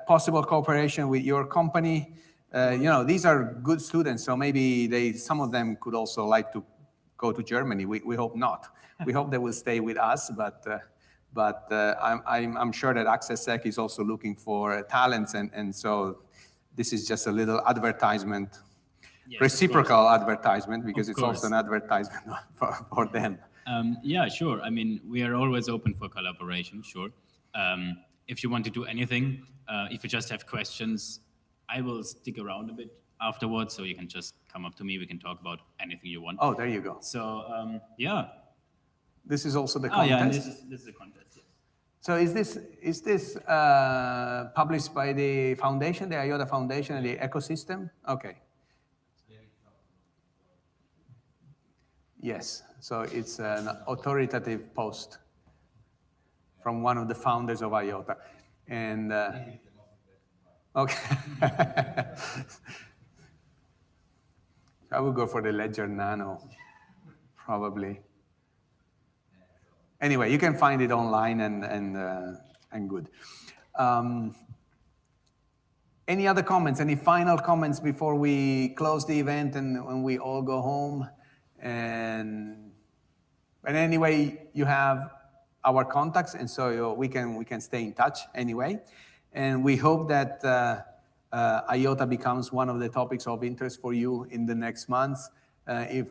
possible cooperation with your company? These are good students, so maybe some of them could also like to go to Germany. We hope not. We hope they will stay with us, but I'm sure that AccessSec is also looking for talents, and so this is just a little advertisement, yes, reciprocal advertisement, because it's also an advertisement for them. Yeah, sure. I mean, we are always open for collaboration, sure. If you want to do anything, if you just have questions, I will stick around a bit afterwards, so you can just come up to me. We can talk about anything you want. Oh, there you go. So, yeah, This is also the Oh yeah, and contest. this is the contest. Yes. So is this published by the foundation, the IOTA Foundation, and the ecosystem? Okay. Yes. So it's an authoritative post from one of the founders of IOTA, and okay. I would go for the Ledger Nano, probably. Anyway, you can find it online and good. Any other comments? Any final comments before we close the event and when we all go home? And anyway, you have our contacts, and so we can stay in touch anyway. And we hope that IOTA becomes one of the topics of interest for you in the next months. If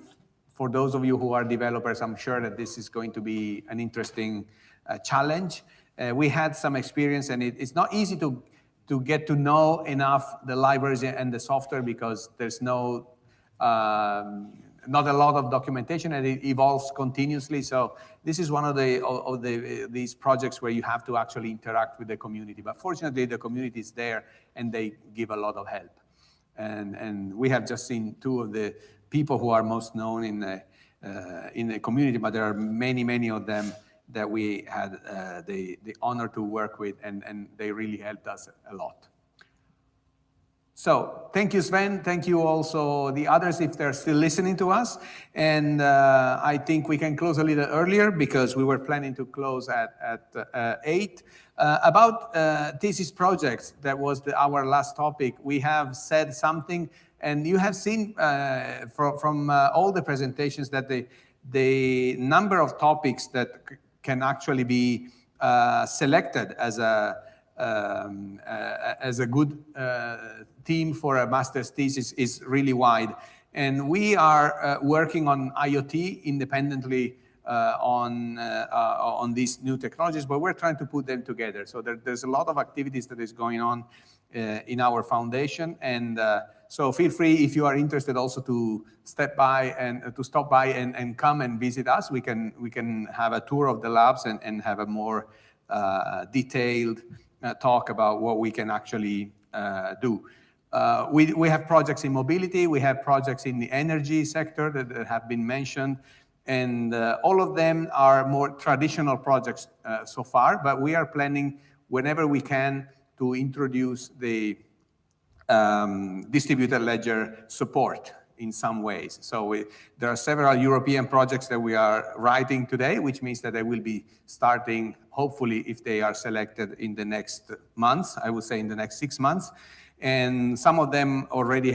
for those of you who are developers, I'm sure that this is going to be an interesting challenge. We had some experience, and it's not easy to get to know enough the libraries and the software because there's not a lot of documentation, and it evolves continuously. So this is one of these projects where you have to actually interact with the community. But fortunately, the community is there, and they give a lot of help. And we have just seen two of the people who are most known in the community, but there are many of them that we had the honor to work with, and they really helped us a lot. So thank you, Sven. Thank you also the others if they're still listening to us. And I think we can close a little earlier because we were planning to close at 8. About thesis projects, that was our last topic. We have said something, and you have seen from all the presentations that the number of topics that can actually be selected as a good theme for a master's thesis is really wide. And we are working on IoT independently on these new technologies, but we're trying to put them together. So there's a lot of activities that is going on in our foundation. And so feel free, if you are interested, also to stop by and come and visit us. We can have a tour of the labs and have a more detailed talk about what we can actually do. We have projects in mobility, we have projects in the energy sector that have been mentioned, and all of them are more traditional projects so far, but we are planning whenever we can to introduce the distributed ledger support in some ways. So there are several European projects that we are writing today, which means that they will be starting, hopefully, if they are selected in the next months, I would say in the next 6 months. And some of them already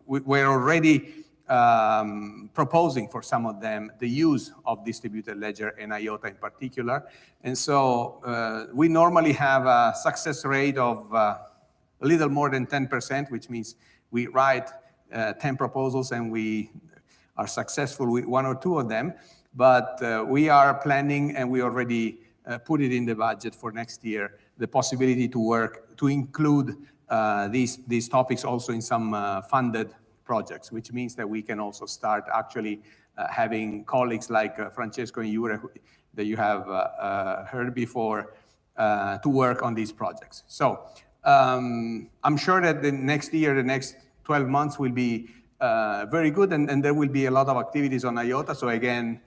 we're already proposing for some of them the use of distributed ledger and IOTA in particular. And so we normally have a success rate of a little more than 10%, which means we write 10 proposals and we are successful with 1 or 2 of them. But we are planning, and we already put it in the budget for next year, the possibility to include these topics also in some funded projects, which means that we can also start actually having colleagues like Francesco and Jure that you have heard before to work on these projects. So I'm sure that the next year, the next 12 months will be very good, and there will be a lot of activities on IOTA. So again,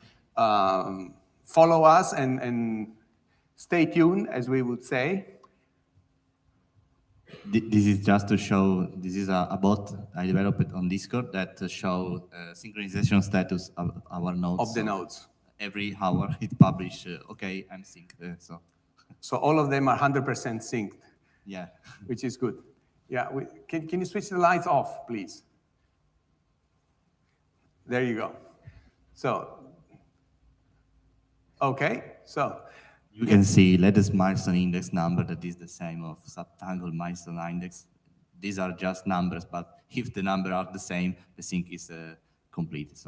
follow us and stay tuned, as we would say. This is just to show, this is a bot I developed on Discord that show synchronization status of our nodes. Of the nodes. Every hour it publish, okay, I'm synced. So all of them are 100% synced. Yeah. Which is good. Yeah, can you switch the lights off, please? There you go. So, okay, so. You can see latest milestone index number that is the same of subtangle milestone index. These are just numbers, but if the numbers are the same, the sync is complete.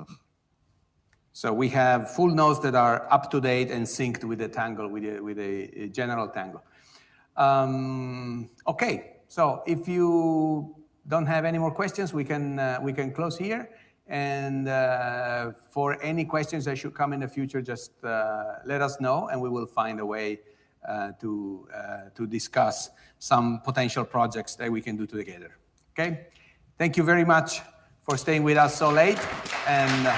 So we have full nodes that are up to date and synced with the tangle, with a general tangle. Okay, so if you don't have any more questions, we can close here. And for any questions that should come in the future, just let us know, and we will find a way to discuss some potential projects that we can do together. Okay? Thank you very much for staying with us so late, and